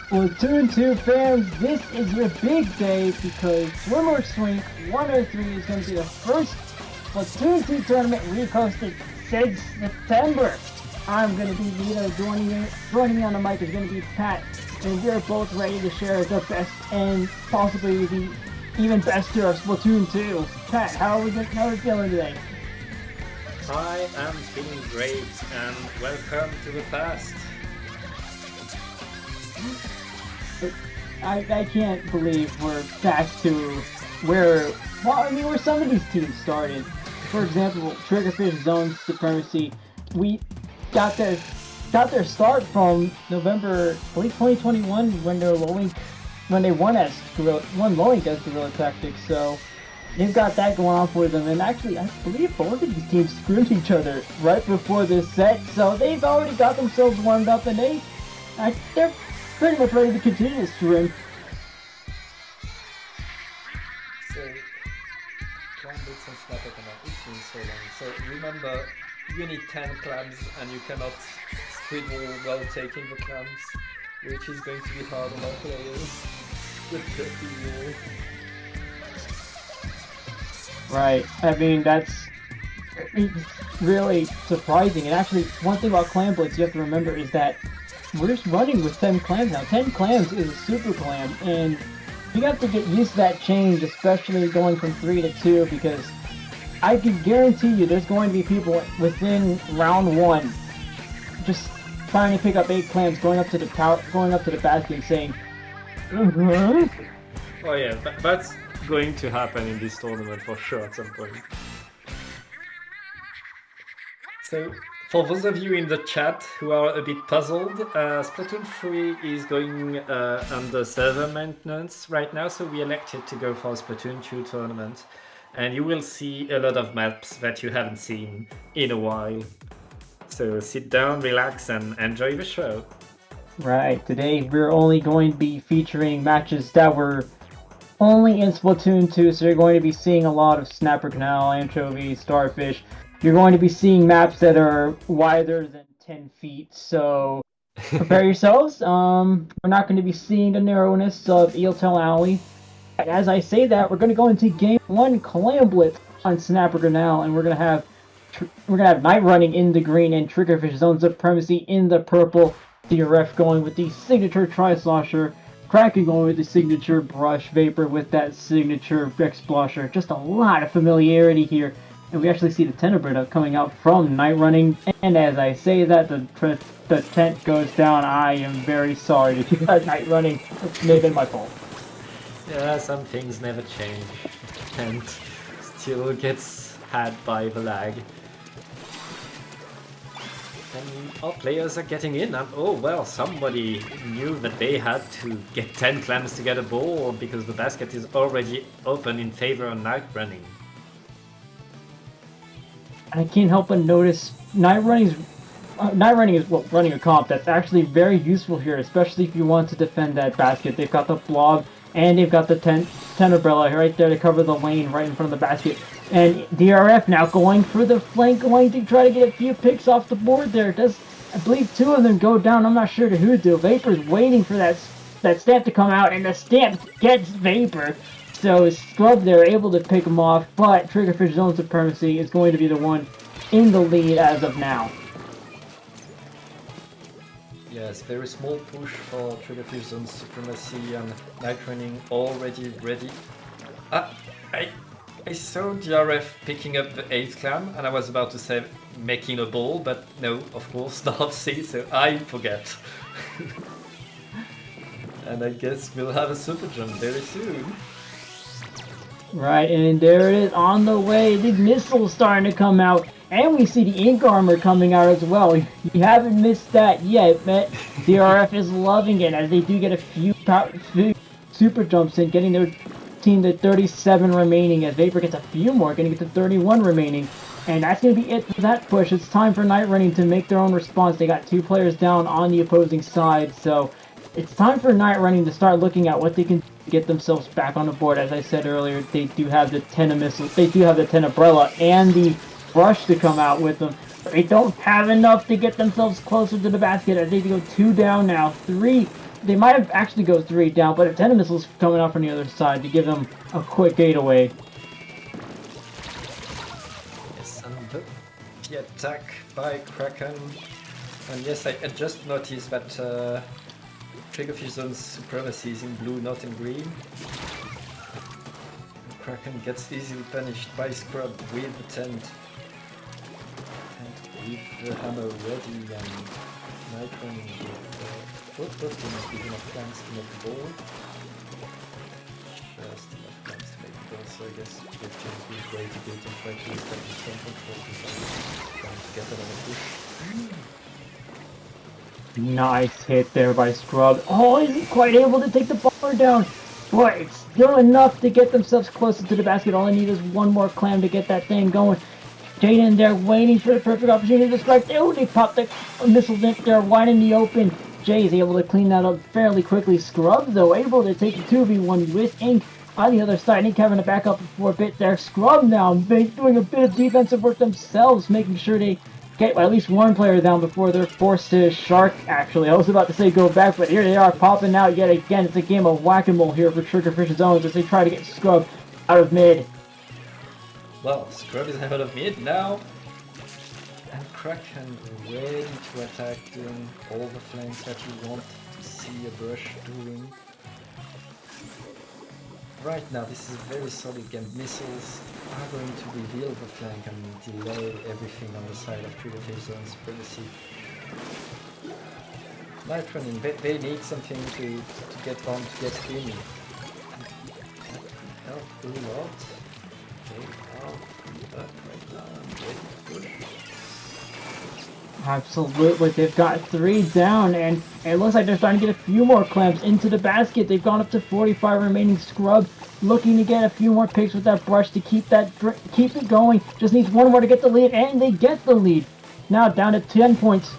Splatoon 2 fans, this is your big day because Swimmer Swing 103 is going to be the first Splatoon 2 tournament we've hosted since September. I'm going to be Vito. Joining me on the mic is going to be Pat, and we're both ready to share the best and possibly the even bester of Splatoon 2. Pat, how are we feeling today? I am feeling great, and welcome to the past. I can't believe we're back to where some of these teams started. For example, Triggerfish, Zone, Supremacy, we got their start from November 2021 when they won Lowlink as Guerrilla Tactics. So they've got that going on for them, and actually I believe both of these teams scrimmed each other right before this set, so they've already got themselves warmed up, and they're pretty much ready to continue this scrim. So, one bit some snapper command, it's been so long. So remember, you need 10 clams and you cannot squidward while taking the clams, which is going to be hard on our players with 30 more. Right, I mean, it's really surprising. And actually, one thing about clam blitz you have to remember is that we're just running with 10 clams now. 10 clams is a super clam, and you have to get used to that change, especially going from 3 to 2, because I can guarantee you there's going to be people within round 1 just trying to pick up 8 clams, going up to the basket and saying, Oh yeah, that's going to happen in this tournament for sure at some point. So, for those of you in the chat who are a bit puzzled, Splatoon 3 is going under server maintenance right now, so we elected to go for a Splatoon 2 tournament. And you will see a lot of maps that you haven't seen in a while. So sit down, relax, and enjoy the show. Right, today we're only going to be featuring matches that were only in Splatoon 2, so you're going to be seeing a lot of Snapper Canal, Anchovy, Starfish. You're going to be seeing maps that are wider than 10 feet, so prepare yourselves. We're not going to be seeing the narrowness of Eeltail Alley. As I say that, we're going to go into Game 1 Clam Blitz on Snapper Canal, and we're going to have Night Running in the green and Triggerfish Zone Supremacy in the purple. DRF going with the signature Tri-Slosher. Kraken going with the signature Brush, Vapor with that signature X-Splosher. Just a lot of familiarity here. And we actually see the Tenebrita coming out from Night Running. And as I say that, the tent goes down. I am very sorry to hear that Night Running. It may have been my fault. Yeah, some things never change. And still gets had by the lag. And our players are getting in, and oh well, somebody knew that they had to get 10 clams to get a ball because the basket is already open in favor of Night Running. I can't help but notice Night Running is running a comp that's actually very useful here, especially if you want to defend that basket. They've got the blob and they've got the tent umbrella right there to cover the lane right in front of the basket. And DRF now going for the flank, going to try to get a few picks off the board there. I believe 2 of them go down. I'm not sure to who do. Vapor's waiting for that stamp to come out, and the stamp gets Vapor. So Scrub there able to pick him off, but Triggerfish Zone Supremacy is going to be the one in the lead as of now. Yes, very small push for Triggerfish Zone Supremacy and Night Running already ready. I saw DRF picking up the 8th clam and I was about to say making a ball, but no, of course not, see, so I forget. And I guess we'll have a super jump very soon. Right, and there it is on the way. The missile's starting to come out, and we see the ink armor coming out as well. You haven't missed that yet, but DRF is loving it as they do get a few super jumps in, getting their team to 37 remaining, as Vapor gets a few more, getting it to 31 remaining. And that's going to be it for that push. It's time for Night Running to make their own response. They got 2 players down on the opposing side, so it's time for Night Running to start looking at what they can get themselves back on the board. As I said earlier, they do have the 10 missiles, they do have the 10 umbrella and the brush to come out with them. They don't have enough to get themselves closer to the basket as they go 2 down now. 3 they might have actually go 3 down, but a 10 missiles coming out from the other side to give them a quick 8 away. Yes, and the attack by Kraken. And yes, I just noticed that Triggerfish Zone's Supremacy is in blue, not in green. And Kraken gets easily punished by Scrub with the tent. And with the hammer ready and Night running with both teams with enough plans to make the ball. Just enough plans to make the ball, so I guess with James will wait a bit and try to establish some control before trying to get another push. Nice hit there by Scrub. Oh, isn't quite able to take the baller down. But it's still enough to get themselves closer to the basket. All I need is one more clam to get that thing going. Jaden there waiting for the perfect opportunity to strike. Oh, they popped the missiles in there wide in the open. Jay is able to clean that up fairly quickly. Scrub, though, able to take the 2v1 with Ink on the other side. Ink having to back up for a bit there. Scrub now doing a bit of defensive work themselves, making sure they get at least one player down before they're forced to shark, actually. I was about to say go back, but here they are popping out yet again. It's a game of whack-a-mole here for Triggerfish Zones as they try to get Scrub out of mid. Well, Scrub is out of mid now. And Kraken ready to attack, doing all the flanks that you want to see a brush doing. Right now, this is a very solid game. Missiles are going to reveal the flank and delay everything on the side of Triggerfish Zone Supremacy. Night running, they need something to get on, to get in. Help a lot. They are freed up right now and ready to push. Absolutely, they've got 3 down, and it looks like they're starting to get a few more clamps into the basket. They've gone up to 45 remaining. Scrub looking to get a few more picks with that brush to keep it going. Just needs one more to get the lead, and they get the lead. Now down to 10 points.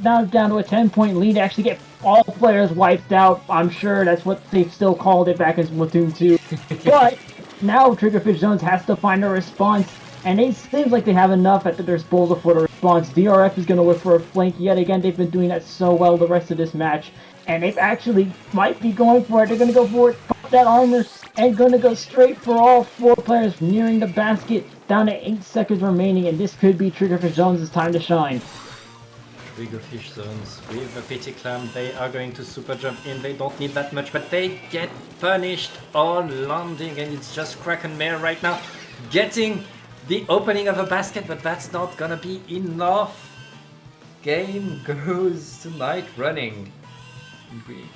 Now down to a 10-point lead to actually get all players wiped out. I'm sure that's what they still called it back in Splatoon 2. But now Triggerfish Zones has to find a response. And it seems like they have enough at their disposal for the response. DRF is going to look for a flank yet again. They've been doing that so well the rest of this match. And they actually might be going for it. They're going to go for it, pop that armor, and going to go straight for all 4 players nearing the basket. Down to 8 seconds remaining, and this could be Triggerfish Zones' time to shine. Triggerfish Zones with a pity clam, they are going to super jump in. They don't need that much, but they get punished on landing, and it's just Kraken Mare right now getting the opening of a basket, but that's not gonna be enough. Game goes to Night running. Green.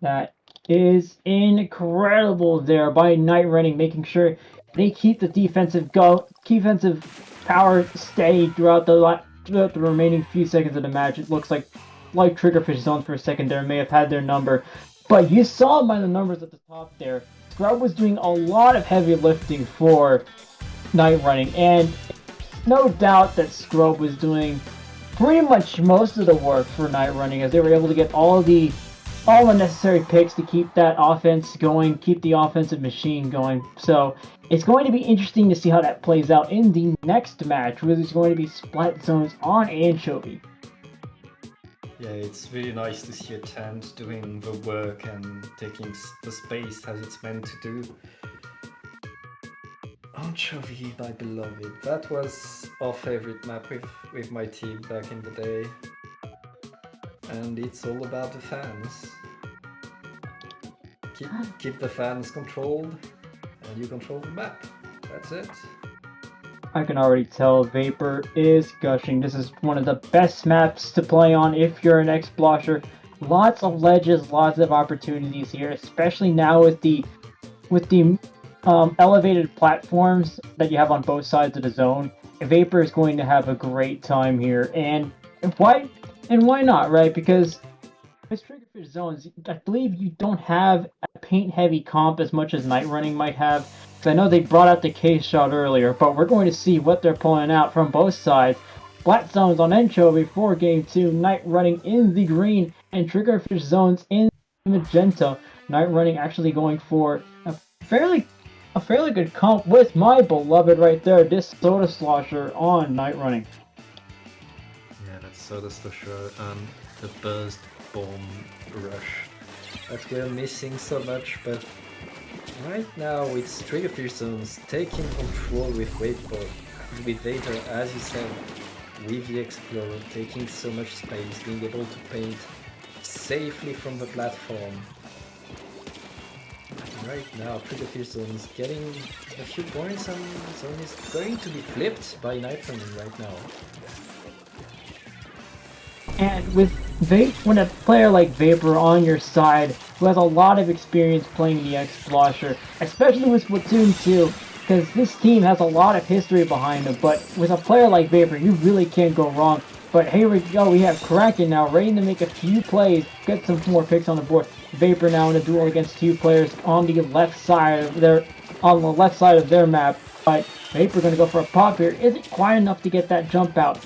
That is incredible there by Night running, making sure they keep the defensive power steady throughout the remaining few seconds of the match. It looks like Triggerfish Zones for a second there may have had their number. But you saw by the numbers at the top there, Scrub was doing a lot of heavy lifting for Night running, and no doubt that Scrub was doing pretty much most of the work for Night running, as they were able to get all the necessary picks to keep that offense going, keep the offensive machine going. So it's going to be interesting to see how that plays out in the next match, which is going to be Splat Zones on Anchovy. Yeah, it's really nice to see a tent doing the work and taking the space as it's meant to do. Anchovy, my beloved. That was our favorite map with my team back in the day. And it's all about the fans. Keep the fans controlled, and you control the map. That's it. I can already tell Vapor is gushing. This is one of the best maps to play on if you're an X-Blosher. Lots of ledges, lots of opportunities here, especially now with the elevated platforms that you have on both sides of the zone. Vapor is going to have a great time here, and why not, right? Because with Triggerfish Zones, I believe you don't have a paint-heavy comp as much as Night Running might have. I know they brought out the case shot earlier, but we're going to see what they're pulling out from both sides. Splat Zones on Anchovy for Game 2, Night Running in the green, and Triggerfish Zones in magenta. Night Running actually going for a fairly good comp with my beloved right there, this Soda Slosher on Night Running. Soda Slusher and the Burst Bomb Rush that we're missing so much, but right now it's Triggerfish Zones taking control with Wipeout, with Vapor, as you said, with the Explorer, taking so much space, being able to paint safely from the platform. Right now, Triggerfish Zone is getting a few points and Zone is going to be flipped by Nightrunning right now. And with when a player like Vapor on your side, who has a lot of experience playing the X-Flosher, especially with Splatoon 2, because this team has a lot of history behind them, but with a player like Vapor, you really can't go wrong. But here we go, we have Kraken now ready to make a few plays, get some more picks on the board. Vapor now in a duel against two players on the left side of their map, but Vapor gonna go for a pop here. Isn't quite enough to get that jump out.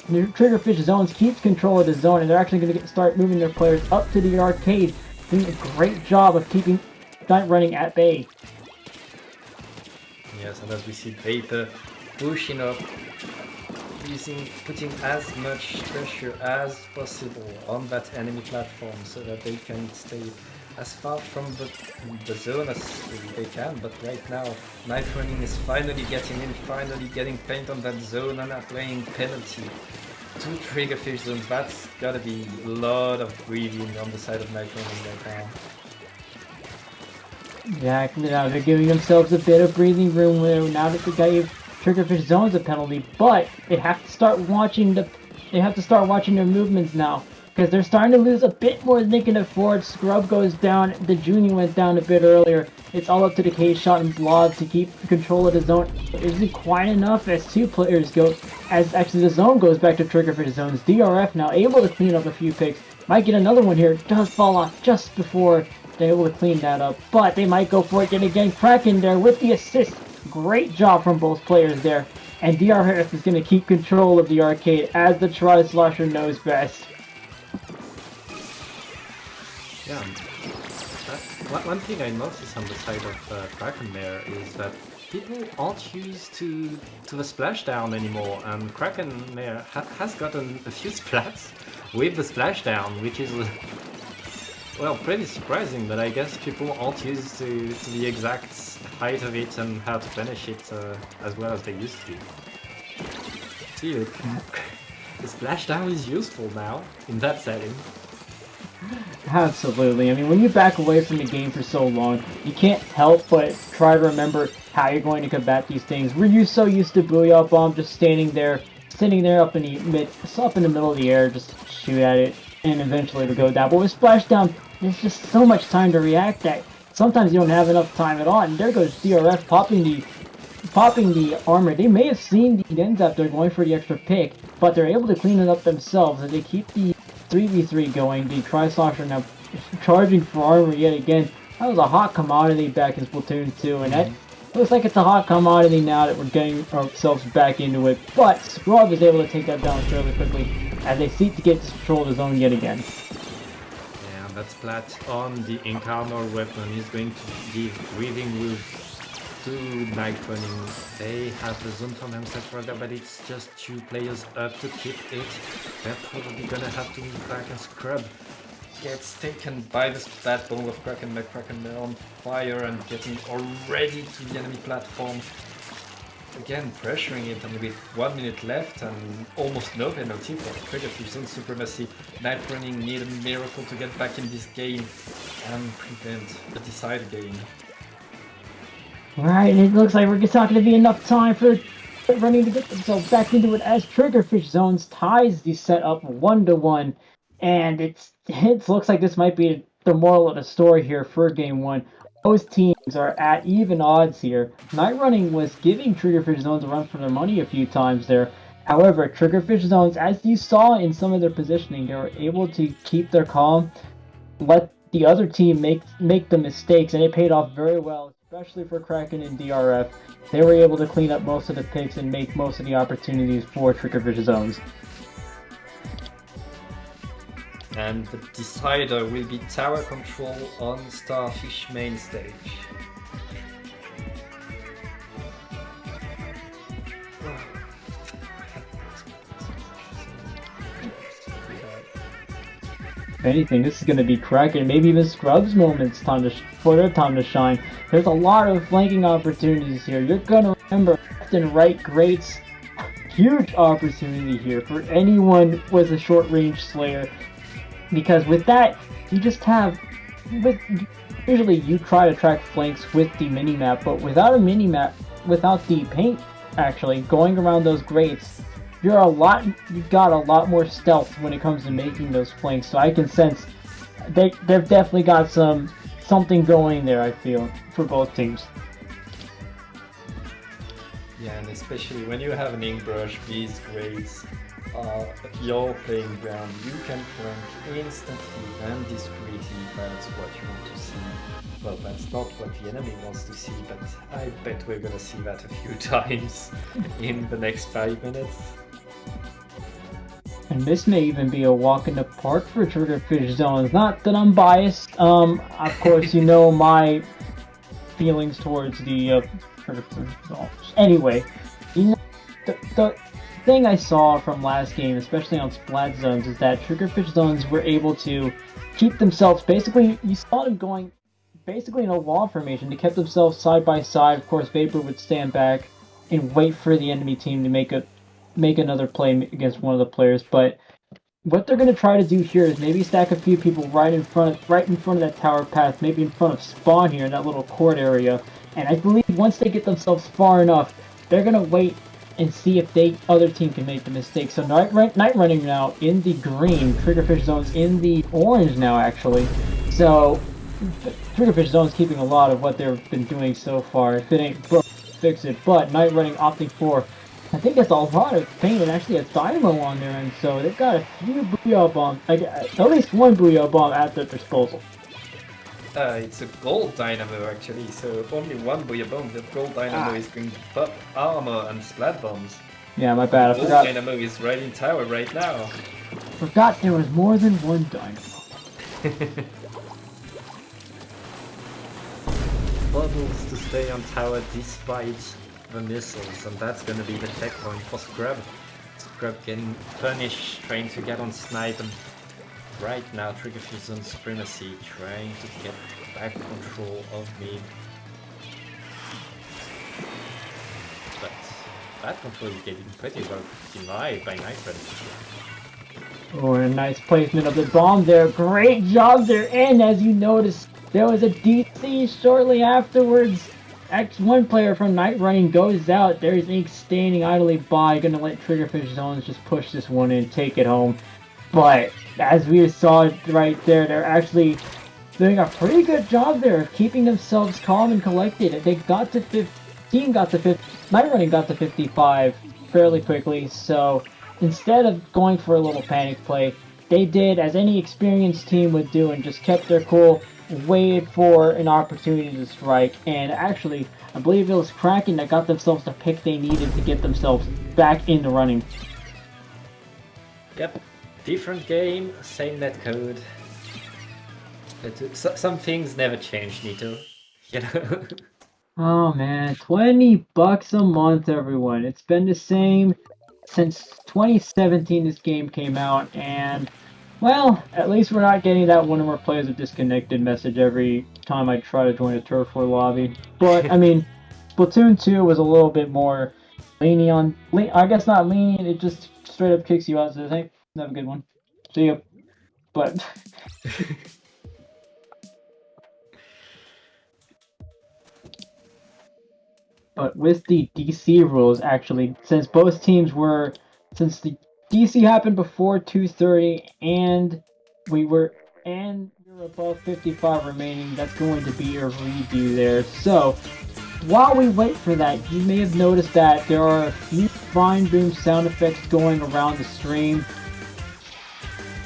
The Triggerfish Zones keeps control of the zone, and they're actually going to start moving their players up to the arcade, doing a great job of keeping Nightrunning at bay. Yes, and as we see Vapor pushing up, putting as much pressure as possible on that enemy platform so that they can stay as far from the zone as they can. But right now, Nightrunning is finally getting in, finally getting paint on that zone and applying penalty to Triggerfish Zones. That's gotta be a lot of breathing on the side of Nightrunning right now. Exactly, now they're giving themselves a bit of breathing room now that they gave Triggerfish Zones a penalty, but they have to start watching their movements now, because they're starting to lose a bit more than they can afford. Scrub goes down, the Junior went down a bit earlier. It's all up to the K-Shot and Blob to keep control of the zone. It isn't quite enough as two players go, as actually the zone goes back to Triggerfish Zones. DRF now able to clean up a few picks. Might get another one here, does fall off just before they're able to clean that up, but they might go for it yet again. Kraken there with the assist. Great job from both players there. And DRF is going to keep control of the arcade as the Tri-Slosher knows best. Yeah, one thing I noticed on the side of Kraken there is that people aren't used to the splashdown anymore, and Kraken there has gotten a few splats with the splashdown, which is, well, pretty surprising, but I guess people aren't used to the exact height of it and how to punish it as well as they used to be. See, look, the splashdown is useful now in that setting. Absolutely. I mean, when you back away from the game for so long, you can't help but try to remember how you're going to combat these things. We're so used to Booyah Bomb just standing there up in the middle of the air, just shoot at it, and eventually it'll go down. But with Splashdown, there's just so much time to react that sometimes you don't have enough time at all. And there goes DRF popping the armor. They may have seen the ends up there going for the extra pick, but they're able to clean it up themselves, and they keep the 3v3 going. The Tri-Slosher now charging for armor yet again. That was a hot commodity back in Splatoon 2, and that looks like it's a hot commodity now that we're getting ourselves back into it. But Scrub is able to take that down fairly quickly as they seek to get control of the zone yet again. Yeah, that splat on the Encounter weapon is going to give breathing room to Nightrunning. They have the zone for themselves right there, but it's just two players up to keep it. They're probably gonna have to move back, and Scrub Gets taken by the splat bomb of Kraken. The Kraken on fire and getting already to the enemy platform. Again, pressuring it, and with 1 minute left and almost no penalty for Triggerfish Zone Supremacy, Nightrunning need a miracle to get back in this game and prevent the decide game. Right, it looks like we're not going to be enough time for running to get themselves back into it as Triggerfish Zones ties the set up 1-1, and it looks like this might be the moral of the story here for Game 1. Both teams are at even odds here. Nightrunning was giving Triggerfish Zones a run for their money a few times there. However, Triggerfish Zones, as you saw in some of their positioning, they were able to keep their calm, let the other team make the mistakes, and it paid off very well, especially for Kraken and DRF. They were able to clean up most of the picks and make most of the opportunities for Triggerfish Zones. And the decider will be tower control on Starfish main stage. anything, this is going to be Kraken, maybe even Scrub's moments for their time to shine. There's a lot of flanking opportunities here. You're going to remember left and right greats. Huge opportunity here for anyone with a short-range Slayer. Because with that, you just have... Usually you try to track flanks with the minimap, but without a minimap, without the paint actually going around those grates, you've got a lot more stealth when it comes to making those flanks. So I can sense they've definitely got something going there, I feel, for both teams. Yeah, and especially when you have an ink brush, these grades are your playing ground. You can flank instantly and discreetly. That's what you want to see. Well, that's not what the enemy wants to see, but I bet we're gonna see that a few times in the next 5 minutes. And this may even be a walk in the park for Triggerfish zones. Not that I'm biased. Of course, you know my feelings towards the Triggerfish zones. Anyway, you know, the thing I saw from last game, especially on Splat zones, is that Triggerfish zones were able to keep themselves basically. You saw them going basically in a wall formation. They kept themselves side by side. Of course, Vapor would stand back and wait for the enemy team to make another play against one of the players. But what they're going to try to do here is maybe stack a few people right in front of that tower path, maybe in front of spawn here in that little court area. And I believe once they get themselves far enough, they're going to wait and see if other team can make the mistake. So Night Running now in the green, Triggerfish zone's in the orange now actually. So Triggerfish zone's keeping a lot of what they've been doing so far. If it ain't broke, fix it. But Night Running opting for, I think it's a lot of paint and actually a dynamo on there, and so they've got a few Booyah bombs, at least one Booyah bomb at their disposal. It's a gold dynamo actually, so only one Booyah bomb. The gold dynamo is going to pop armor and splat bombs. Yeah, my bad, I the forgot. Gold dynamo is right in tower right now. Forgot there was more than one dynamo. Bubbles to stay on tower despite the missiles, and that's gonna be the checkpoint for Scrub. Scrub getting punished, trying to get on snipe, and right now Triggerfish on Supremacy, trying to get back control of mid. But that control is getting pretty well denied by Night Running. Oh, and a nice placement of the bomb there. Great job there, and as you notice, there was a DC shortly afterwards. One player from Night Running goes out. There's Ink standing idly by, gonna let Triggerfish zones just push this one in, take it home. But as we saw right there, they're actually doing a pretty good job there of keeping themselves calm and collected. They got to 15, Night Running got to 55 fairly quickly. So instead of going for a little panic play, they did as any experienced team would do and just kept their cool, waited for an opportunity to strike, and actually, I believe it was Kraken that got themselves the pick they needed to get themselves back in the running. Yep, different game, same netcode. But some things never change, Nito. You know? Oh man, $20 a month, everyone. It's been the same since 2017 this game came out, and well, at least we're not getting that one of our players are disconnected message every time I try to join a Turf War lobby. But, I mean, Splatoon 2 was a little bit more lenient. I guess not lenient, it just straight up kicks you out and says, hey, have a good one. See ya. But but with the DC rules, actually, since the DC happened before 2:30, and we were above 55 remaining, that's going to be a redo there. So, while we wait for that, you may have noticed that there are a few fine boom sound effects going around the stream.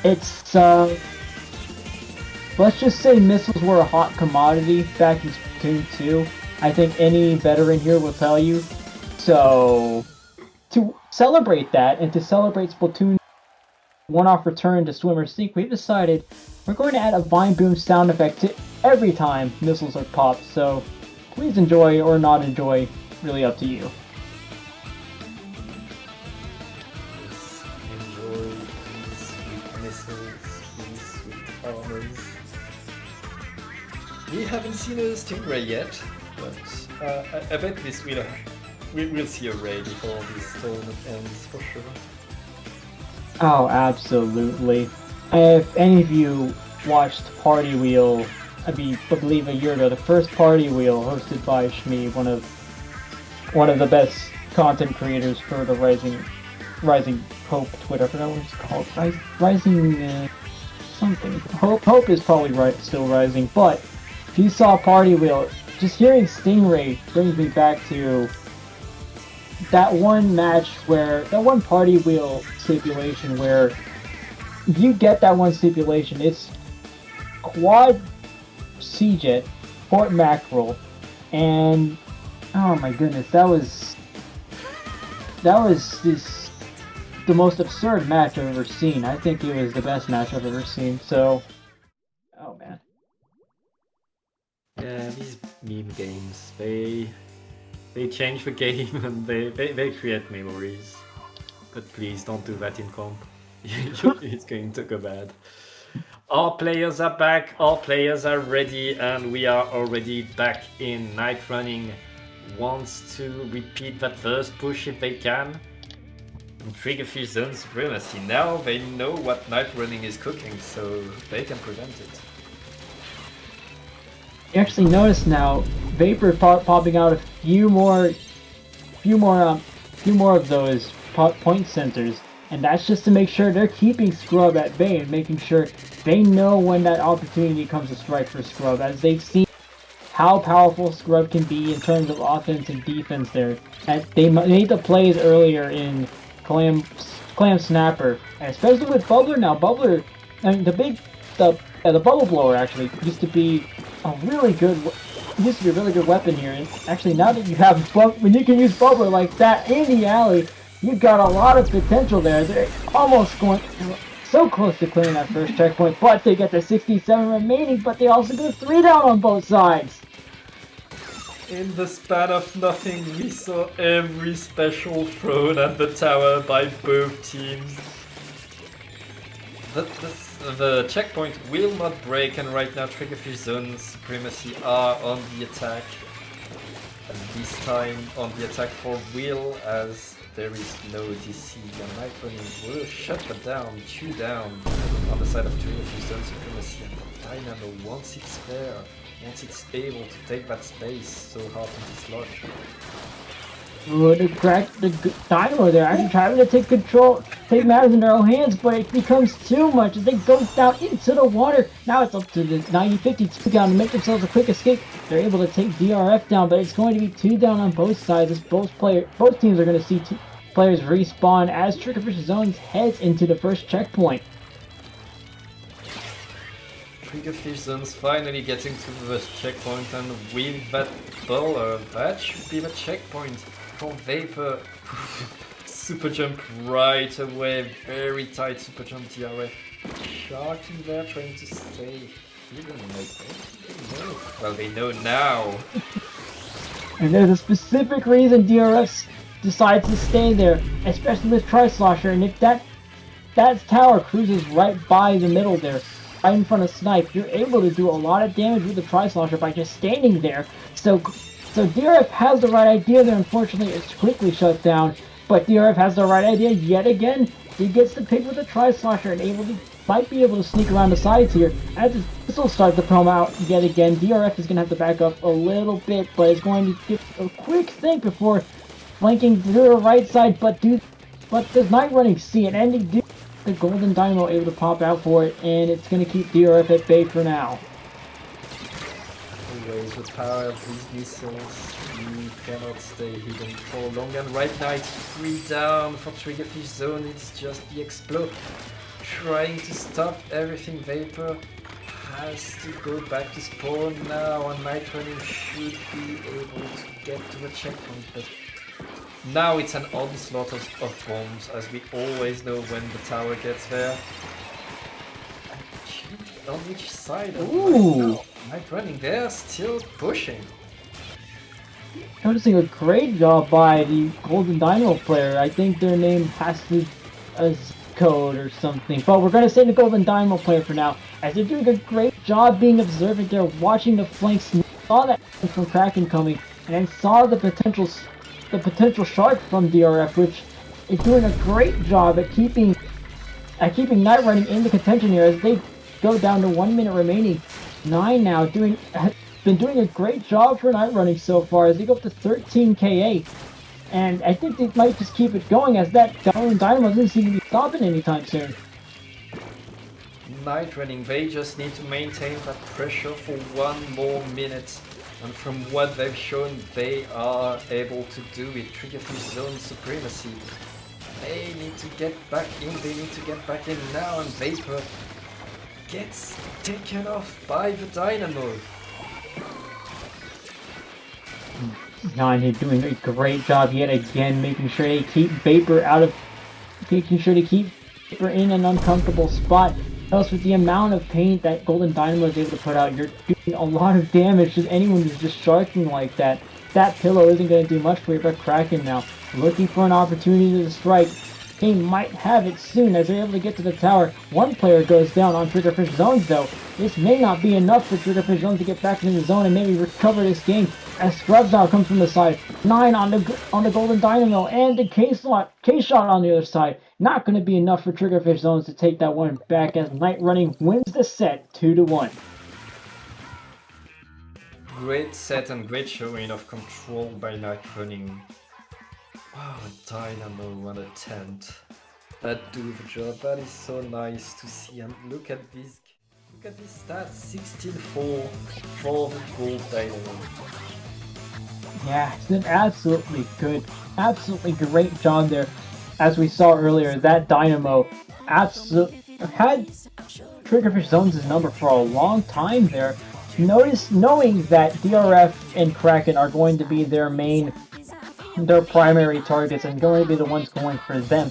It's, let's just say missiles were a hot commodity back in Splatoon 2. I think any veteran here will tell you. So, to celebrate that, and to celebrate Splatoon one-off return to Swimmer Sync, we've decided we're going to add a Vine Boom sound effect to every time missiles are popped, so please enjoy or not enjoy, really up to you. Enjoy these sweet missiles, these sweet haven't seen a Stingray yet, but I bet we'll see a raid before this tournament ends for sure. Oh, absolutely. If any of you watched Party Wheel, I believe a year ago, the first Party Wheel hosted by Shmi, one of the best content creators for the Rising Hope Twitter. I forgot what it's called. Rising something. Hope is probably still rising. But if you saw Party Wheel, just hearing Stingray brings me back to that one Party Wheel stipulation where you get that one stipulation. It's quad C-Jet, Port Mackerel, and oh my goodness, that was the most absurd match I've ever seen. I think it was the best match I've ever seen. So, oh man. Yeah, these meme games, they change the game and they create memories. But please don't do that in comp. It's going to go bad. Our players are back, our players are ready, and we are already back in. Night Running wants to repeat that first push if they can. And Triggerfish Zone Supremacy. Now they know what Night Running is cooking, so they can prevent it. You actually notice now, Vapor popping out a few more of those point centers, and that's just to make sure they're keeping Scrub at bay and making sure they know when that opportunity comes to strike for Scrub, as they've seen how powerful Scrub can be in terms of offense and defense there. And they made the plays earlier in Clam Snapper, and especially with Bubbler now. Bubbler, I mean the Bubble Blower actually used to be a really good weapon here. And actually, now that you have when you can use Bubbler like that in the alley, you've got a lot of potential there. They're almost going so close to clearing that first checkpoint, but they get the 67 remaining, but they also go 3 down on both sides. In the span of nothing, we saw every special thrown at the tower by both teams. The checkpoint will not break, and right now Triggerfish Zone Supremacy are on the attack. And this time on the attack for Will, as there is no DC, and Night Running will shut that down, 2 down on the side of Triggerfish Zone Supremacy. And the Dynamo, once it's there, once it's able to take that space so hard to dislodge. The Dynamo there actually trying to take matters in their own hands, but it becomes too much as they go down into the water. Now it's up to the 90-52 down to make themselves a quick escape. They're able to take DRF down, but it's going to be 2 down on both sides as both teams are going to see 2 players respawn as Triggerfish Zones heads into the first checkpoint. Triggerfish Zone's finally getting to the first checkpoint, and with that bowler, that should be the checkpoint for Vapor. Super jump right away, very tight super jump DRF. Shark in there trying to stay hidden like that. Well, they know now. And there's a specific reason DRF decides to stay there, especially with Tri-Slosher, and if that tower cruises right by the middle there, right in front of Snipe, you're able to do a lot of damage with the Tri-Slosher by just standing there. So DRF has the right idea there. Unfortunately, it's quickly shut down, but DRF has the right idea yet again. He gets the pick with the Tri-Slosher and might be able to sneak around the sides here. As this will start to come out yet again. DRF is going to have to back up a little bit, but is going to give a quick think before flanking to the right side. But does Night Running see it? And they do. The Golden Dynamo able to pop out for it, and it's going to keep DRF at bay for now. Always the power of these missiles, you cannot stay hidden for long, and right now it's 3 down for Triggerfish Zone. It's just the Explode trying to stop everything. Vapor has to go back to spawn now, and Night Running should be able to get to the checkpoint, but now it's an onslaught of bombs, as we always know when the tower gets there. On which side? Ooh! Night Running, they're still pushing. Noticing a great job by the Golden Dynamo player. I think their name has to code or something. But we're going to say the Golden Dynamo player for now, as they're doing a great job being observant there, watching the flanks, saw that from Kraken coming, and then saw the potential shark from DRF, which is doing a great job at keeping Night Running in the contention here as they go down to 1 minute remaining. 9 now, been doing a great job for Night Running so far as they go up to 13 KA. And I think they might just keep it going as that Golden Dynamo doesn't seem to be stopping anytime soon. Night Running, they just need to maintain that pressure for 1 more minute. And from what they've shown, they are able to do it. Triggerfish zone Supremacy. They need to get back in, they need to get back in now, and Vapor gets taken off by the Dynamo. Nine is doing a great job yet again, making sure they keep Vapor in an uncomfortable spot. Else, with the amount of paint that Golden Dynamo is able to put out, you're doing a lot of damage to anyone who's just sharking like that. That pillow isn't going to do much for you, but Kraken now looking for an opportunity to strike. They might have it soon as they're able to get to the tower. One player goes down on Triggerfish zones though. This may not be enough for Triggerfish zones to get back into the zone and maybe recover this game. As Scrubs now comes from the side. 9 on the Golden Dynamo and the K-Shot on the other side. Not going to be enough for Triggerfish zones to take that one back as Night Running wins the set 2-1. Great set and great showing of control by Night Running. Wow, Dynamo on a tent. That do the job. That is so nice to see. And look at this stats. 16-4 for the Gold Dynamo. Yeah, it's been absolutely great job there. As we saw earlier, that Dynamo had Triggerfish Zones' number for a long time there. Knowing that DRF and Kraken are going to be their primary targets and going to be the ones going for them,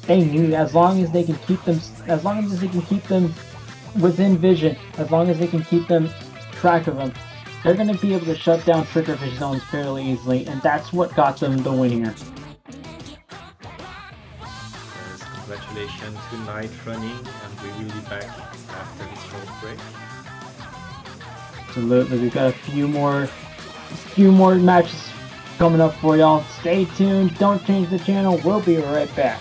they knew as long as they can keep them within vision, as long as they can keep them track of them, they're going to be able to shut down Triggerfish Zones fairly easily, and that's what got them the win here. Congratulations to Night Running, and we will be back after this short break. Absolutely, we've got a few more matches coming up for y'all. Stay tuned, don't change the channel, we'll be right back.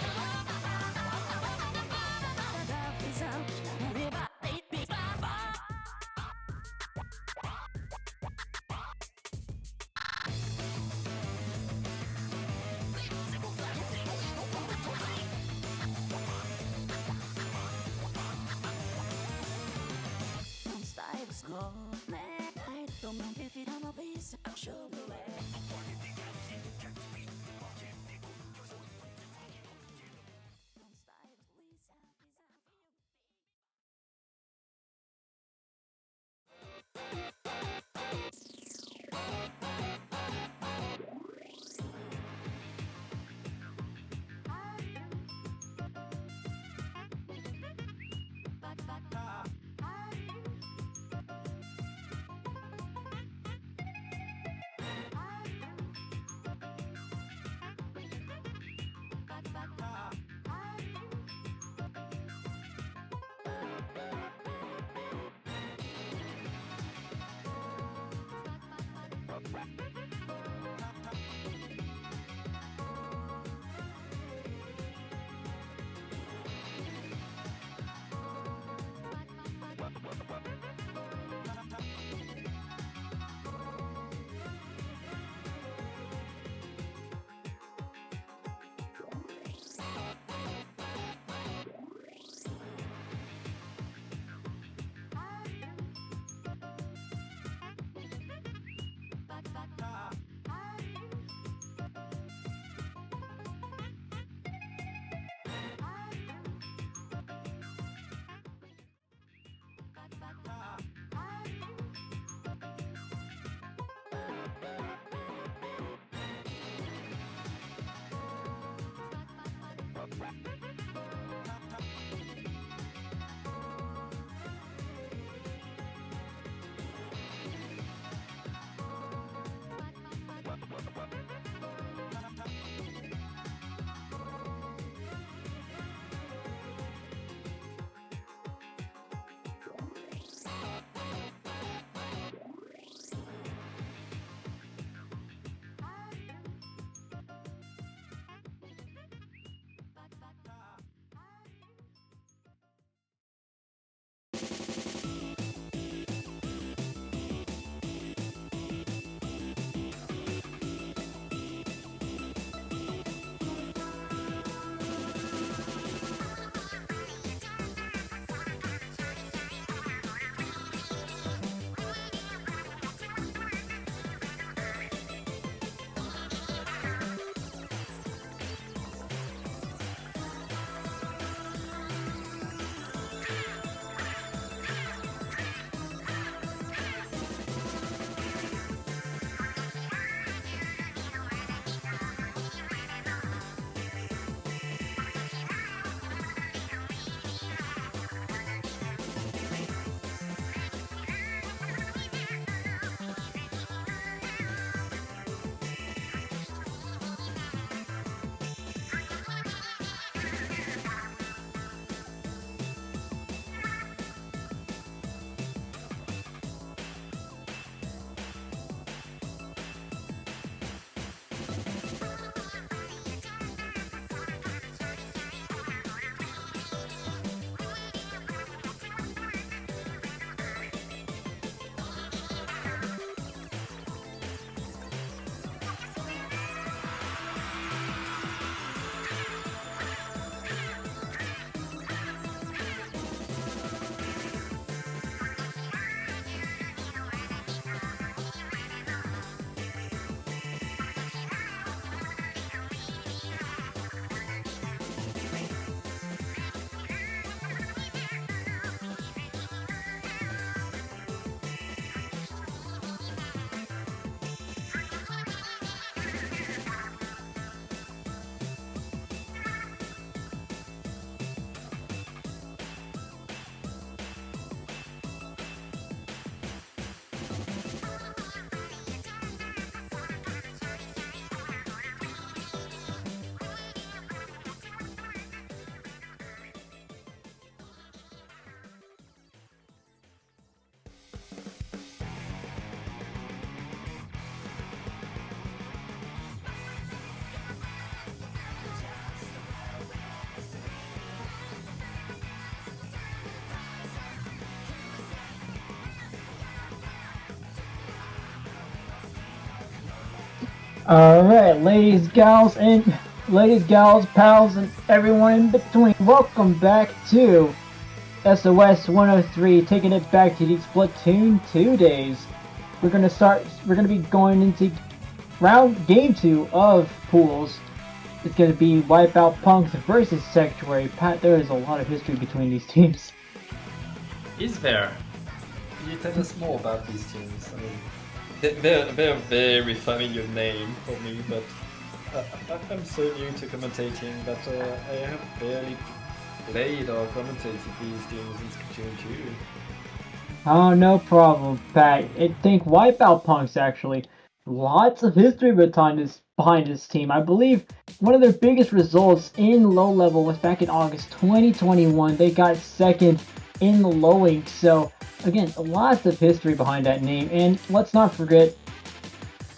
Alright, ladies, gals, pals, and everyone in between, welcome back to SOS 103, taking it back to the Splatoon 2 days. We're gonna be going into game 2 of pools. It's gonna be Wipeout Punks versus Sanctuary. Pat, there is a lot of history between these teams. Is there? Can you tell us more about these teams? I mean, they're a very familiar name for me, but I'm so new to commentating that I have barely played or commentated these teams in Splatoon 2. Oh, no problem, Pat. I think Wipeout Punks actually. Lots of history behind this team. I believe one of their biggest results in low level was back in August 2021. They got second in the lowing. So again, lots of history behind that name. And let's not forget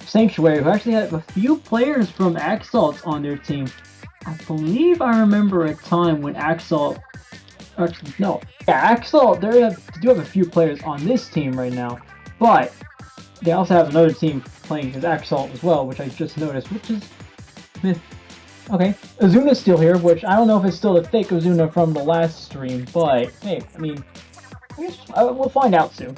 Sanctuary, who actually had a few players from Axolt on their team. I believe I remember a time when Axolt. Actually, no. Yeah, Axolt, they do have a few players on this team right now. But they also have another team playing as Axolt as well, which I just noticed, which is... Okay, Azuna's still here, which I don't know if it's still the fake Azuna from the last stream, but hey, I mean, we'll find out soon.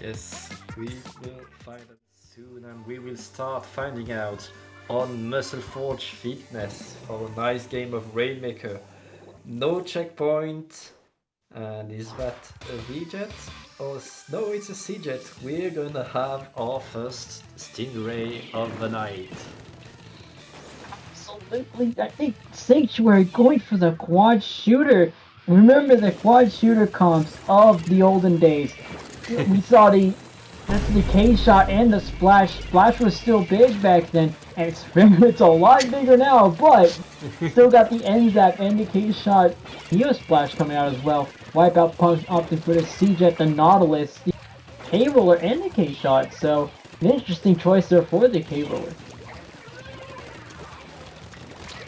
Yes, we will find out soon, and we will start finding out on MuscleForge Fitness for a nice game of Rainmaker. No checkpoint, and is that a V-Jet? Oh, no, it's a C-Jet. We're gonna have our first Stingray of the night. Absolutely, I think Sanctuary going for the quad shooter. Remember the quad shooter comps of the olden days. We saw the K shot and the splash. Splash was still big back then, and it's a lot bigger now, but still got the N-Zap and the K shot Neo Splash coming out as well. Wipeout Punks opting for the C-Jet, the Nautilus, the K-Roller, and the K-Shot, so an interesting choice there for the K-Roller.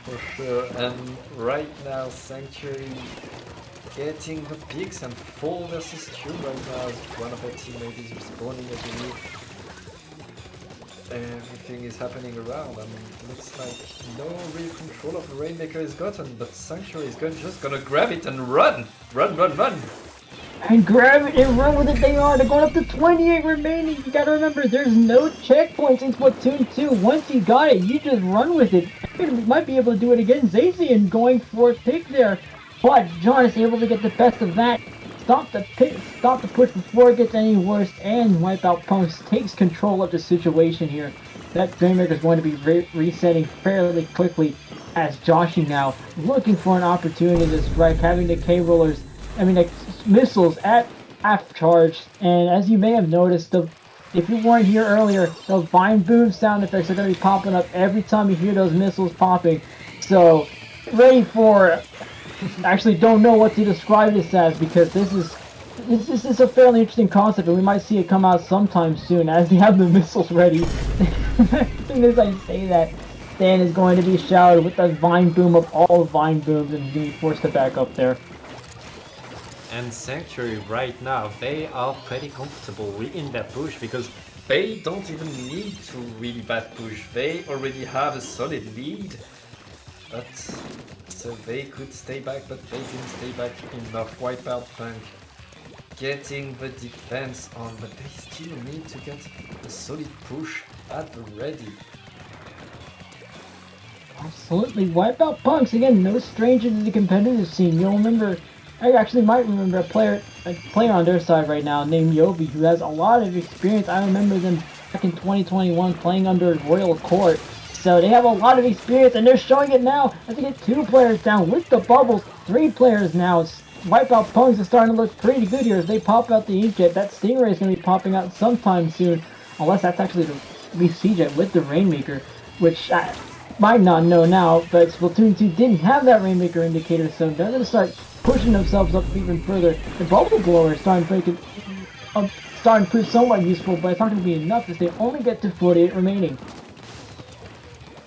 For sure, and right now Sanctuary getting the picks, and 4 versus 2 right now as one of their teammates is respawning, I believe. Everything is happening around, and looks like no real control of the Rainmaker is gotten, but Sanctuary is just gonna grab it and run! Run! And grab it and run with it they are. They're going up to 28 remaining. You gotta remember, there's no checkpoints in Splatoon 2. Once you got it, you just run with it. You might be able to do it again. Zacian going for a pick there. But John is able to get the best of that. Stop the push before it gets any worse. And Wipeout Punks takes control of the situation here. That Rainmaker is going to be resetting fairly quickly as Joshy now looking for an opportunity to strike, having the K-Rollers, the missiles at half charge. And as you may have noticed, if you weren't here earlier, the Vine Boom sound effects are going to be popping up every time you hear those missiles popping. So, ready for... Actually don't know what to describe this as, because this is a fairly interesting concept, and we might see it come out sometime soon as they have the missiles ready. As soon as I say that, Stan is going to be showered with the Vine Boom of all Vine Booms, and he's going to be forced to back up there. And Sanctuary right now, they are pretty comfortable in their push because they don't even need to really bad push. They already have a solid lead. But so they could stay back, but they didn't stay back enough. Wipeout Punk getting the defense on, but they still need to get a solid push at the ready. Absolutely, Wipeout Punks, again, no stranger to the competitive scene. You'll remember, I actually might remember a player on their side right now named Yobi, who has a lot of experience. I remember them back in 2021 playing under Royal Court. So they have a lot of experience, and they're showing it now as they get 2 players down with the bubbles. 3 players now. Wipeout Punks is starting to look pretty good here as they pop out the Inkjet. That Stingray is going to be popping out sometime soon, unless that's actually the C-Jet with the Rainmaker, which I might not know now, but Splatoon 2 didn't have that Rainmaker indicator, so they're going to start pushing themselves up even further. The Bubble Blower is starting to prove somewhat useful, but it's not going to be enough as they only get to 48 remaining.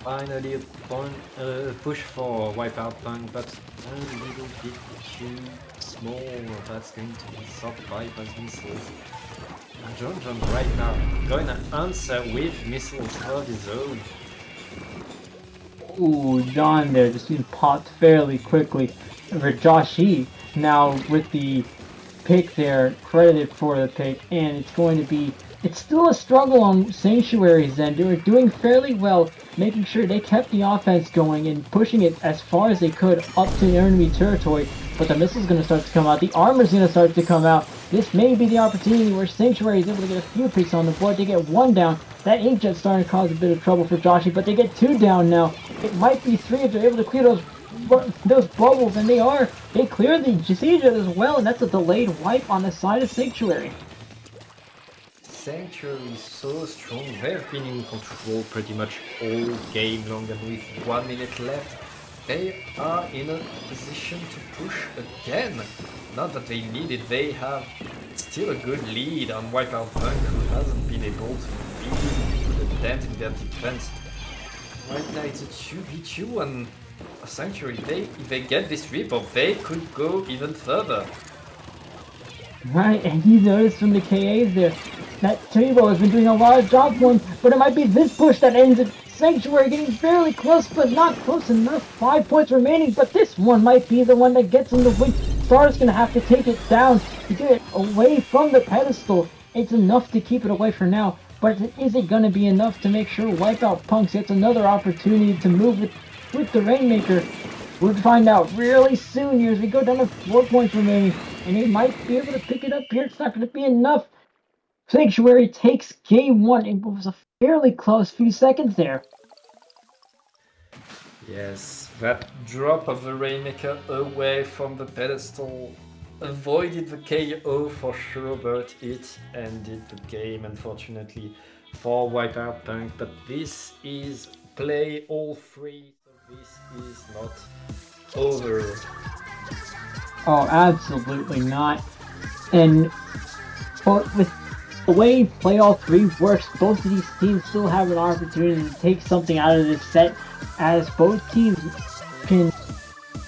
finally a push for Wipeout Punk, but a little bit too small. That's going to be stopped by those missiles. John right now going to answer with missiles of his own. Ooh, John there just being popped fairly quickly. For Josh E now with the pick there, credited for the pick, and it's still a struggle on Sanctuaries then. They were doing fairly well, making sure they kept the offense going and pushing it as far as they could up to enemy territory, but the missile's going to start to come out, the armor's going to start to come out. This may be the opportunity where Sanctuary is able to get a few picks on the board. They get one down. That Inkjet's starting to cause a bit of trouble for Joshy, but they get two down now. It might be three if they're able to clear those bubbles, and they are. They clear the siege as well, and that's a delayed wipe on the side of Sanctuary. Sanctuary is so strong. They've been in control pretty much all game long, and with 1 minute left, they are in a position to push again. Not that they need it, they have still a good lead on Wipeout Punk, who hasn't been able to really put a dent in their defense. Right now it's a 2v2, and Sanctuary, if they get this rip-off, they could go even further. Right, and you notice from the KAs there, that Tabo has been doing a lot of job for him, but it might be this push that ends it. Sanctuary getting fairly close, but not close enough. 5 points remaining, but this one might be the one that gets him the win. Star's gonna have to take it down to get it away from the pedestal. It's enough to keep it away for now, but is it gonna be enough to make sure Wipeout Punks gets another opportunity to move with the Rainmaker? We'll find out really soon here as we go down to 4 points remaining, and he might be able to pick it up here. It's not gonna be enough. Sanctuary takes game one. It was a fairly close few seconds there. Yes, that drop of the Rainmaker away from the pedestal avoided the KO for sure, but it ended the game, unfortunately, for Wipeout Punk. But this is play all three, so this is not over. Oh, absolutely not. And with the way play all three works, both of these teams still have an opportunity to take something out of this set, as both teams can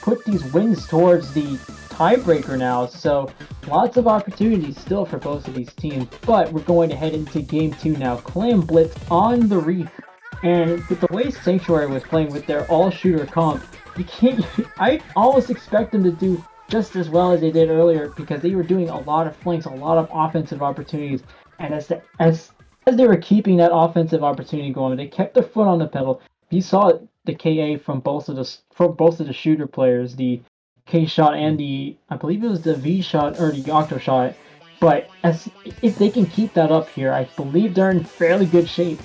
put these wins towards the tiebreaker now. So lots of opportunities still for both of these teams. But we're going to head into game two now. Clam Blitz on the Reef. And with the way Sanctuary was playing with their all-shooter comp, I almost expect them to do just as well as they did earlier, because they were doing a lot of flanks, a lot of offensive opportunities, and as they were keeping that offensive opportunity going, they kept their foot on the pedal. You saw the KA from both of the shooter players, the K shot and the, I believe it was the V shot or the Octo shot. But if they can keep that up here, I believe they're in fairly good shape.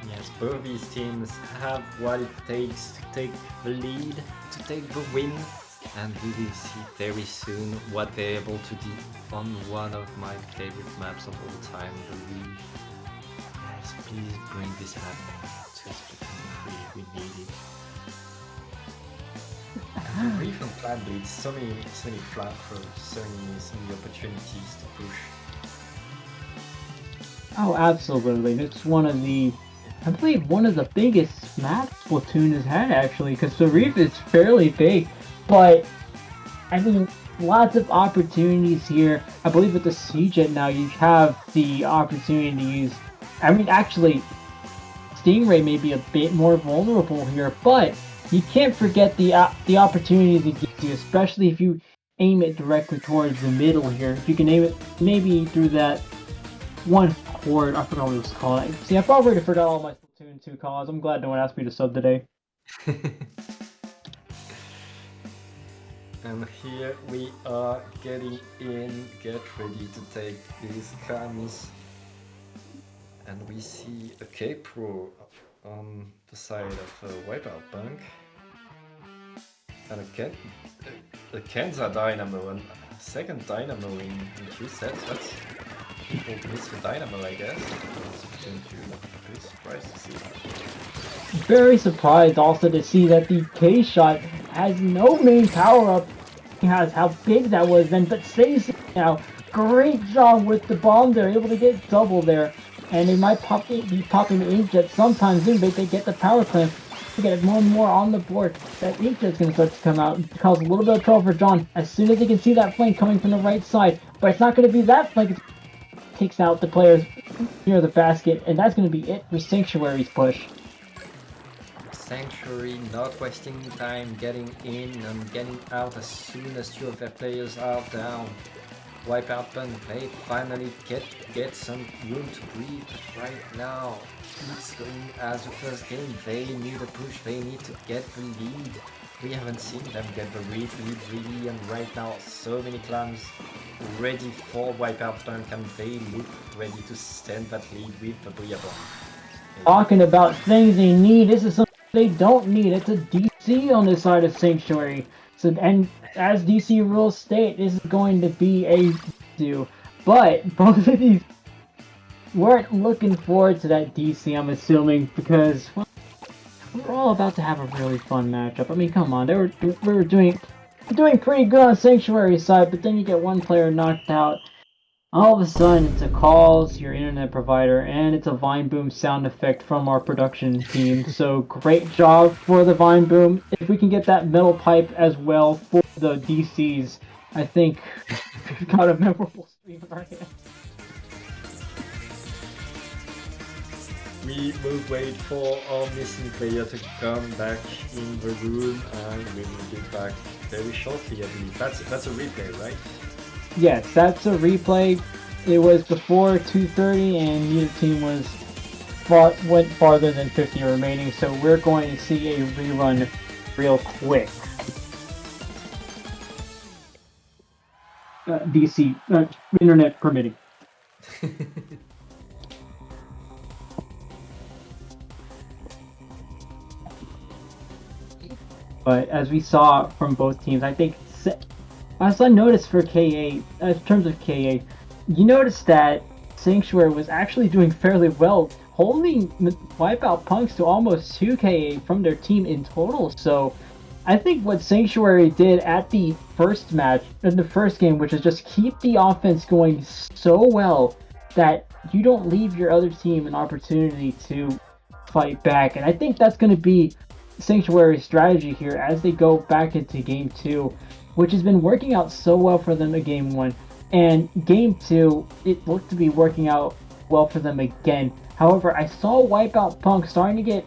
Yes, both these teams have what it takes to take the lead, to take the win, and we will see very soon what they're able to do on one of my favorite maps of all time, the Reef. Yes, please bring this happening to Splatoon 3, we need it. And the Reef and Clan Blitz, so many flat throws, so many opportunities to push. Oh, absolutely. It's I believe one of the biggest maps Splatoon has had, actually, because the Reef is fairly big, but I mean, lots of opportunities here. I believe with the Siege now, you have the opportunity to use, I mean, actually, Stingray may be a bit more vulnerable here, but you can't forget the opportunities it gives you, especially if you aim it directly towards the middle here. If you can aim it maybe through that one chord, I forgot what it was called. See, I've already forgot all my Splatoon 2 calls. I'm glad no one asked me to sub today. And here we are getting in, get ready to take these cams. And we see a K-Pro on the side of Wipeout Punk. And a Kenza Dynamo, and second Dynamo in 2 sets. That's people miss the Dynamo, I guess. Pretty surprised to see that. Very surprised also to see that the K-Shot has no main power-up. He has how big that was then, but saves it now. Great job with the bomb. They're able to get double there. And they might be popping the Inkjet sometime soon, but they get the power clamp to get more and more on the board. That Inkjet's going to start to come out and cause a little bit of trouble for John. As soon as they can see that flame coming from the right side, but it's not going to be that. Like, it takes out the players near the basket, and that's going to be it for Sanctuary's push. Sanctuary not wasting time getting in and getting out as soon as two of their players are down. Wipeout Pun, they finally get some room to breathe, but right now it's going as the first game. They need a push, they need to get the lead. We haven't seen them get the lead really, and right now so many clans ready for Wipeout Pun, and they look ready to stand that lead with the Booyah Bomb. Talking about things they need, this is something they don't need. It's a DC on the side of Sanctuary. So, and as DC rules state, this is going to be a do. But both of these weren't looking forward to that DC, I'm assuming, because well, we're all about to have a really fun matchup. I mean, come on, we were doing pretty good on Sanctuary's side, but then you get one player knocked out. All of a sudden, it's a call to your internet provider, and it's a Vine Boom sound effect from our production team. So great job for the Vine Boom. If we can get that metal pipe as well for the DCs, I think we've got a memorable stream in our hands. We will wait for our missing player to come back in the room, and we will get back very shortly, I believe. That's a replay, right? Yes, that's a replay. It was before 2:30, and neither team went farther than 50 remaining, so we're going to see a rerun real quick. DC, internet permitting. But as we saw from both teams, I think, as I noticed for KA, in terms of KA, you noticed that Sanctuary was actually doing fairly well, holding Wipeout Punks to almost 2 KA from their team in total. So I think what Sanctuary did at the first match, in the first game, which is just keep the offense going so well that you don't leave your other team an opportunity to fight back. And I think that's going to be Sanctuary's strategy here as they go back into Game 2, which has been working out so well for them in Game 1. And Game 2, it looked to be working out well for them again. However, I saw Wipeout Punk starting to get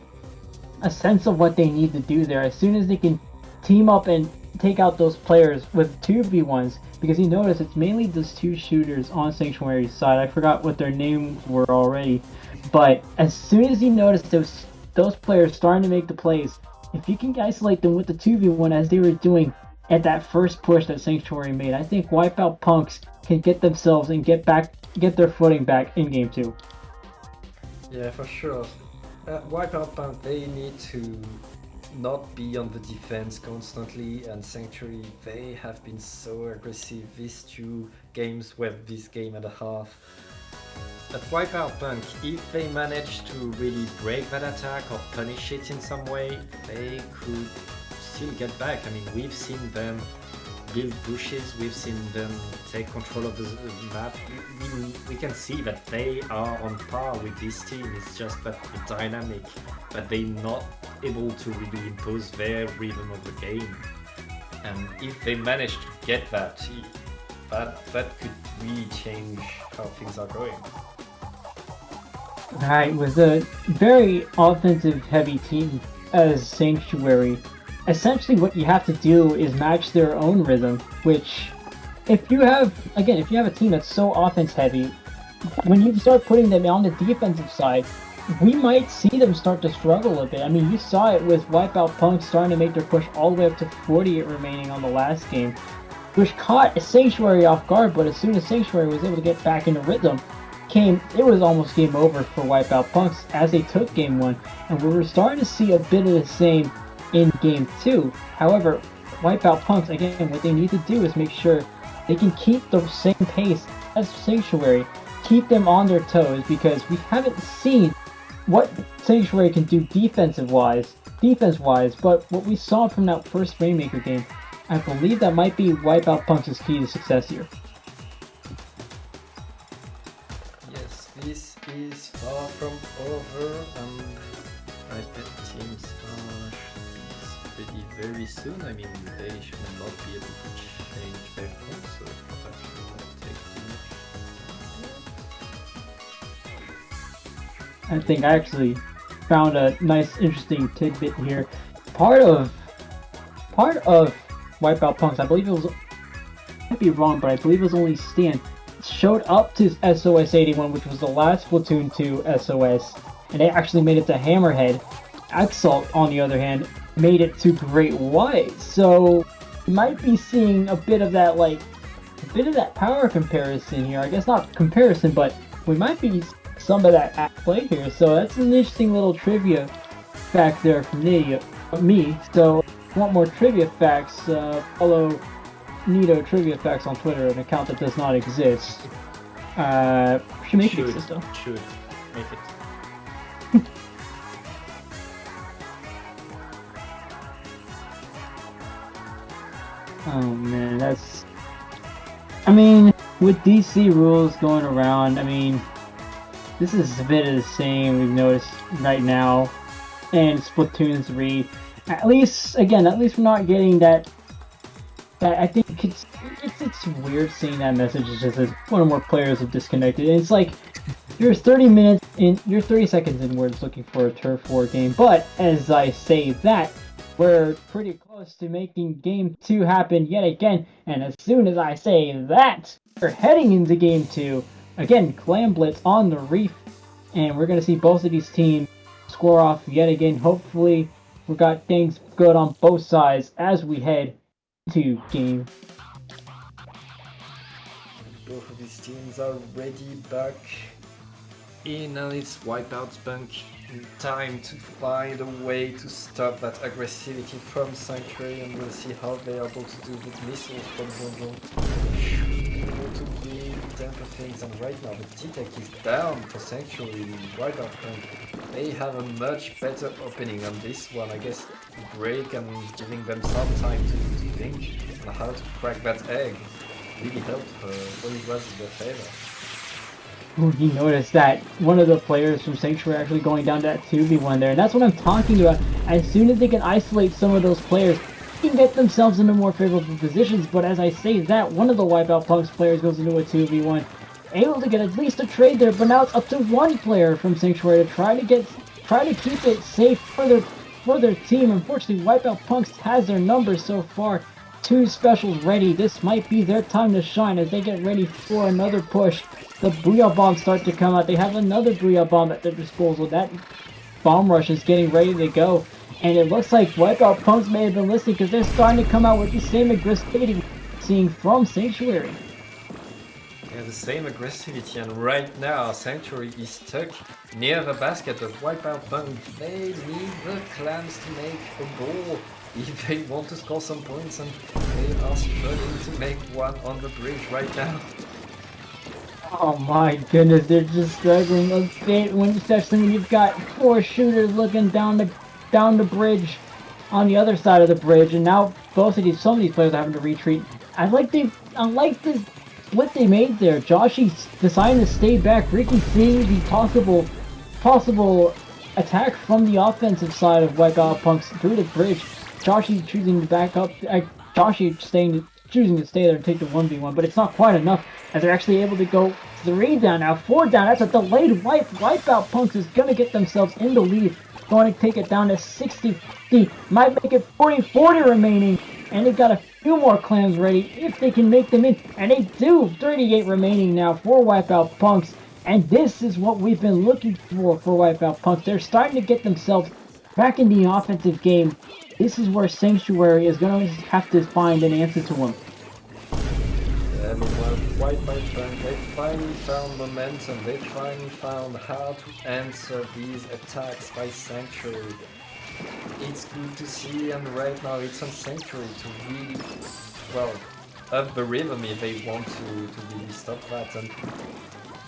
a sense of what they need to do there as soon as they can team up and take out those players with 2v1s, because you notice it's mainly those two shooters on Sanctuary's side. I forgot what their names were already, but as soon as you notice those players starting to make the plays, if you can isolate them with the 2v1 as they were doing at that first push that Sanctuary made, I think Wipeout Punks can get themselves and get their footing back in Game 2. Yeah, for sure. Wipeout Punk, they need to not be on the defense constantly, and Sanctuary, they have been so aggressive these two games, well, this game and a half. At Wipeout Punk, if they manage to really break that attack or punish it in some way, they could still get back. I mean, we've seen them build bushes, we've seen them take control of the map. We can see that they are on par with this team. It's just that the dynamic, that they're not able to really impose their rhythm of the game. And if they manage to get that could really change how things are going. Right, with a very offensive heavy team as Sanctuary, essentially what you have to do is match their own rhythm, which if you have a team that's so offense heavy, when you start putting them on the defensive side, we might see them start to struggle a bit. I mean, you saw it with Wipeout Punk starting to make their push all the way up to 48 remaining on the last game, which caught Sanctuary off guard, but as soon as Sanctuary was able to get back into rhythm, it was almost game over for Wipeout Punks as they took Game 1, and we were starting to see a bit of the same in Game 2. However, Wipeout Punks, again, what they need to do is make sure they can keep the same pace as Sanctuary, keep them on their toes, because we haven't seen what Sanctuary can do defense-wise, but what we saw from that first Rainmaker game, I believe that might be Wipeout Punks' key to success here. This is far from over, and I bet teams should be ready very soon. I mean, they should not be able to change their console, but that should not take I think I actually found a nice, interesting tidbit here. Part of Wipeout Punks, I believe it was, I might be wrong, but I believe it was only Stan, showed up to SOS 81, which was the last Splatoon 2 SOS, and they actually made it to Hammerhead. Axolt, on the other hand, made it to Great White, so you might be seeing a bit of that, like, a bit of that power comparison here. I guess not comparison, but we might be some of that at play here, so that's an interesting little trivia fact there from me. So if you want more trivia facts, follow Nito Trivia Facts on Twitter, an account that does not exist. Should make it exist though. Should make it. Oh man, that's... I mean, with DC rules going around, I mean, this is a bit of the same we've noticed right now in Splatoon 3. At least we're not getting that I think it's weird seeing that message. It's just that one or more players have disconnected. And it's like, you're 30 seconds in words looking for a Turf War game, but as I say that, we're pretty close to making Game 2 happen yet again, and as soon as I say that, we're heading into Game 2. Again, Clam Blitz on the Reef, and we're going to see both of these teams score off yet again. Hopefully, we got things good on both sides as we head to Game. Both of these teams are ready back in, and it's Wipeout's bunk. Time to find a way to stop that aggressivity from Sanctuary, and we'll see how they're able to do with missiles from Bonbon. Able to really temper things, and right now the T-Tech is down for Sanctuary. Wipeout Punk, they have a much better opening on this one. I guess break and giving them some time to think on how to crack that egg really helped when it was in their favor. Ooh, you noticed that one of the players from Sanctuary actually going down to that 2v1 there, and that's what I'm talking about. As soon as they can isolate some of those players, they can get themselves into more favorable positions, but as I say that, one of the Wipeout Punks players goes into a 2v1, able to get at least a trade there, but now it's up to one player from Sanctuary to try to keep it safe for their team. Unfortunately, Wipeout Punks has their numbers so far. 2 specials ready. This might be their time to shine as they get ready for another push. The Booyah Bombs start to come out. They have another Booyah Bomb at their disposal. That Bomb Rush is getting ready to go. And it looks like Wipeout Punks may have been listening because they're starting to come out with the same aggressivity we're seeing from Sanctuary. Yeah, the same aggressivity, and right now Sanctuary is stuck near the basket of Wipeout Punk. They need the clans to make a goal if they want to score some points, and they are struggling to make one on the bridge right now. Oh my goodness, they're just struggling a bit when especially when you've got 4 shooters looking down the bridge on the other side of the bridge, and now some of these players are having to retreat. I like this split they made there. Joshy deciding to stay back, Ricky seeing the possible attack from the offensive side of Wipeout Punks through the bridge. Joshy choosing to back up, choosing to stay there and take the 1v1, but it's not quite enough as they're actually able to go 3 down, now 4 down. That's a delayed wipe. Wipeout Punks is going to get themselves in the lead, going to take it down to 60-50, might make it 40-40 remaining, and they've got a few more clams ready if they can make them in, and they do. 38 remaining now for Wipeout Punks, and this is what we've been looking for Wipeout Punks. They're starting to get themselves back in the offensive game. This is where Sanctuary is going to have to find an answer to them. Yeah, meanwhile, Wipeout Punk, they finally found momentum. They finally found how to answer these attacks by Sanctuary. It's good to see, and right now it's on Sanctuary to really, well, up the rhythm if they want to really stop that. And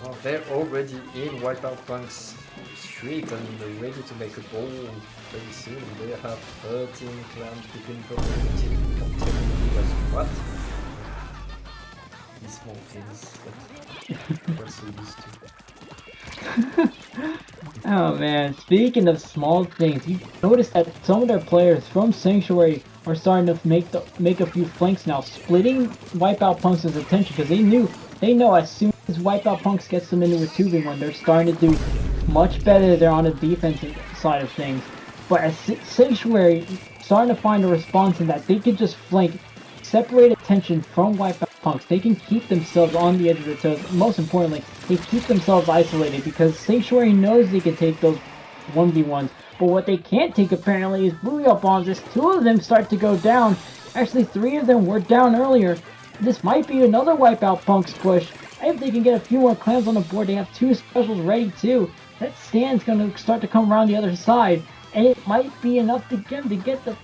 well, they're already in Wipeout Punk's street and they're ready to make a goal very soon. They have 13 clans between the team containing as what? These small things that we're so used to. Oh man, speaking of small things, you notice that some of their players from Sanctuary are starting to make a few flanks now, splitting Wipeout Punks' attention because they know as soon as Wipeout Punks gets them into a 2v1, they're starting to do much better there on the defensive side of things. But as Sanctuary starting to find a response in that they can just flank, separate attention from Wipeout Punks. They can keep themselves on the edge of their toes. Most importantly, they keep themselves isolated because Sanctuary knows they can take those 1v1s. But what they can't take apparently is Booyah Bombs as 2 of them start to go down. Actually, 3 of them were down earlier. This might be another Wipeout Punks push. If they can get a few more clams on the board, they have 2 specials ready too. That stand's going to start to come around the other side. And it might be enough to get the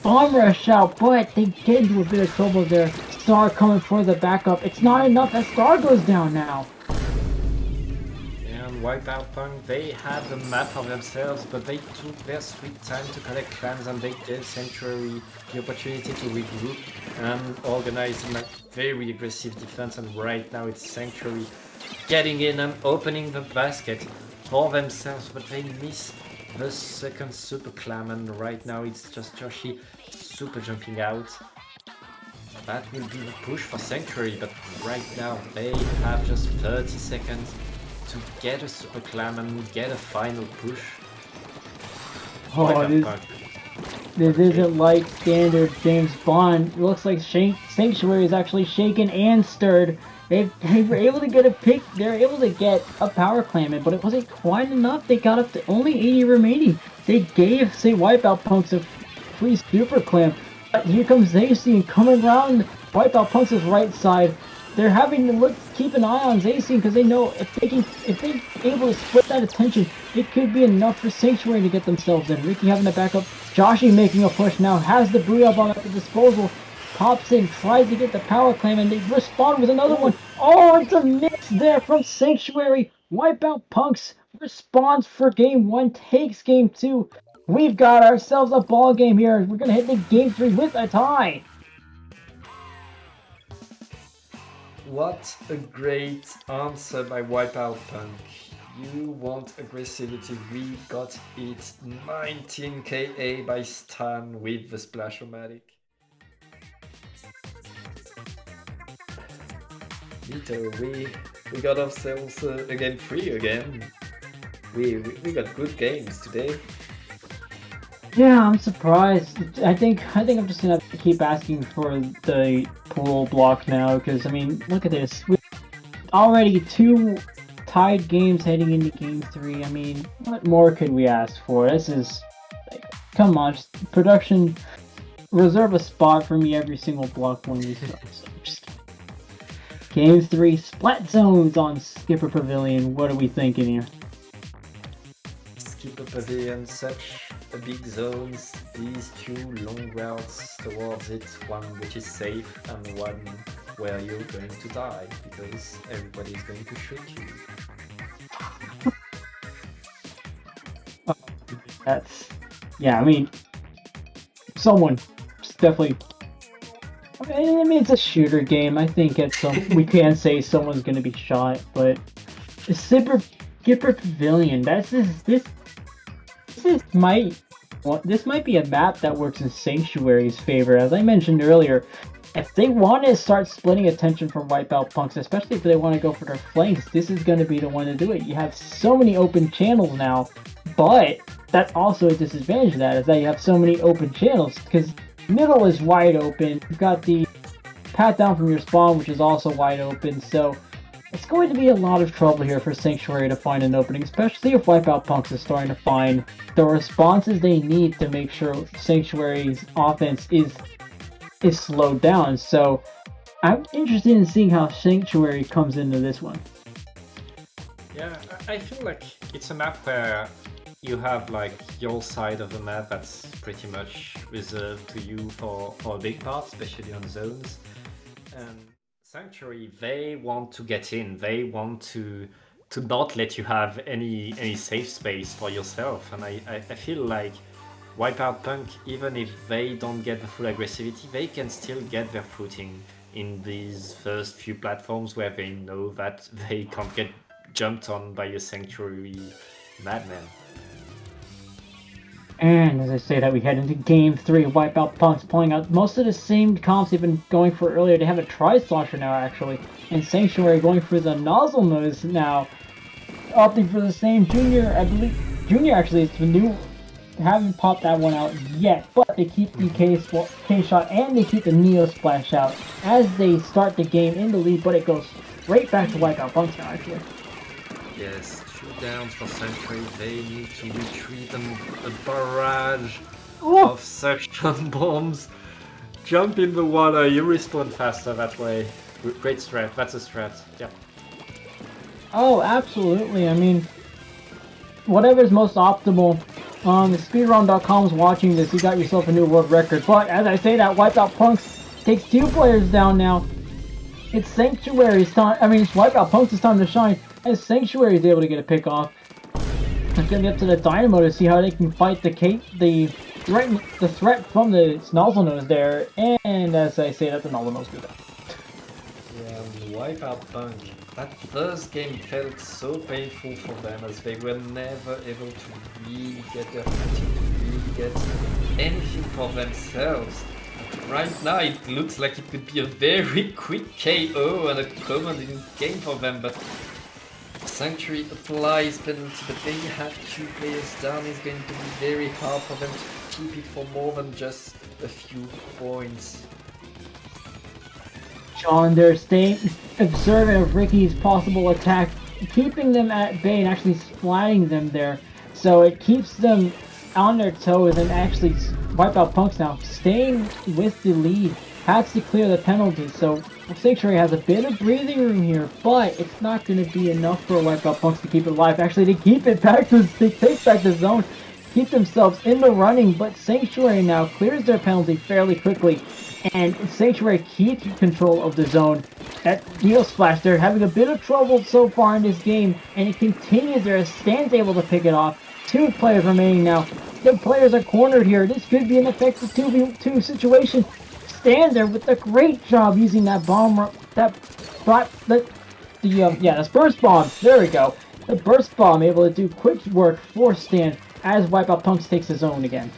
bomb rush out, but they get into a bit of trouble there. Star coming for the backup. It's not enough as Star goes down now. And Wipeout Punk, they had the map for themselves, but they took their sweet time to collect clans and they gave Sanctuary the opportunity to regroup and organize a very aggressive defense. And right now it's Sanctuary getting in and opening the basket for themselves, but they miss the second super clam, and right now it's just Joshi super jumping out. That will be the push for Sanctuary, but right now they have just 30 seconds to get a super clam and get a final push. Oh, this isn't like standard James Bond. It looks like Sanctuary is actually shaken and stirred. They were able to get a pick. They were able to get a power clam in, but it wasn't quite enough. They got up to only 80 remaining. They gave, say, Wipeout Punks a free super clam. But here comes Zacian coming around Wipeout Punks' right side. They're having to keep an eye on Zacian because they know if they're able to split that attention, it could be enough for Sanctuary to get themselves in. Ricky having to back up. Joshi making a push now, has the Booyah Bomb at the disposal. Pops in, tries to get the power clam, and they respond with another one. Oh, it's a miss there from Sanctuary. Wipeout Punks responds for game 1, takes game 2. We've got ourselves a ball game here. We're going to hit the game 3 with a tie. What a great answer by Wipeout Punk. You want aggressivity, we got it. 19 KA by Stan with the Splash-O-Matic. Vito, we got ourselves a game 3 again. We got good games today. Yeah, I'm surprised. I think I'm just gonna have to keep asking for the pool block now, because I mean, look at this. We already 2 tied games heading into game 3. I mean, what more could we ask for? This is like, come on, just production. Reserve a spot for me every single block one of these games. Game 3, Splat Zones on Skipper Pavilion. What are we thinking here? Skipper Pavilion, such a big zones. These 2 long routes towards it. One which is safe and one where you're going to die because everybody is going to shoot you. Yeah, I mean, someone definitely. I mean, it's a shooter game. I think we can say someone's gonna be shot, but Skipper Pavilion. This might be a map that works in Sanctuary's favor. As I mentioned earlier, if they want to start splitting attention from Wipeout Punks, especially if they want to go for their flanks, this is going to be the one to do it. You have so many open channels now, but that's also a disadvantage of that, is that you have so many open channels, because middle is wide open. You've got the pat down from your spawn, which is also wide open, so it's going to be a lot of trouble here for Sanctuary to find an opening, especially if Wipeout Punks is starting to find the responses they need to make sure Sanctuary's offense is slowed down. So I'm interested in seeing how Sanctuary comes into this one. Yeah, I feel like it's a map where you have like your side of the map that's pretty much reserved to you for a big part, especially on zones. And Sanctuary, they want to get in. They want to not let you have any safe space for yourself. And I feel like Wipeout Punk, even if they don't get the full aggressivity, they can still get their footing in these first few platforms where they know that they can't get jumped on by a Sanctuary madman. And as I say that, we head into Game 3. Wipeout Punks pulling out most of the same comps they've been going for earlier. They have a Tri-Slosher now, actually. And Sanctuary going for the Nozzle Nose now. opting for the same. Junior, I believe, Junior actually is the new, haven't popped that one out yet, but they keep the K-Shot and they keep the Neo Splash out as they start the game in the lead, but it goes right back to Wipeout Punks now, actually. Yes, 2 downs for Sanctuary. They need to retreat and a barrage of suction bombs. Jump in the water, you respawn faster that way. Great strat, that's a strat. Yep. Oh, absolutely. I mean, whatever's most optimal. If speedrun.com's watching this, you got yourself a new world record. But as I say that, Wipeout Punks takes 2 players down now. It's Sanctuary's time. I mean, it's Wipeout Punks' time to shine. As Sanctuary is able to get a pick off. It's gonna get to the Dynamo to see how they can fight the threat from the Nozzle Nose there. And as I say that, the Nozzle Nose do that. Yeah, Wipeout Punk. That first game felt so painful for them as they were never able to really get their footing, to really get anything for themselves. But right now it looks like it could be a very quick KO and a commanding game for them, but Sanctuary applies penalty, but they have 2 players down. It's going to be very hard for them to keep it for more than just a few points. John, they're staying observant of Ricky's possible attack, keeping them at bay and actually splatting them there. So it keeps them on their toes and actually Wipeout Punks now, staying with the lead, has to clear the penalty. So Sanctuary has a bit of breathing room here, but it's not going to be enough for Wipeout Punks to keep it alive. Actually, they keep it back to take back the zone, keep themselves in the running, but Sanctuary now clears their penalty fairly quickly. And Sanctuary keeps control of the zone. That Neo Splash, they're having a bit of trouble so far in this game, and it continues there as Stan's able to pick it off. 2 players remaining now. The players are cornered here. This could be an effective 2v2 situation. Stan's there with a great job using that bomb, the burst bomb. There we go. The burst bomb able to do quick work for Stan as Wipeout Punks takes the zone again.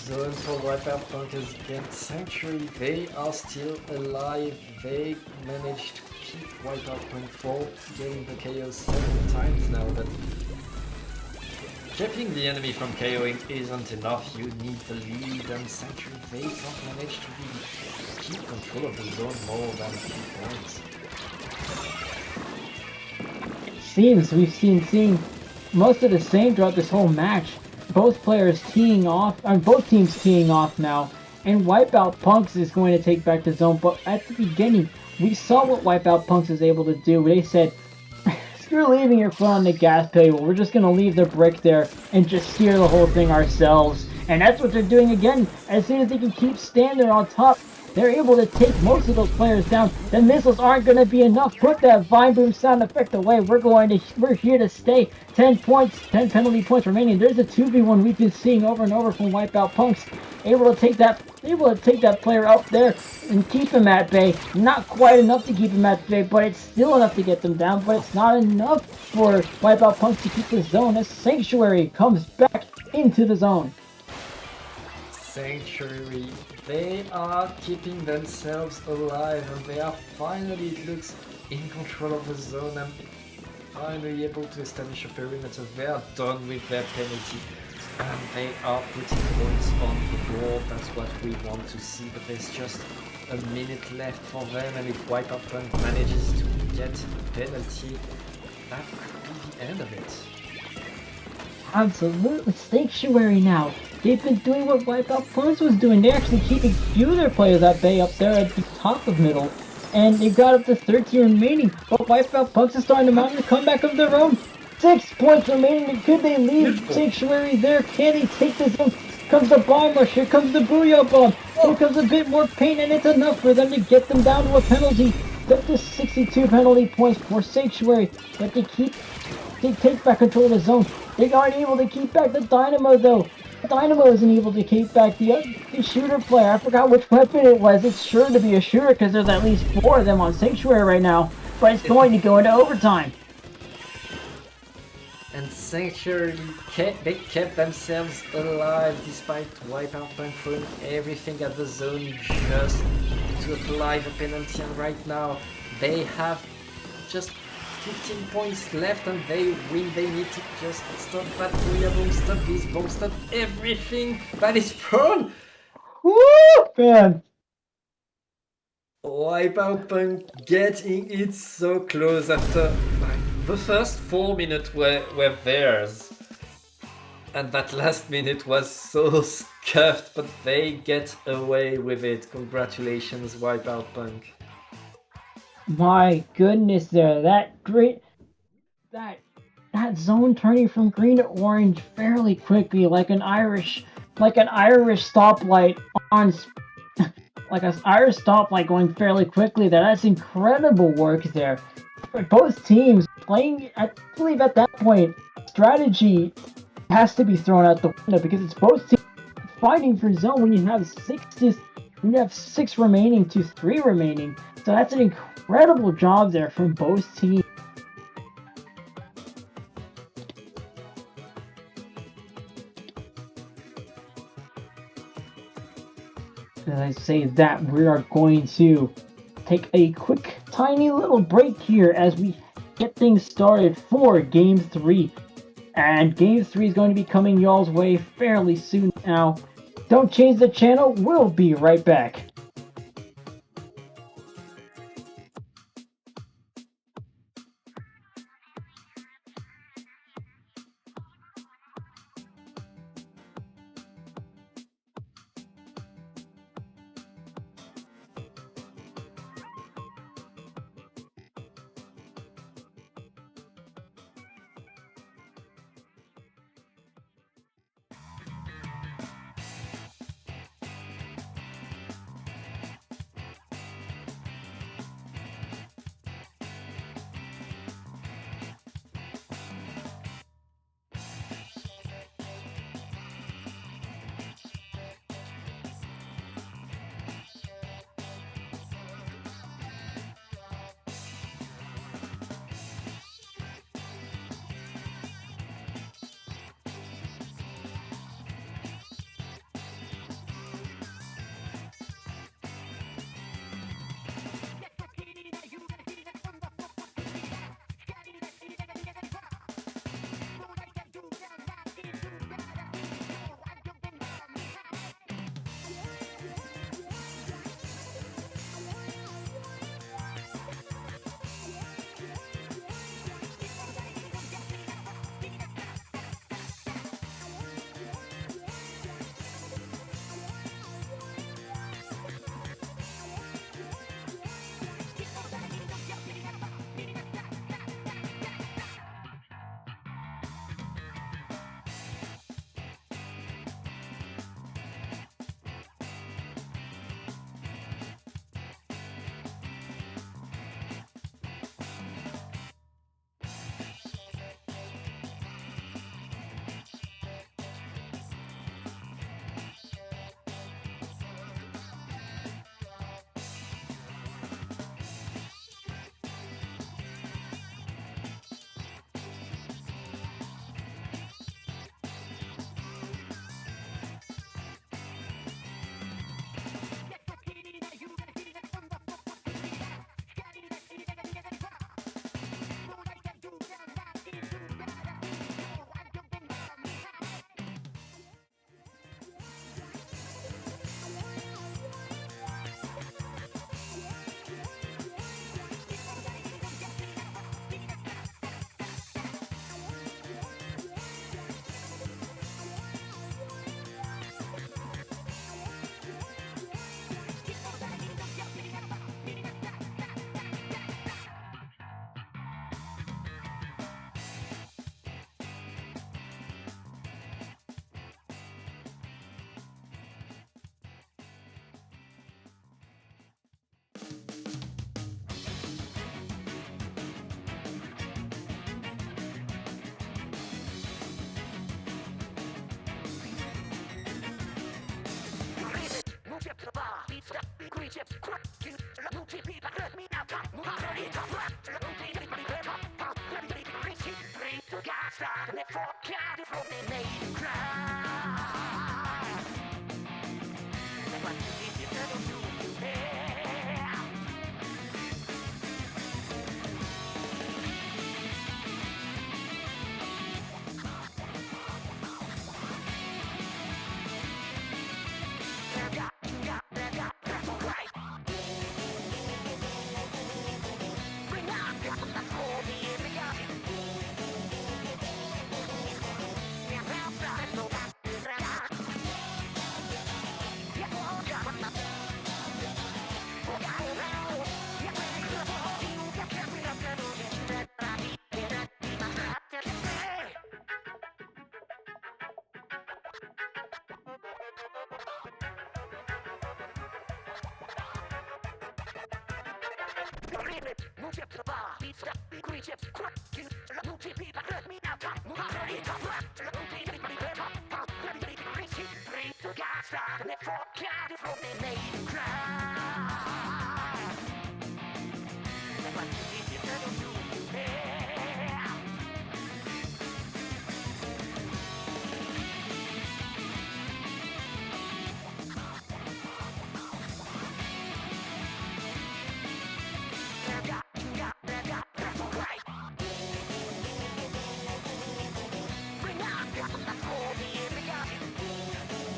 Zone for Wipeout Punk is against Sanctuary. They are still alive. They managed to keep Wipeout Punk from getting the KO 7 times now, but keeping the enemy from KOing isn't enough. You need the lead, and Sanctuary, they don't manage to really keep control of the zone more than a few points. It seems we've seen most of the same throughout this whole match. Both players teeing off, both teams teeing off now, and Wipeout Punks is going to take back the zone. But at the beginning, we saw what Wipeout Punks is able to do. They said, "Screw leaving your foot on the gas pedal. We're just gonna leave the brick there and just steer the whole thing ourselves." And that's what they're doing again. As soon as they can keep Stan there on top, they're able to take most of those players down. The missiles aren't going to be enough. Put that Vine Boom sound effect away. We're here to stay. 10 points, 10 penalty points remaining. There's a 2v1 we've been seeing over and over from Wipeout Punks. Able to take that player up there and keep him at bay. Not quite enough to keep him at bay, but it's still enough to get them down. But it's not enough for Wipeout Punks to keep the zone as Sanctuary comes back into the zone. Sanctuary, they are keeping themselves alive, and they are finally, it looks, in control of the zone and finally able to establish a perimeter. They are done with their penalty and they are putting points on the board. That's what we want to see, but there's just a minute left for them, and if Wipeout Punk manages to get a penalty, that could be the end of it. Absolutely, Sanctuary now. They've been doing what Wipeout Punks was doing. They're actually keeping few of their players at bay up there at the top of middle. And they've got up to 13 remaining. But Wipeout Punks is starting to mount a comeback of their own. 6 points remaining. Could they leave Sanctuary there? Can they take this zone? Here comes the bomb rush. Here comes the Booyah Bomb. Here comes a bit more pain, and it's enough for them to get them down to a penalty. Up to 62 penalty points for Sanctuary. But they take back control of the zone. They aren't able to keep back the Dynamo though. The Dynamo isn't able to keep back the shooter player. I forgot which weapon it was. It's sure to be a shooter because there's at least 4 of them on Sanctuary right now. But it's going to go into overtime. And Sanctuary, they kept themselves alive despite Wipeout Punk throwing everything at the zone just to apply the penalty. And right now, they have just 15 points left and they win. They need to just stop that Booyah Bomb, stop this bomb, stop everything that is prone. Woo, man. Wipeout Punk getting it so close after the first 4 minutes were theirs. And that last minute was so scuffed, but they get away with it. Congratulations, Wipeout Punk. My goodness there, that zone turning from green to orange fairly quickly, like an Irish stoplight on, like an Irish stoplight going fairly quickly there. That's incredible work there. For both teams playing, I believe at that point, strategy has to be thrown out the window because it's both teams fighting for zone when you have 6 remaining to 3 remaining. So that's an incredible job there from both teams. As I say that, we are going to take a quick, tiny little break here as we get things started for Game 3. And Game 3 is going to be coming y'all's way fairly soon now. Don't change the channel, we'll be right back.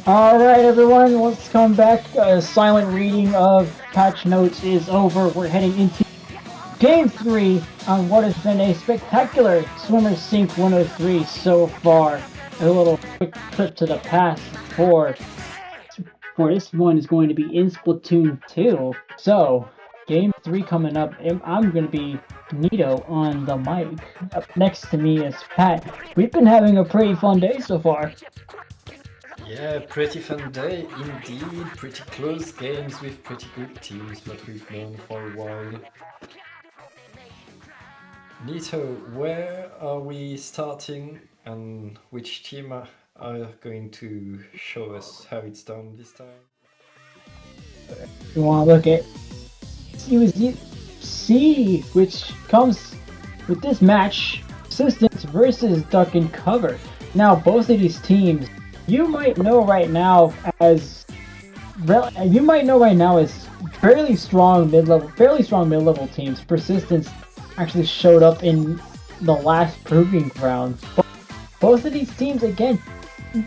Alright everyone, let's come back. Silent reading of patch notes is over. We're heading into Game 3 on what has been a spectacular Swimmer Sync 103 so far. A little quick trip to the past for this one is going to be in Splatoon 2. So, Game 3 coming up. I'm going to be Nito on the mic. Up next to me is Pat. We've been having a pretty fun day so far. Yeah, pretty fun day indeed. Pretty close games with pretty good teams that we've known for a while. Nito, where are we starting and which team are going to show us how it's done this time? If you want to look at C, which comes with this match, Persistence versus Duck and Cover. Now, both of these teams, you might know right now as fairly strong mid-level teams. Persistence actually showed up in the last proving ground. But both of these teams, again,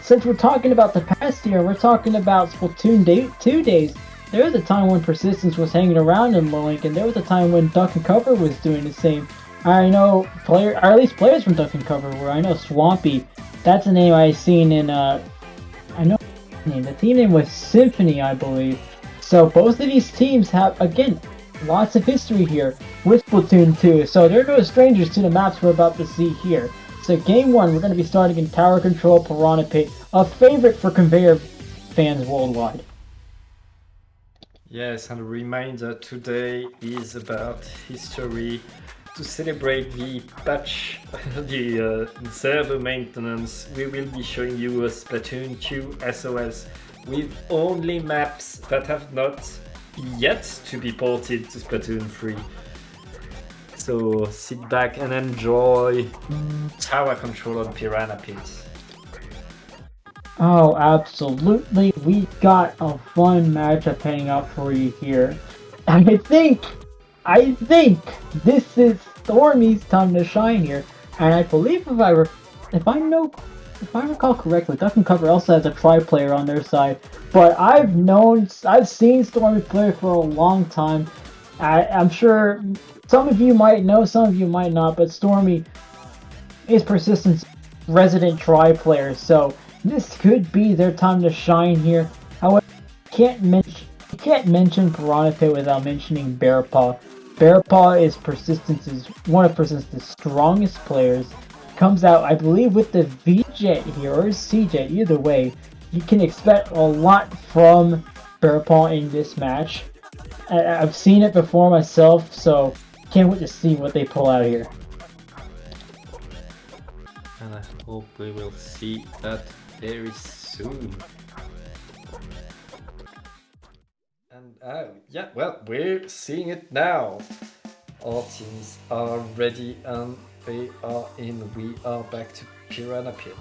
since we're talking about the past year, we're talking about Splatoon 2 days. There was a time when Persistence was hanging around in low link, and there was a time when Duck and Cover was doing the same. I know players from Duck and Cover were. I know Swampy. That's a name I've seen in the team name was Symphony, I believe. So both of these teams have, again, lots of history here with Splatoon 2. So they're no strangers to the maps we're about to see here. So game 1, we're going to be starting in Tower Control Piranha Pit, a favorite for Conveyor fans worldwide. Yes, and a reminder, today is about history. To celebrate the patch, the server maintenance, we will be showing you a Splatoon 2 SOS with only maps that have not yet to be ported to Splatoon 3. So sit back and enjoy Tower Control on Piranha Pit. Oh, absolutely. We got a fun matchup heading out for you here. I think this is Stormy's time to shine here, and I believe if I recall correctly, Duck and Cover also has a tri-player on their side. But I've seen Stormy play for a long time. I'm sure some of you might know, some of you might not, but Stormy is Persistence resident tri-player, so this could be their time to shine here. However, you can't mention Piranha Pit without mentioning Bearpaw. Bearpaw is one of Persistence's strongest players. Comes out, I believe, with the V-Jet here, or C-Jet, either way. You can expect a lot from Bearpaw in this match. I've seen it before myself, so can't wait to see what they pull out here. And I hope we will see that very soon. And yeah, well, we're seeing it now. Our teams are ready and they are in. We are back to Piranha Pit.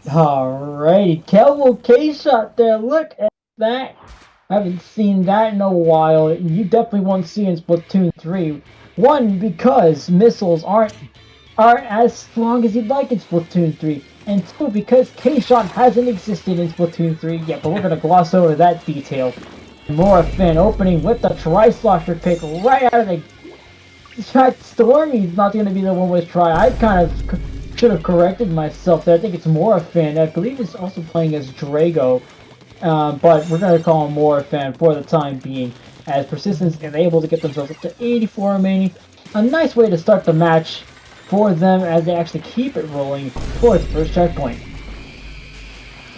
Alrighty, Kelvin K-Shot there, look at that. I haven't seen that in a while. You definitely won't see in Splatoon 3. One, because missiles aren't as strong as you'd like in Splatoon 3. And two, because K-Shot hasn't existed in Splatoon 3 yet, but we're going to gloss over that detail. Morphin opening with the Tri-Slosher pick right out of the... In fact, Stormy's not going to be the one with Tri. I kind of should have corrected myself there. I think it's Morphin. I believe he's also playing as Drago. But we're going to call him Morphin for the time being, as Persistence is able to get themselves up to 84 remaining. A nice way to start the match for them as they actually keep it rolling towards the first checkpoint.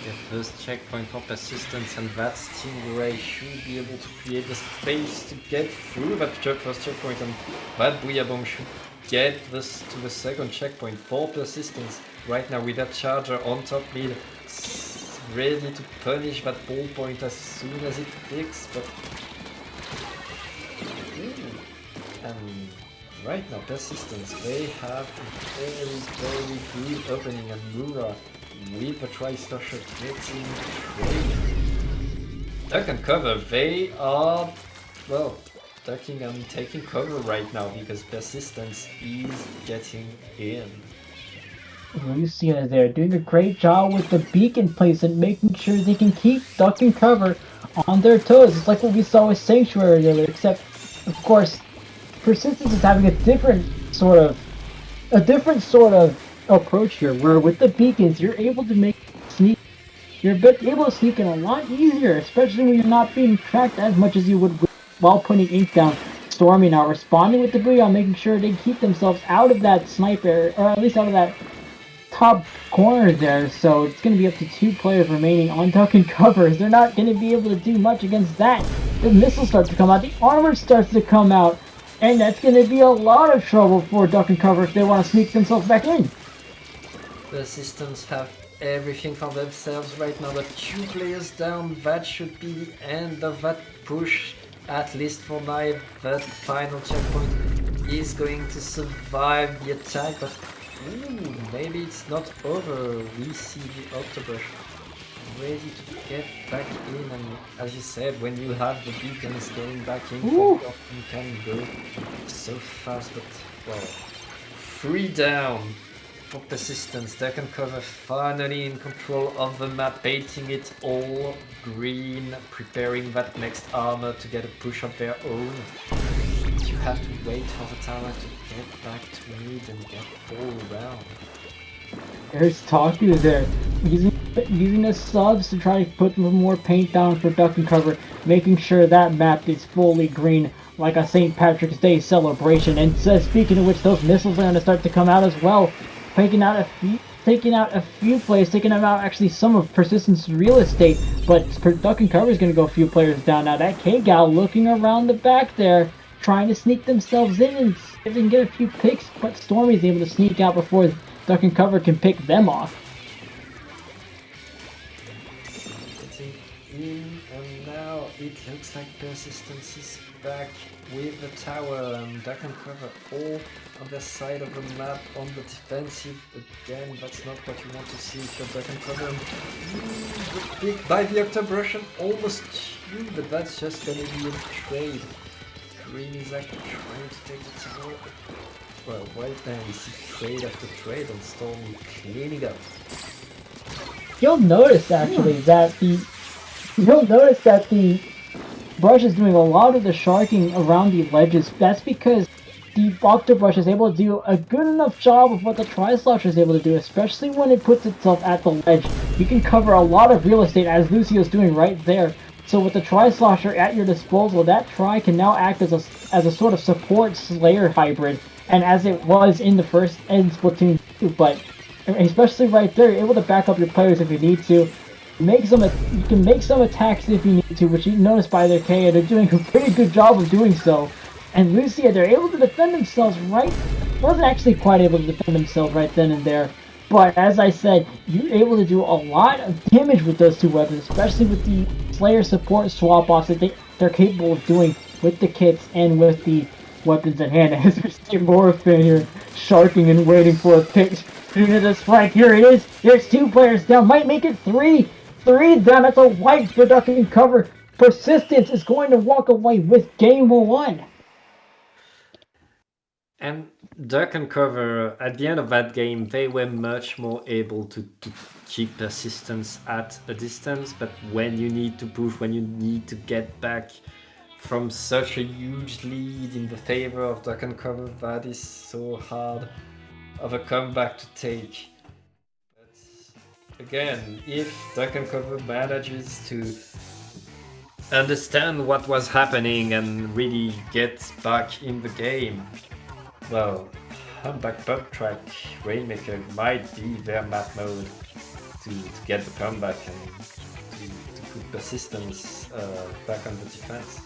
Yes, first checkpoint for persistence, and that Stingray should be able to create the space to get through that first checkpoint, and that Booyah should get this to the second checkpoint for persistence. Right now with that charger on top mid, ready to punish that ballpoint as soon as it picks, but... And right now persistence, they have a very good opening, and Mura with the Tri-Slasher getting trade. Duck and cover, they are, well, ducking and taking cover right now because persistence is getting in. Lucia there doing a great job with the beacon placement, making sure they can keep duck and cover on their toes. It's like what we saw with Sanctuary earlier, except of course persistence is having a different sort of approach here, where with the beacons you're able to make sneak. You're able to sneak in a lot easier, especially when you're not being tracked as much as you would while putting ink down. Stormy now responding with the Booyah, making sure they keep themselves out of that sniper, or at least out of that top corner there. So it's going to be up to 2 players remaining on duck and covers. They're not going to be able to do much against that. The missiles start to come out, the armor starts to come out, and that's going to be a lot of trouble for duck and cover if they want to sneak themselves back in. Persistence have everything for themselves right now, but 2 players down, that should be the end of that push, at least for now. That final checkpoint is going to survive the attack, but ooh, maybe it's not over. We see the Octobrush ready to get back in, and as you said, when you have the beacons going back in, you can go so fast, but well, 3 down for persistence. Duck and cover finally in control of the map, painting it all green, preparing that next armor to get a push of their own. You have to wait for the tower to get back to mid and get all around. There's Taku there, using the subs to try to put a little more paint down for duck and cover, making sure that map is fully green like a St. Patrick's Day celebration. And speaking of which, those missiles are going to start to come out as well, taking out a few players, taking out actually some of Persistence real estate, but duck and cover is going to go a few players down. Now that K-Gal looking around the back there, trying to sneak themselves in and see if they can get a few picks, but Stormy's able to sneak out before duck and cover can pick them off. Getting in, and now it looks like Persistence is back with the tower, and duck and cover all on their side of the map on the defensive. Again, that's not what you want to see if you're duck and cover. Big by the Octobrush, almost 2, but that's just gonna be a trade. Green is actually trying to take the tower. Well, right now we see trade after trade, and Stormy cleaning up. You'll notice actually that the brush is doing a lot of the sharking around the ledges. That's because the Octobrush is able to do a good enough job of what the Tri-Slasher is able to do, especially when it puts itself at the ledge. You can cover a lot of real estate, as Lucio's doing right there. So with the Tri-Slasher at your disposal, that Tri can now act as a sort of support Slayer hybrid, and as it was in the first Splatoon 2, but especially right there, you're able to back up your players if you need to. You can make some attacks if you need to, which you notice by their KO, they're doing a pretty good job of doing so. And Lucia, they're able to defend themselves wasn't actually quite able to defend themselves right then and there. But as I said, you're able to do a lot of damage with those 2 weapons, especially with the Slayer support swap-offs that they're capable of doing with the kits and with the weapons at hand. As we see Morphin here sharking and waiting for a pick. Into the strike, here it is. There's 2 players down, might make it 3. 3 down, that's a wipe for duck and cover. Persistence is going to walk away with game 1. And duck and cover, at the end of that game, they were much more able to keep Persistence at a distance, but when you need to push, when you need to get back from such a huge lead in the favor of duck and cover, that is so hard of a comeback to take. But again, if duck and cover manages to understand what was happening and really get back in the game, well, Humpback Bug Track Rainmaker might be their map mode to get the comeback and to put persistence back on the defense.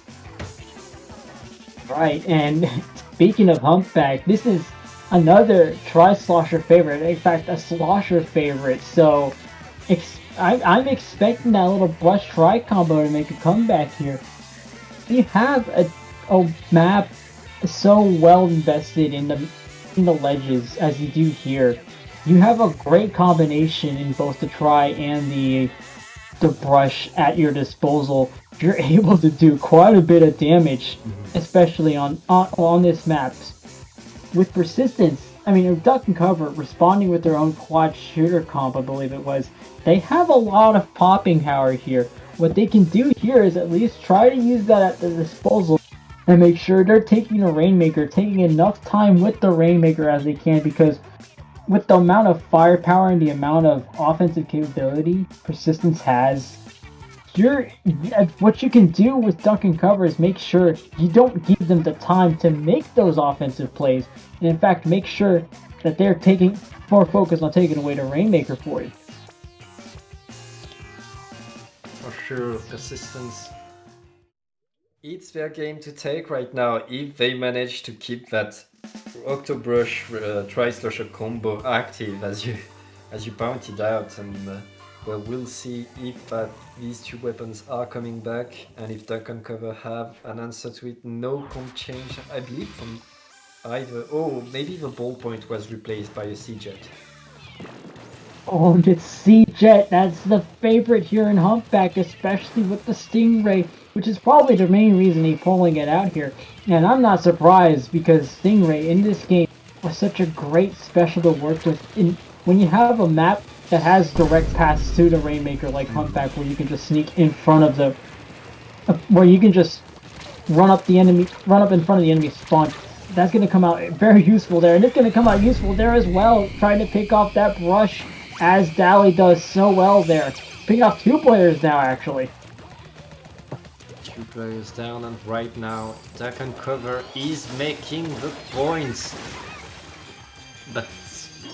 Right, and speaking of Humpback, this is another Tri-Slosher favorite, in fact, a Slosher favorite, so I'm expecting that little Brush Tri combo to make a comeback here. You have a map so well invested in the ledges as you do here. You have a great combination in both the Tri and the brush at your disposal. You're able to do quite a bit of damage, especially on this map. With persistence, I mean, Duck and Cover responding with their own quad shooter comp, I believe it was. They have a lot of popping power here. What they can do here is at least try to use that at their disposal and make sure they're taking a Rainmaker, taking enough time with the Rainmaker as they can, because with the amount of firepower and the amount of offensive capability Persistence has, what you can do with Duck and Cover is make sure you don't give them the time to make those offensive plays, and in fact make sure that they're taking more focus on taking away the Rainmaker for you. For sure, Persistence, it's their game to take right now if they manage to keep that Octobrush Tri-Slosher combo active, as you pointed out, and well, we'll see if these two weapons are coming back, and if Duck and Cover have an answer to it. No comp change, I believe, from either. Oh, maybe the ballpoint was replaced by a Sea-Jet. Oh, and it's Sea-Jet, that's the favorite here in Humpback, especially with the Stingray, which is probably the main reason he's pulling it out here. And I'm not surprised, because Stingray in this game was such a great special to work with. When you have a map that has direct paths to the Rainmaker like Humpback, where you can just sneak in front of the... where you can just run up in front of the enemy spawn, that's going to come out very useful there. And it's going to come out useful there as well, trying to pick off that brush, as Dally does so well there. Picking off 2 players now, actually. 2 players down, and right now Duck and Cover is making the points. But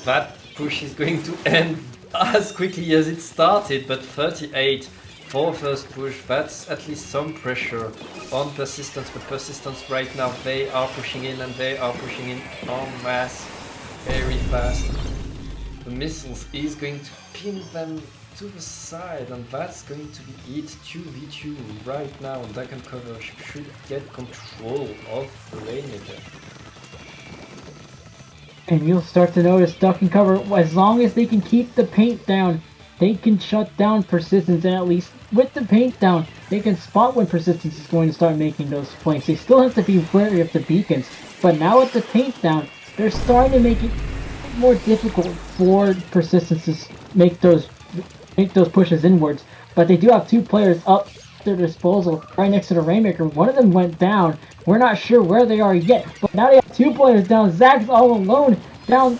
that push is going to end as quickly as it started, but 38 for first push, that's at least some pressure on Persistence, but Persistence right now, they are pushing in, and they are pushing in en masse, very fast. The missiles is going to pin them to the side, and that's going to be it. 2v2 right now. Duck and Cover should get control of the Rainmaker. And you'll start to notice Duck and Cover, as long as they can keep the paint down, they can shut down Persistence, and at least with the paint down, they can spot when Persistence is going to start making those plays. They still have to be wary of the beacons, but now with the paint down, they're starting to make it more difficult for Persistence to make those pushes inwards. But they do have 2 players up at their disposal right next to the Rainmaker. One of them went down. We're not sure where they are yet, but now they have 2 players down. Zach's all alone down.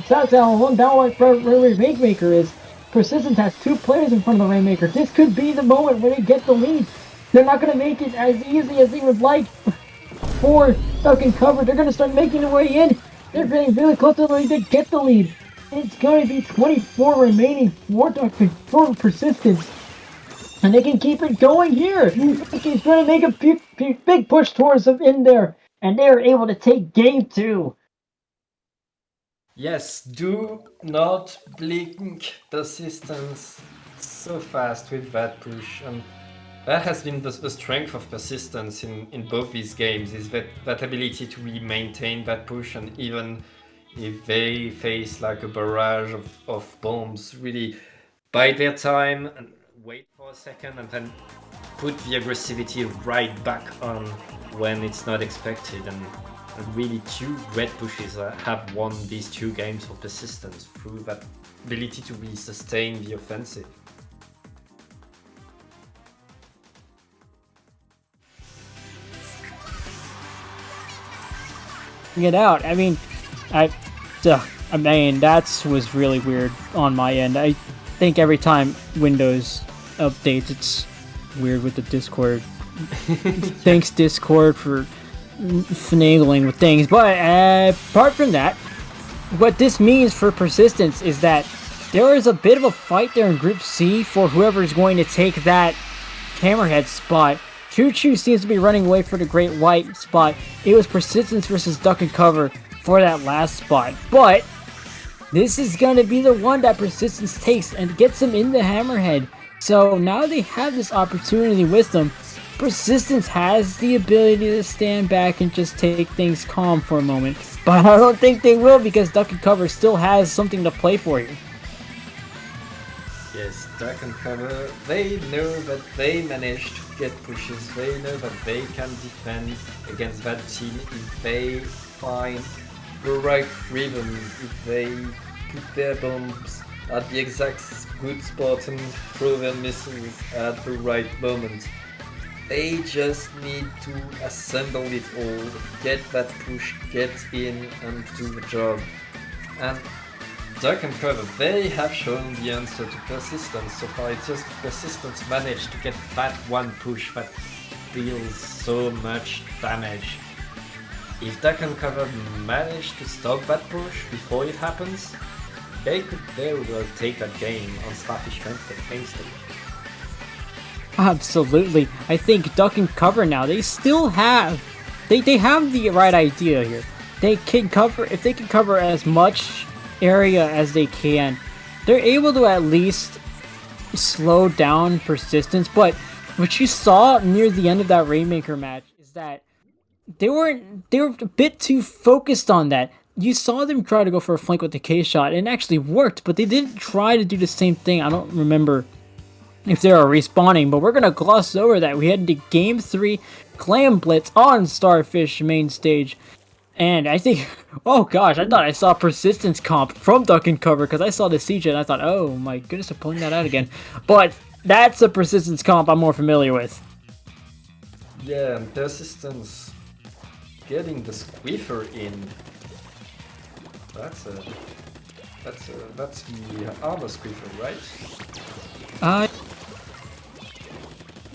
Zach's all alone down where the Rainmaker is. Persistence has 2 players in front of the Rainmaker. This could be the moment where they get the lead. They're not going to make it as easy as they would like for Duck and Cover. They're going to start making their way in. They're getting really close to the lead to get the lead. It's going to be 24 remaining for Persistence. And they can keep it going here. He's going to make a big push towards them in there. And they are able to take game 2. Yes, do not blink. Persistence so fast with that push. And that has been the strength of Persistence in both these games, is that ability to really maintain that push, and even if they face like a barrage of bombs, really bide their time and wait for a second and then put the aggressivity right back on when it's not expected. And really 2 red pushes have won these 2 games for Persistence through that ability to really sustain the offensive. It out. I mean, that was really weird on my end. I think every time Windows updates, it's weird with the Discord. Thanks, Discord, for finagling with things. But apart from that, what this means for Persistence is that there is a bit of a fight there in Group C for whoever is going to take that Hammerhead spot. Choo Choo seems to be running away for the Great White spot. It was Persistence versus Duck and Cover for that last spot. But this is going to be the one that Persistence takes and gets them in the Hammerhead. So now they have this opportunity with them. Persistence has the ability to stand back and just take things calm for a moment. But I don't think they will, because Duck and Cover still has something to play for you. Yes, Duck and Cover, they know that they managed to get pushes, they know that they can defend against that team if they find the right rhythm, if they put their bombs at the exact good spot and throw their missiles at the right moment. They just need to assemble it all, get that push, get in and do the job. And Duck and Cover, they have shown the answer to Persistence so far. It's just Persistence managed to get that one push that deals so much damage. If Duck and Cover manage to stop that push before it happens, they could very well take that game on Starfish main stage. Absolutely. I think Duck and Cover now, they still have, they have the right idea here. They can cover, if they can cover as much area as they can, they're able to at least slow down Persistence. But what you saw near the end of that Rainmaker match is that they were a bit too focused on that. You saw them try to go for a flank with the K-shot, and it actually worked, but they didn't try to do the same thing. I don't remember if they are respawning, but we're going to gloss over that. We head into Game 3, Clam Blitz on Starfish main stage. And I think, oh gosh, I thought I saw Persistence comp from Duck and Cover, because I saw the siege and I thought, oh my goodness, I'm pulling that out again. But that's a Persistence comp I'm more familiar with. Yeah, and Persistence getting the Squiffer in. That's the armor Squiffer, right?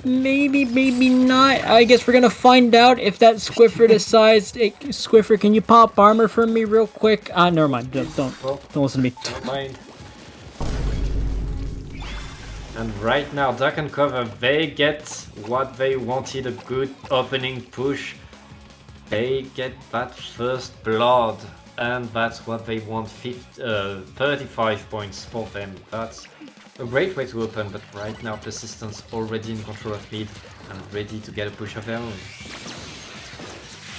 Maybe, maybe not. I guess we're gonna find out if that Squiffer decides. Hey, Squiffer, can you pop armor for me real quick? Never mind. Don't listen to me. Don't mind. And right now, Duck and Cover, they get what they wanted, a good opening push. They get that first blood, and that's what they want, 35 points for them. That's a great way to open, but right now Persistence already in control of mid and ready to get a push of their own.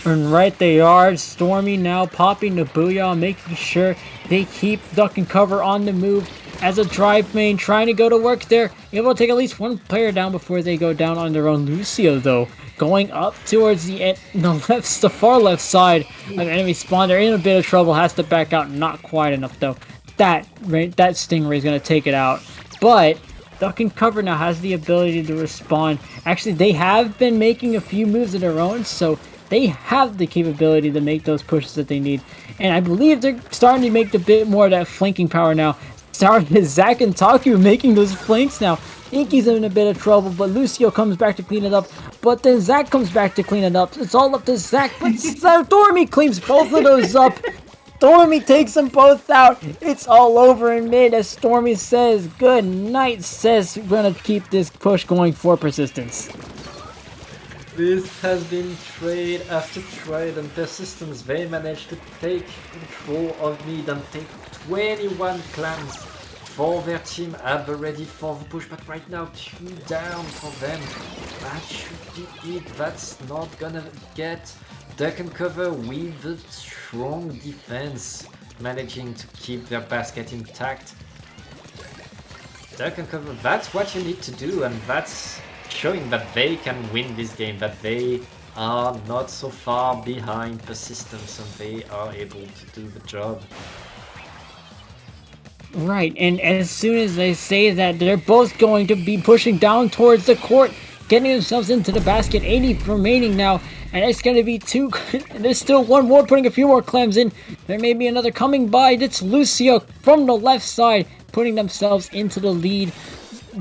And right they are, Stormy now popping the Booyah, making sure they keep Duck and Cover on the move as a drive main, trying to go to work there, able to take at least one player down before they go down on their own. Lucio though, going up towards the far left side of enemy spawn. They're in a bit of trouble, has to back out, not quite enough though. That Stingray is going to take it out. But Duck and Cover now has the ability to respond. Actually, they have been making a few moves of their own, so they have the capability to make those pushes that they need. And I believe they're starting to make a bit more of that flanking power now. Starting with Zack and Taku making those flanks now. Inky's in a bit of trouble, but Lucio comes back to clean it up. But then Zack comes back to clean it up. It's all up to Zack, but Stormy cleans both of those up. Stormy takes them both out. It's all over in mid as Stormy says good night, says we're gonna keep this push going for Persistence. This has been trade after trade, and Persistence, they managed to take control of mid and take 21 clans for their team at the ready for the push, but right now 2 down for them. That should be it. That's not gonna get Duck and Cover with a strong defense, managing to keep their basket intact. Duck and Cover, that's what you need to do, and that's showing that they can win this game, that they are not so far behind Persistence and they are able to do the job. Right, and as soon as they say that, they're both going to be pushing down towards the court, getting themselves into the basket. 80 remaining now, and it's going to be 2. There's still one more, putting a few more clams in. There may be another coming by. It's Lucio from the left side, putting themselves into the lead.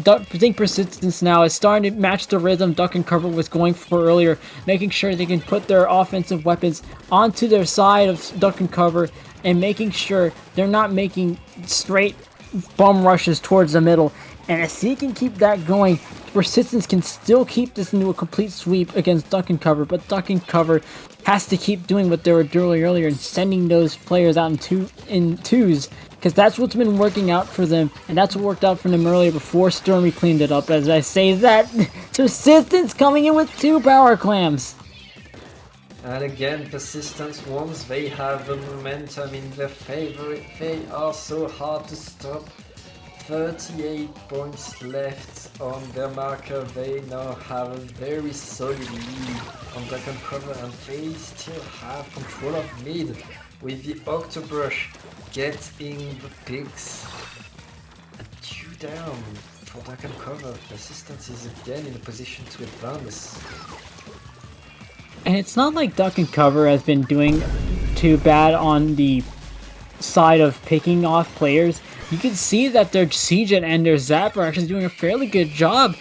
I think Persistence now is starting to match the rhythm Duck and Cover was going for earlier, making sure they can put their offensive weapons onto their side of Duck and Cover, and making sure they're not making straight bum rushes towards the middle. And if he can keep that going, Persistence can still keep this into a complete sweep against Duck and Cover, but Duck and Cover has to keep doing what they were doing earlier and sending those players out in twos, because that's what's been working out for them, and that's what worked out for them earlier before Stormy cleaned it up. As I say that, Persistence coming in with 2 power clams. And again, Persistence, once they have the momentum in their favor, they are so hard to stop. 38 points left on their marker. They now have a very solid lead on Duck and Cover, and they still have control of mid with the Octobrush getting the picks. And 2 down for Duck and Cover. Persistence is again in a position to advance. And it's not like Duck and Cover has been doing too bad on the side of picking off players. You can see that their Siege and their Zap are actually doing a fairly good job,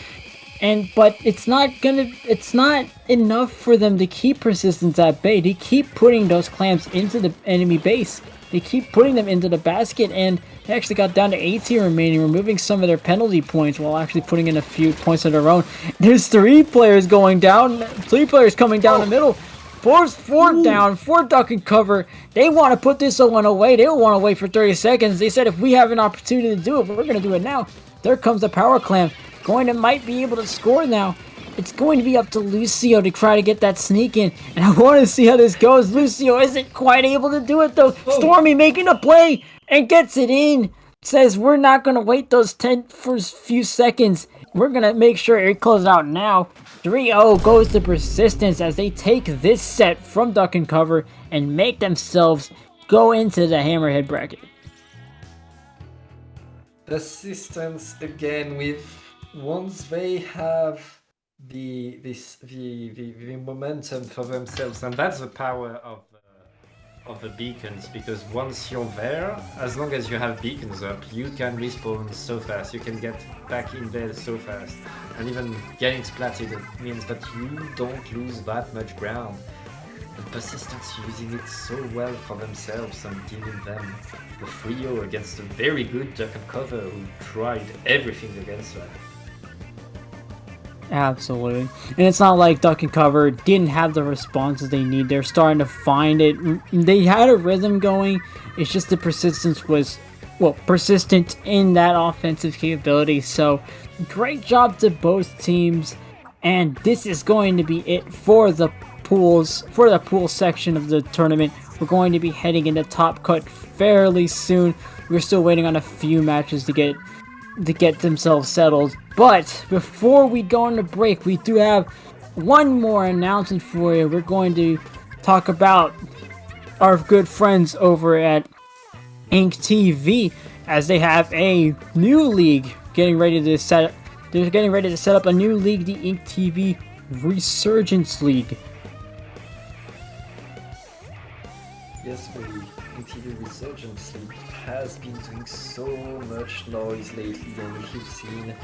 but it's not enough for them to keep Persistence at bay. They keep putting those clams into the enemy base. They keep putting them into the basket, and they actually got down to 18 remaining, removing some of their penalty points while actually putting in a few points of their own. There's 3 players going down, 3 players coming down the middle. Four down, 4 Duck and Cover. They want to put this one away. They don't want to wait for 30 seconds. They said if we have an opportunity to do it, we're going to do it now. There comes the power clam. Might be able to score now. It's going to be up to Lucio to try to get that sneak in. And I want to see how this goes. Lucio isn't quite able to do it though. Stormy making a play and gets it in. Says we're not going to wait those 10 first few seconds. We're going to make sure it closes out now. 3-0 goes to Persistence as they take this set from Duck and Cover and make themselves go into the Hammerhead bracket. Persistence again with once they have the momentum for themselves, and that's the power of the beacons, because once you're there, as long as you have beacons up, you can respawn so fast, you can get back in there so fast, and even getting splatted means that you don't lose that much ground. And Persistence using it so well for themselves and giving them the 3-0 against a very good Duck and Cover who tried everything against them. Absolutely. And it's not like Duck and Cover didn't have the responses they need. They're starting to find it. They had a rhythm going. It's just the Persistence was, persistent in that offensive capability. So, great job to both teams. And this is going to be it for the pools, for the pool section of the tournament. We're going to be heading into Top Cut fairly soon. We're still waiting on a few matches to get themselves settled. But before we go on a break, we do have one more announcement for you. We're going to talk about our good friends over at Ink TV, as they have a new league getting ready to set. They're getting ready to set up a new league, the Ink TV Resurgence League. Yes, the Ink TV Resurgence League has been doing so much noise lately, and if you've seen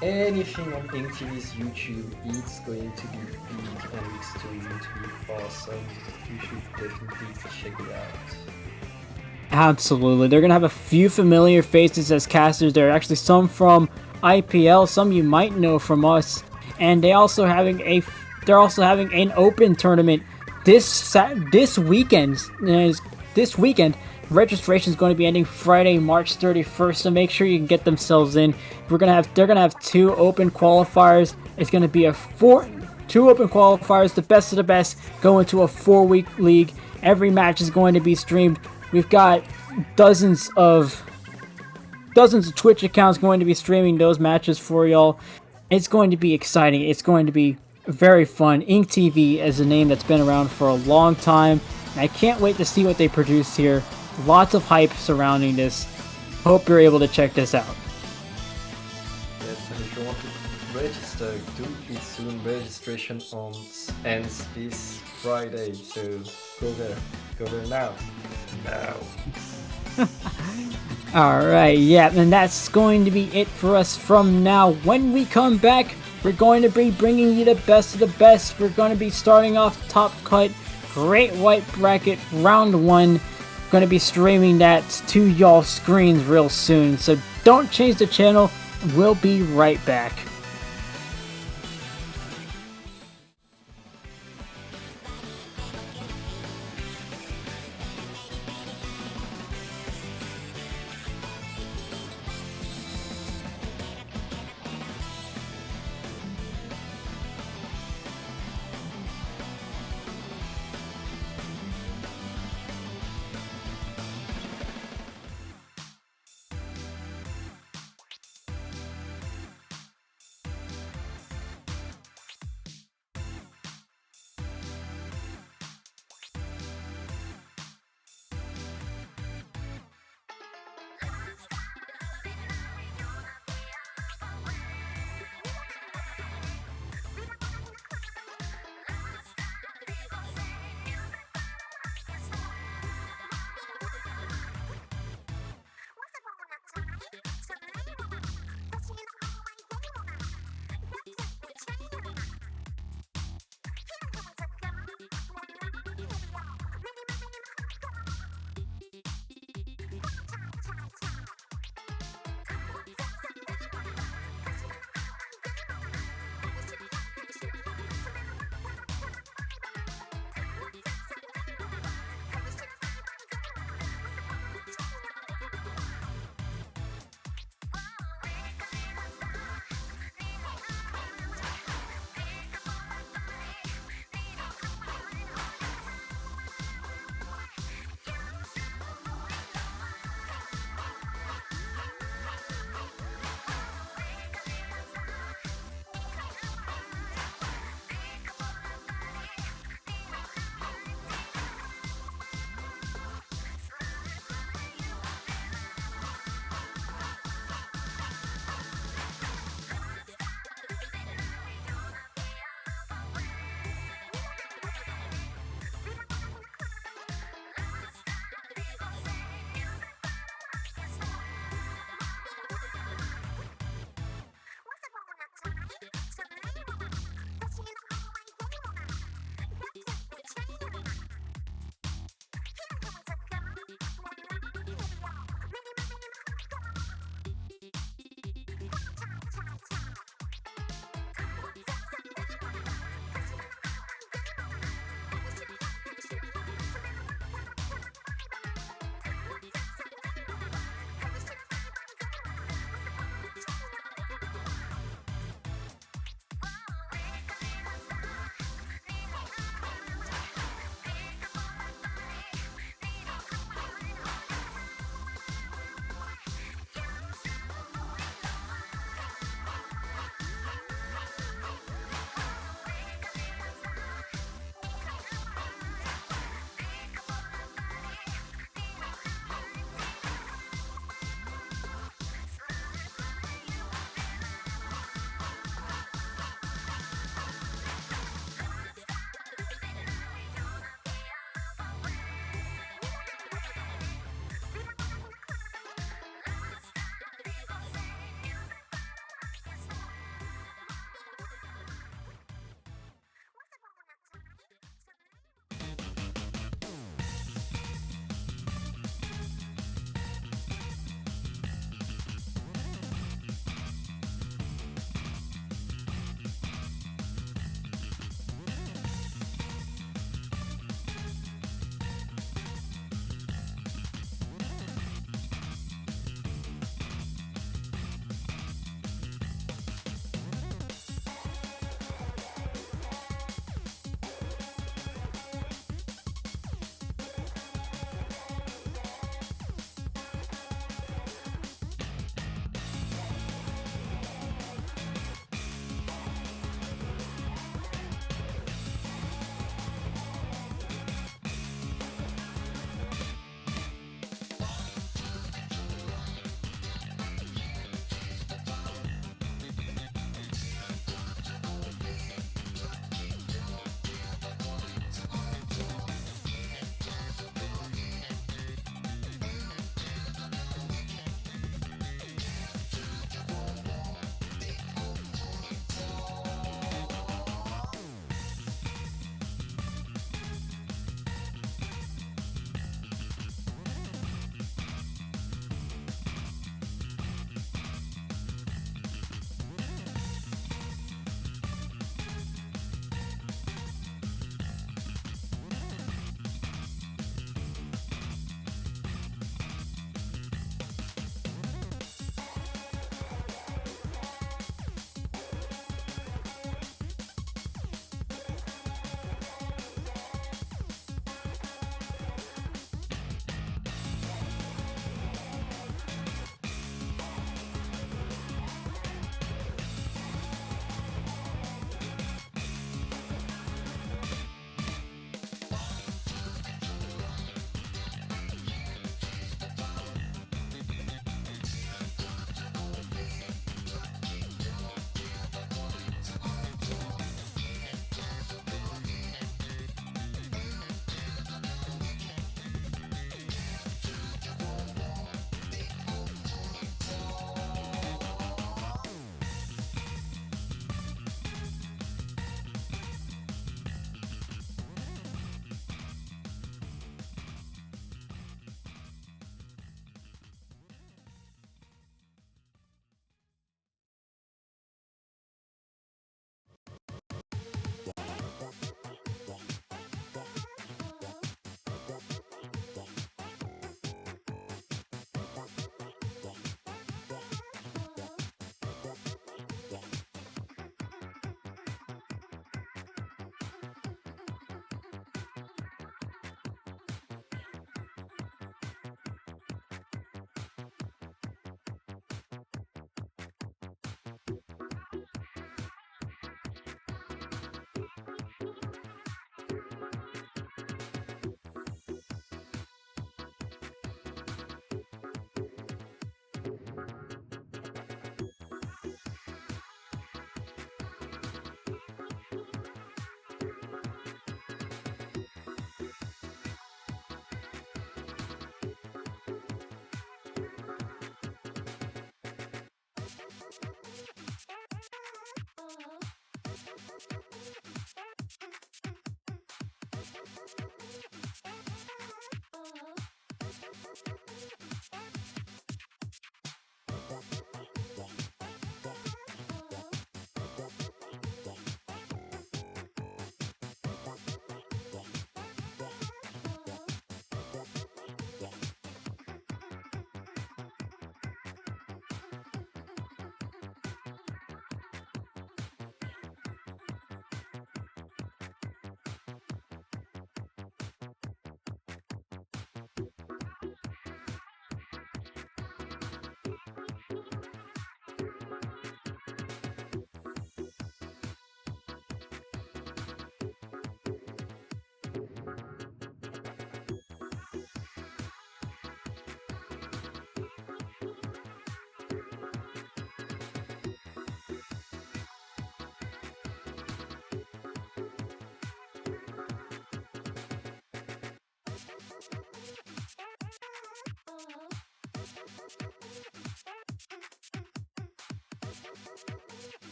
anything on Ink TV's YouTube, it's going to be big and it's going to be awesome. You should definitely check it out. Absolutely. They're going to have a few familiar faces as casters. There are actually some from IPL, some you might know from us, and they're also having an open tournament this weekend. This weekend, registration is going to be ending Friday, March 31st. So make sure you can get themselves in. They're gonna have 2 open qualifiers. It's going to be 2 open qualifiers. The best of the best go into a 4-week league. Every match is going to be streamed. We've got dozens of Twitch accounts going to be streaming those matches for y'all. It's going to be exciting. It's going to be very fun. Ink TV is a name that's been around for a long time, and I can't wait to see what they produce here. Lots of hype surrounding this. Hope you're able to check this out. Yes, and if you want to register, do it soon. Registration ends this Friday, so go there now. Alright, yeah, and that's going to be it for us from now. When we come back, we're going to be bringing you the best of the best. We're going to be starting off Top Cut, Great White Bracket, Round 1. going to be streaming that to y'all screens real soon, so don't change the channel. We'll be right back.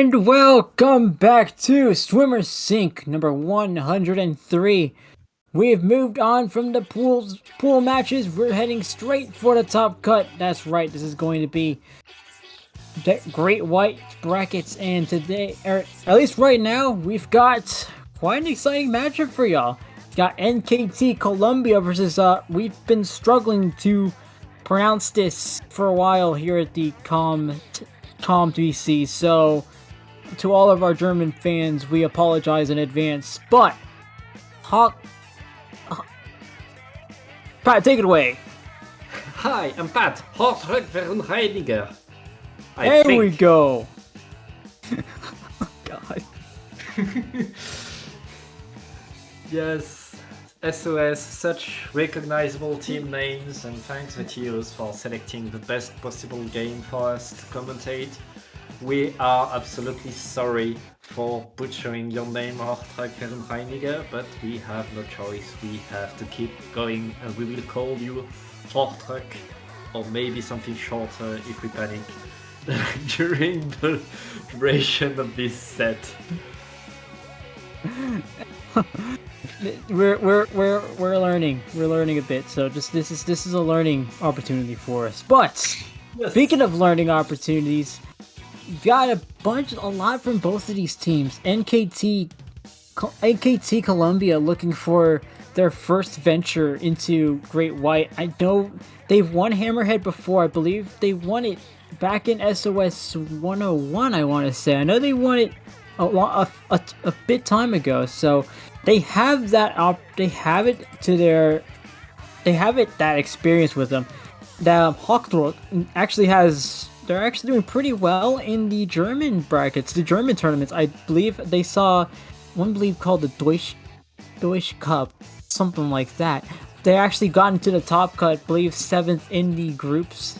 And welcome back to Swimmer Sync number 103. We have moved on from the pool matches. We're heading straight for the top cut. That's right, this is going to be the Great White brackets, and today, or at least right now, we've got quite an exciting matchup for y'all. Got NKT Colombia versus, we've been struggling to pronounce this for a while here at the Com3C, so to all of our German fans, we apologize in advance, but Pat, take it away. Hi, I'm Pat, Hockdruckverunreiniger. There we go. Oh, God. Yes, SOS, such recognizable team names, and thanks Matthias for selecting the best possible game for us to commentate. We are absolutely sorry for butchering your name, Hockdruckverunreiniger, but we have no choice. We have to keep going, and we will call you Hockdruck, or maybe something shorter if we panic during the duration of this set. We're learning. We're learning a bit. So just this is a learning opportunity for us. But Yes. Speaking of learning opportunities, got a lot from both of these teams. NKT Colombia looking for their first venture into Great White. I know they've won Hammerhead before. I believe they won it back in SOS 101. I want to say. I know they won it a bit time ago. So they have that that experience with them. The Hockdruck actually they're actually doing pretty well in the German brackets, the German tournaments. I believe they saw one called the Deutsch Cup, something like that. They actually got into the top cut, I believe 7th in the groups.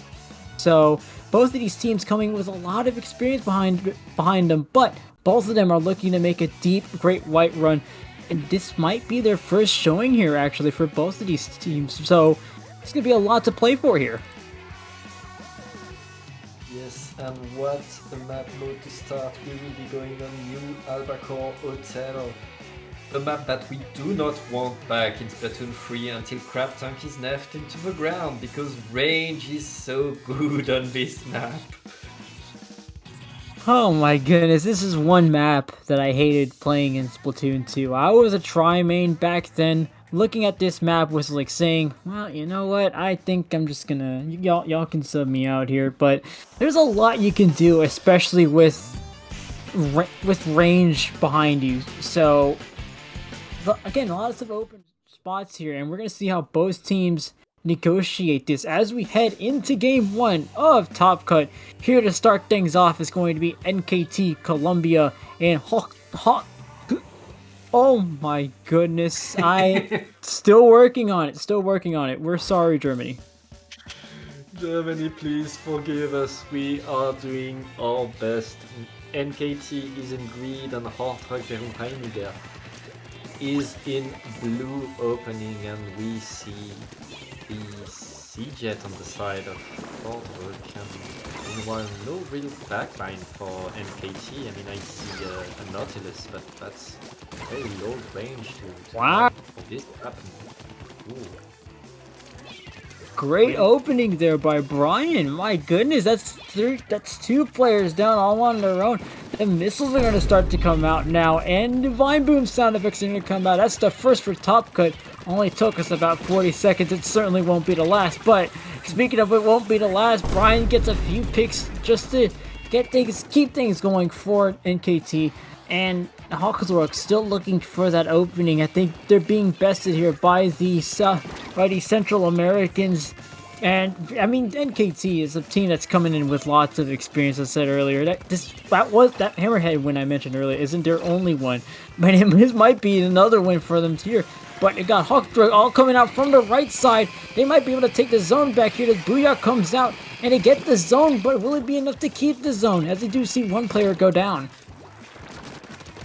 So both of these teams coming with a lot of experience behind them, but both of them are looking to make a deep Great White run. And this might be their first showing here, actually, for both of these teams. So it's going to be a lot to play for here. Yes, and what a map mode to start. We will be going on New Albacore Hotel. A map that we do not want back in Splatoon 3 until Crab Tank is nerfed into the ground, because range is so good on this map. Oh my goodness, this is one map that I hated playing in Splatoon 2. I was a tri-main back then. Looking at this map was like saying, well, you know what, I think I'm just gonna, y'all can sub me out here, but there's a lot you can do, especially with range behind you. So, again, lots of open spots here, and we're gonna see how both teams negotiate this as we head into game 1 of Top Cut. Here to start things off is going to be NKT Colombia and Oh my goodness, still working on it. We're sorry, Germany. Germany, please forgive us. We are doing our best. NKT is in green and Hockdruckverunreiniger is in blue opening, and we see the C-Jet on the side of Hockdruck, and meanwhile no real backline for NKT. I mean, I see a Nautilus, but that's very low range to Wow. for this to happen. Ooh. Great opening there by Brian. My goodness, that's two players down all on their own. The missiles are going to start to come out now, and Divine Boom sound effects are going to come out. That's the first for Top Cut. Only took us about 40 seconds. It certainly won't be the last, but speaking of it won't be the last, Brian gets a few picks just to keep things going for NKT, and Hockdruck still looking for that opening. I think they're being bested here by the Central Americans, and I mean NKT is a team that's coming in with lots of experience. I said earlier that Hammerhead win I mentioned earlier isn't their only one, but this might be another win for them here. But it got Hockdruck all coming out from the right side. They might be able to take the zone back here. The Booyah comes out and they get the zone, but will it be enough to keep the zone? As they do see one player go down.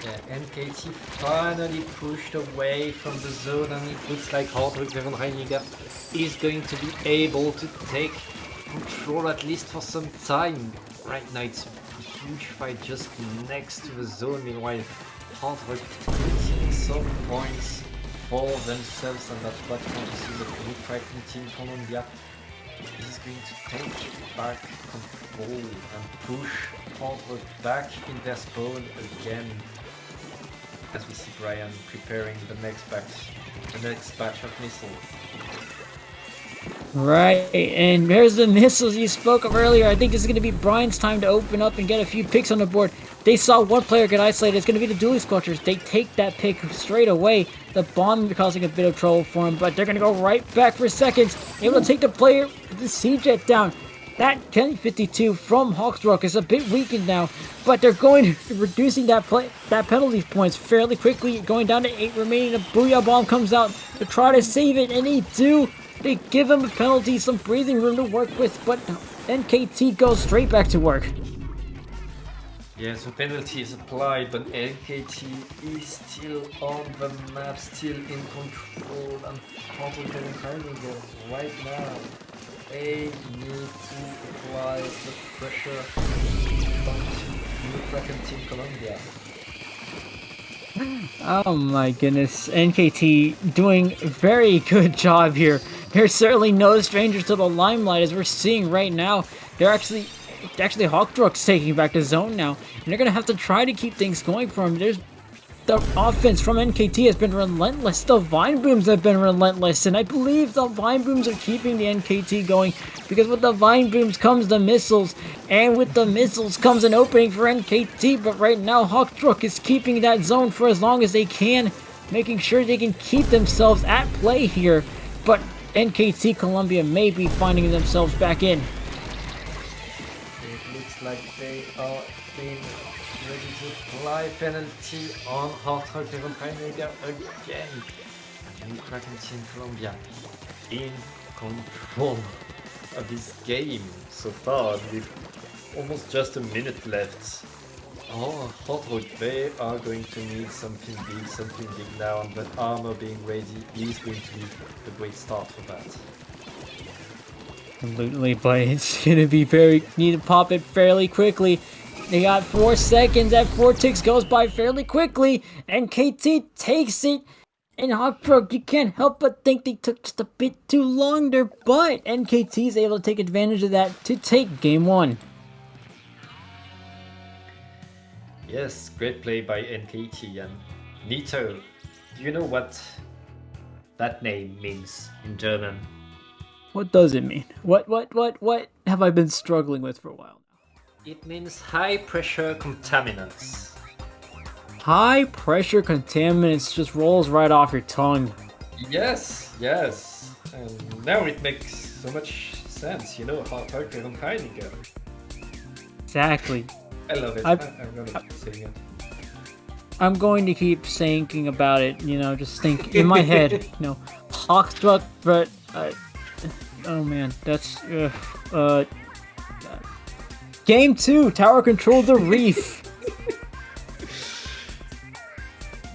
Yeah, NKT finally pushed away from the zone, and it looks like Hockdruckverunreiniger is going to be able to take control at least for some time. Right now it's huge fight just next to the zone. Meanwhile, Hockdruck getting some points for themselves, and that's what you want to see. The new Kraken team Colombia is going to take back control and push Hockdruck back in their spawn again. As we see Brian preparing the next batch of missiles. Right, and there's the missiles you spoke of earlier. I think this is going to be Brian's time to open up and get a few picks on the board. They saw one player get isolated. It's going to be the Dually Squelchers. They take that pick straight away. The bomb causing a bit of trouble for them, but they're going to go right back for seconds. Able to take the player, the C-Jet down. That 1052 from Hockdruck is a bit weakened now, but they're reducing that penalty points fairly quickly, going down to 8 remaining. A Booyah Bomb comes out to try to save it, and they do. They give him a penalty, some breathing room to work with, but NKT goes straight back to work. Yes, the penalty is applied, but NKT is still on the map, still in control, and Hockdruckverunreiniger right now. They need to apply the pressure onto the Kraken team Colombia. Oh my goodness, NKT doing a very good job here. They're certainly no strangers to the limelight, as we're seeing right now. They're actually Hockdruck's taking back the zone now, and they're gonna have to try to keep things going for him. The offense from NKT has been relentless. The Vine Booms have been relentless, and I believe the Vine Booms are keeping the NKT going, because with the Vine Booms comes the missiles, and with the missiles comes an opening for NKT, but right now Hockdruck is keeping that zone for as long as they can, making sure they can keep themselves at play here, but NKT Colombia may be finding themselves back in. It looks like they are being ready to apply penalty on Hockdruckverunreiniger again. And the Kraken team Colombia in control of this game so far with almost just a minute left. Oh, Hockdruck, they are going to need something big now, and that armor being ready is going to be a great start for that. Absolutely, but it's gonna be need to pop it fairly quickly. They got 4 seconds. That 4 ticks goes by fairly quickly, and KT takes it. And Hockdruck, you can't help but think they took just a bit too long there, but NKT is able to take advantage of that to take game 1. Yes, great play by NKT. And Nito, do you know what that name means in German? What does it mean? What have I been struggling with for a while now? It means high pressure contaminants. High pressure contaminants just rolls right off your tongue. Yes. And now it makes so much sense, you know, Hockdruckverunreiniger. Exactly. I love it. I'm gonna keep saying it. I'm going to keep thinking about it, you know, just think in my head, you know, Hockdruck, but, oh man, that's, Game 2, Tower Control the Reef.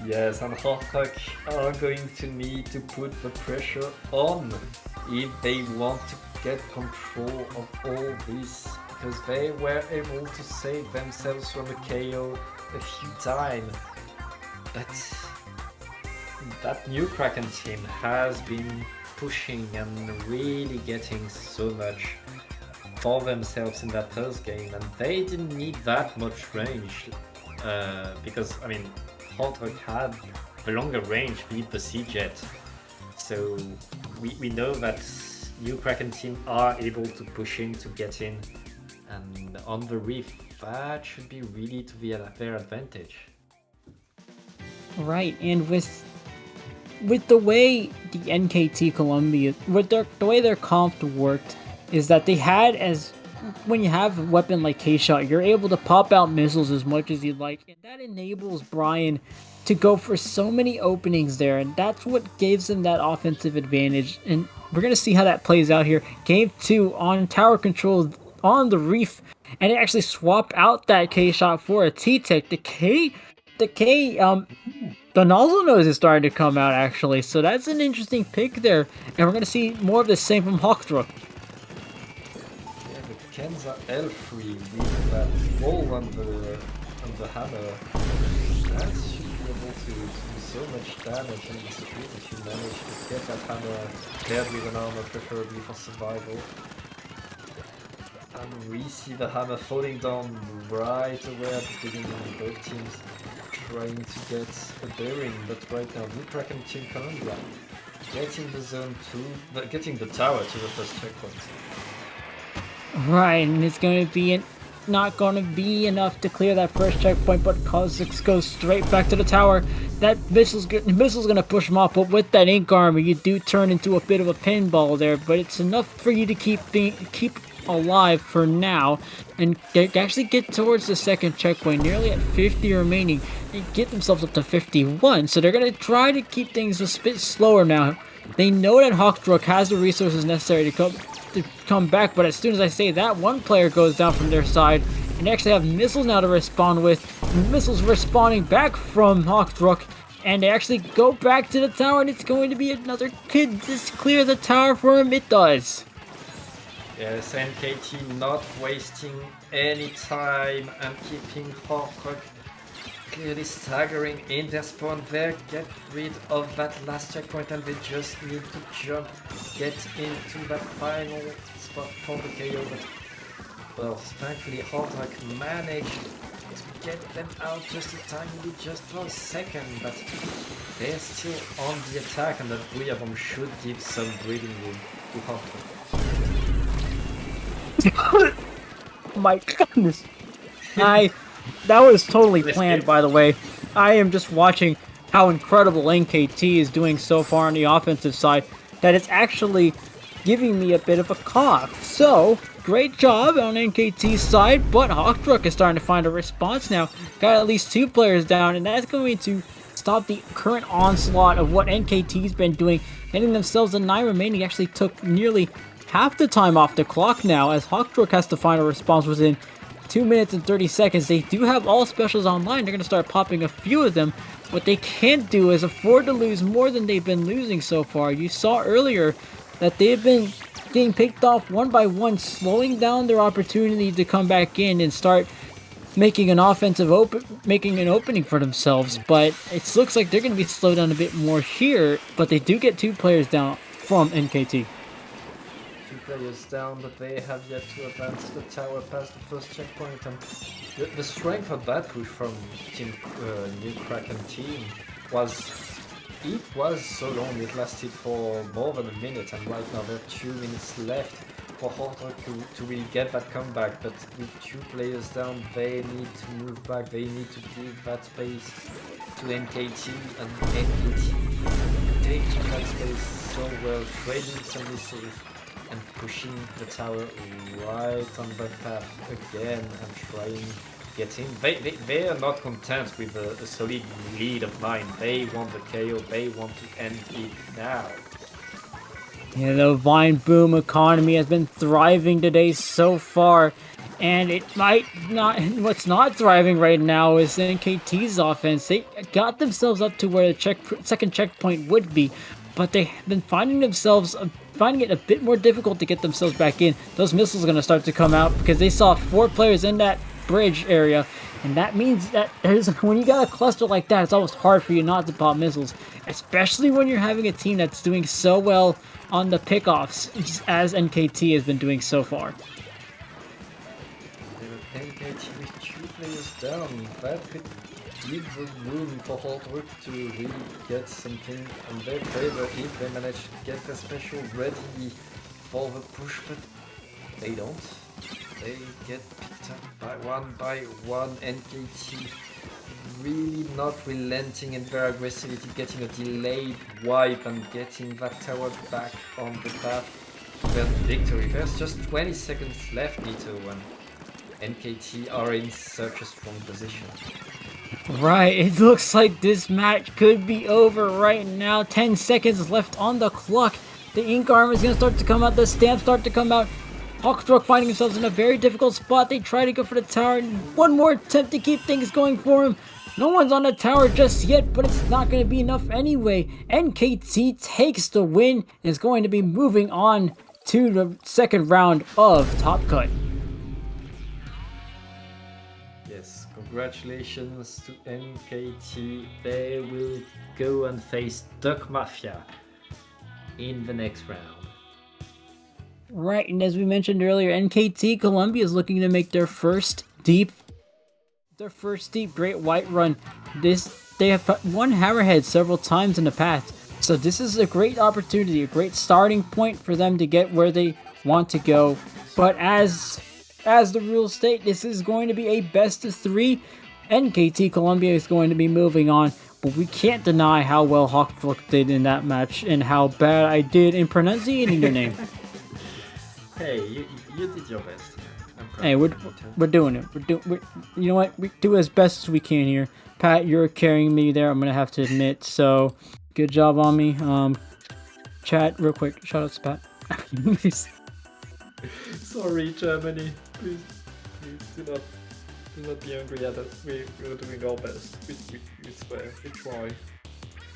Yes, and Hockdruck are going to need to put the pressure on if they want to get control of all this, because they were able to save themselves from a KO a few times. But that new Kraken team has been pushing and really getting so much for themselves in that first game, and they didn't need that much range because, I mean, Hockdruck had the longer range with the C-Jet, so we know that new Kraken team are able to push in, to get in, and on the reef, that should be really to their advantage. Right, and with the way the NKT Colombia, the way their comp worked, is that they had, when you have a weapon like K-Shot, you're able to pop out missiles as much as you'd like, and that enables Brian to go for so many openings there, and that's what gives him that offensive advantage, and we're going to see how that plays out here. Game 2 on Tower Control on the Reef, and it actually swapped out that K-Shot for a T-Tech. The nozzle nose is starting to come out, actually, so that's an interesting pick there, and we're going to see more of the same from Hockdruck. Yeah, the Kenza L3 with that wall on the hammer. That should be able to do so much damage in the street if you manage to get that hammer paired with an armor, preferably for survival. And we see the hammer falling down right away at the beginning. Both teams trying to get a bearing, but right now New Kraken Team Colombia getting the zone to, getting the tower to the first checkpoint. Right, and it's going to be not going to be enough to clear that first checkpoint, but Kha'Zix goes straight back to the tower. That missile's going to push him off, but with that ink armor, you do turn into a bit of a pinball there, but it's enough for you to keep alive for now, and they actually get towards the second checkpoint, nearly at 50 remaining, and get themselves up to 51, so they're going to try to keep things a bit slower now. They know that Hockdruck has the resources necessary to come back, but as soon as I say that, one player goes down from their side, and they actually have missiles now to respond with, missiles responding back from Hockdruck, and they actually go back to the tower, and it's going to be another kid. Just clear the tower for him. It does. Yes, NKT not wasting any time and keeping Hockdruck clearly staggering in their spawn there. Get rid of that last checkpoint and they just need to jump, get into that final spot for the KO. But, well, thankfully Hockdruck managed to get them out just in time, just for a second, but they're still on the attack, and that Booyah Bomb should give some breathing room to Hockdruck. My goodness. That was totally planned, by the way. I am just watching how incredible NKT is doing so far on the offensive side that it's actually giving me a bit of a cough. So, great job on NKT's side, but Hockdruck is starting to find a response now. Got at least 2 players down, and that's going to stop the current onslaught of what NKT's been doing, getting themselves a 9 remaining. Actually took nearly half the time off the clock now, as Hockdruck has to find a response within 2 minutes and 30 seconds. They do have all specials online. They're going to start popping a few of them. What they can't do is afford to lose more than they've been losing so far. You saw earlier that they've been getting picked off one by one, slowing down their opportunity to come back in and start making an opening for themselves. But it looks like they're going to be slowed down a bit more here, but they do get 2 players down from NKT. Players down, but they have yet to advance the tower past the first checkpoint, and the strength of that push from New Kraken team was so long. It lasted for more than a minute, and right now there are 2 minutes left for Hockdruck to really get that comeback, but with 2 players down, they need to move back, they need to give that space to NKT, and NKT taking that space so well, trading some missiles and pushing the tower right on that path again and trying to get in. They are not content with a solid lead of 9. They want the KO, they want to end it now. Yeah, the Vine Boom economy has been thriving today so far, and it might not. What's not thriving right now is NKT's offense. They got themselves up to where the second checkpoint would be, but they have been finding it a bit more difficult to get themselves back in. Those missiles are going to start to come out because they saw 4 players in that bridge area, and that means that when you got a cluster like that, it's almost hard for you not to pop missiles, especially when you're having a team that's doing so well on the pickoffs, as NKT has been doing so far. NKT with 2 players down, that could give the room for Hockdruck to really get something in their favor if they manage to get the special ready for the push, but they don't. They get picked up by one. NKT really not relenting in their aggressivity, getting a delayed wipe and getting that tower back on the path to their victory. There's just 20 seconds left, Nito, and NKT are in such a strong position. Right, it looks like this match could be over right now. 10 seconds left on the clock. The ink armor is going to start to come out. The stamps start to come out. Hockdruck finding themselves in a very difficult spot. They try to go for the tower. One more attempt to keep things going for him. No one's on the tower just yet, but it's not going to be enough anyway. NKT takes the win and is going to be moving on to the second round of Top Cut. Congratulations to NKT. They will go and face DUCKMAFIA in the next round. Right, and as we mentioned earlier, NKT Colombia is looking to make their first deep Great White run. They have won Hammerhead several times in the past, so this is a great opportunity, a great starting point for them to get where they want to go. But as the rules state, this is going to be a best of 3. NKT Colombia is going to be moving on, but we can't deny how well Hockdruck did in that match and how bad I did in pronunciating their name. Hey, you did your best. Hey, we're doing it. You know what? We do as best as we can here. Pat, you're carrying me there, I'm gonna have to admit. So, good job on me. Chat, real quick. Shout out to Pat. Sorry, Germany. Please do not be angry at us. We're doing our best. We swear. We try.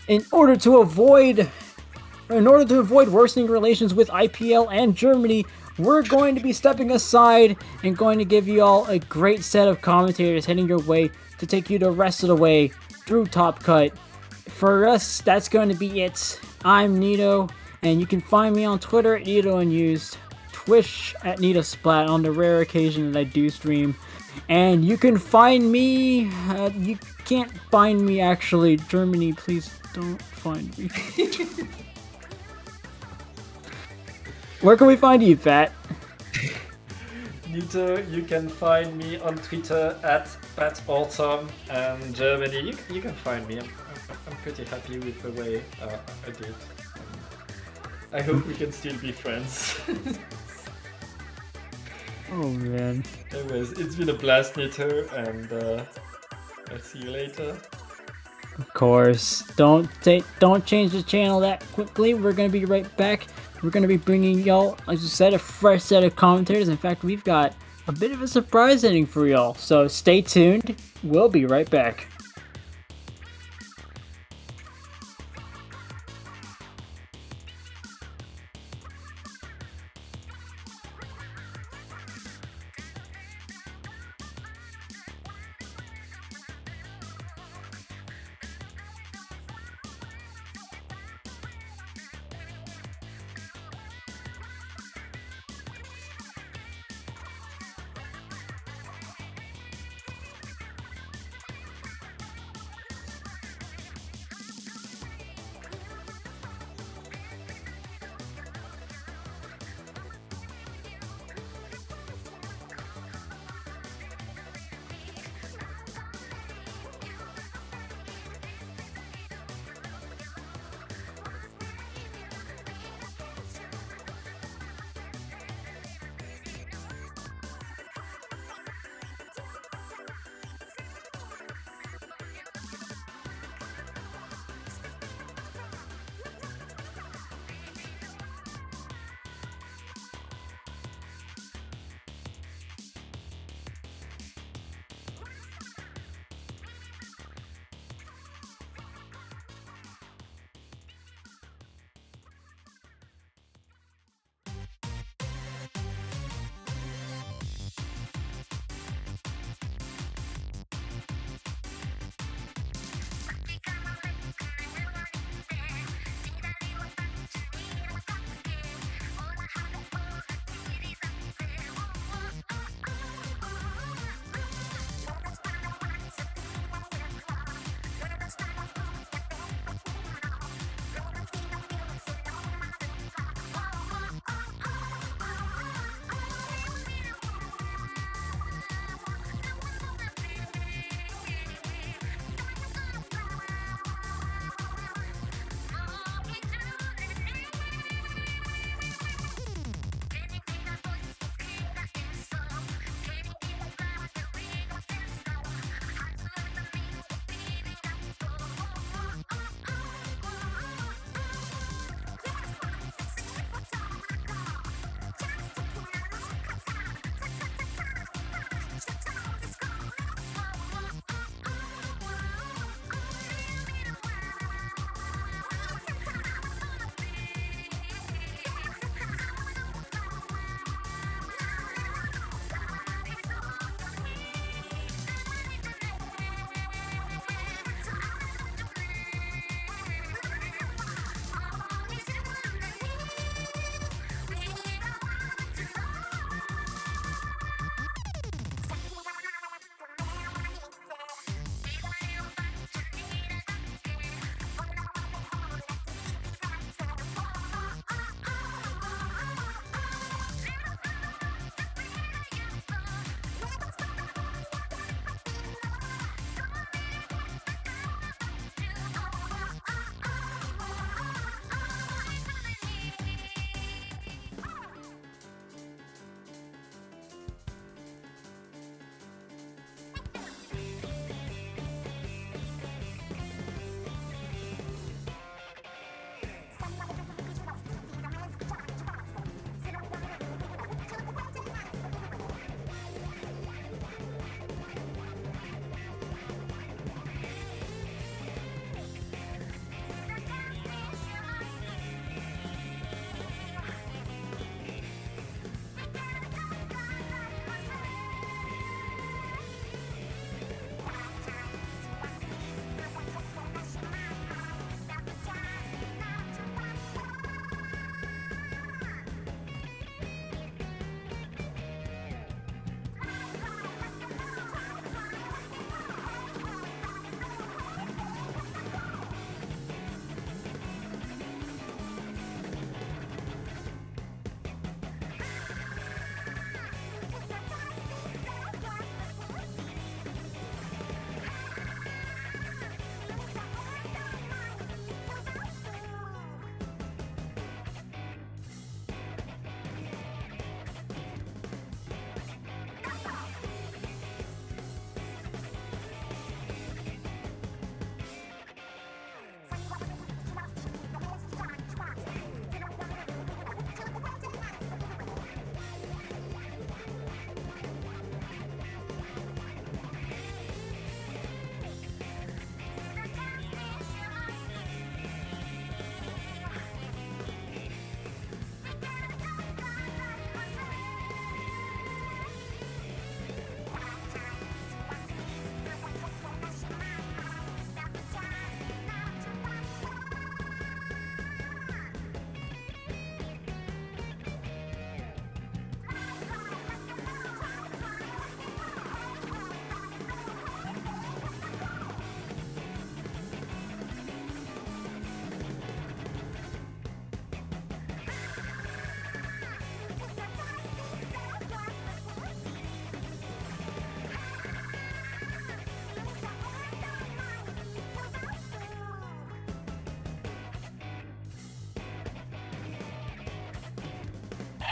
In order to avoid worsening relations with IPL and Germany, we're going to be stepping aside and going to give you all a great set of commentators heading your way to take you the rest of the way through Top Cut. For us, that's going to be it. I'm Nito, and you can find me on Twitter at Nito Unused, Twitch at Nito Splat on the rare occasion that I do stream, and you can find me. You can't find me actually. Germany, please don't find me. Where can we find you, Pat? Nito, you can find me on Twitter at PatAutumn, and Germany, you can find me. I'm pretty happy with the way I did. I hope we can still be friends. Oh man. Anyways, it's been a blast, Nito, and I'll see you later. Of course. Don't change the channel that quickly. We're gonna be right back. We're going to be bringing y'all, as I said, a fresh set of commentators. In fact, we've got a bit of a surprise ending for y'all. So stay tuned. We'll be right back.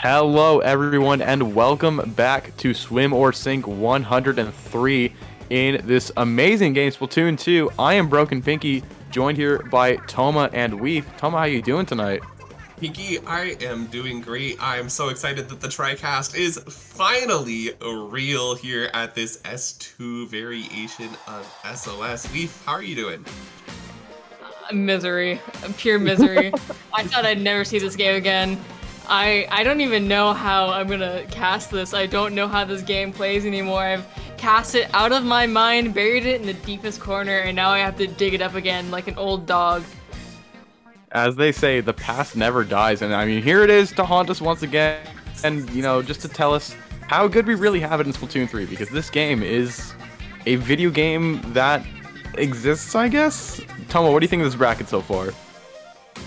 Hello everyone and welcome back to Swim or Sink 103 in this amazing game Splatoon 2. I am Broken Pinky, joined here by Toma and Weef. Toma, how you doing tonight? Pinky, I am doing great. I am so excited that the TriCast is finally real here at this S2 variation of SOS. Weef, how are you doing? Misery. Pure misery. I thought I'd never see this game again. I don't even know how I'm gonna cast this. I don't know how this game plays anymore. I've cast it out of my mind, buried it in the deepest corner, and now I have to dig it up again like an old dog. As they say, the past never dies, and I mean, here it is to haunt us once again, and, you know, just to tell us how good we really have it in Splatoon 3, because this game is a video game that exists, I guess? Toma, what do you think of this bracket so far?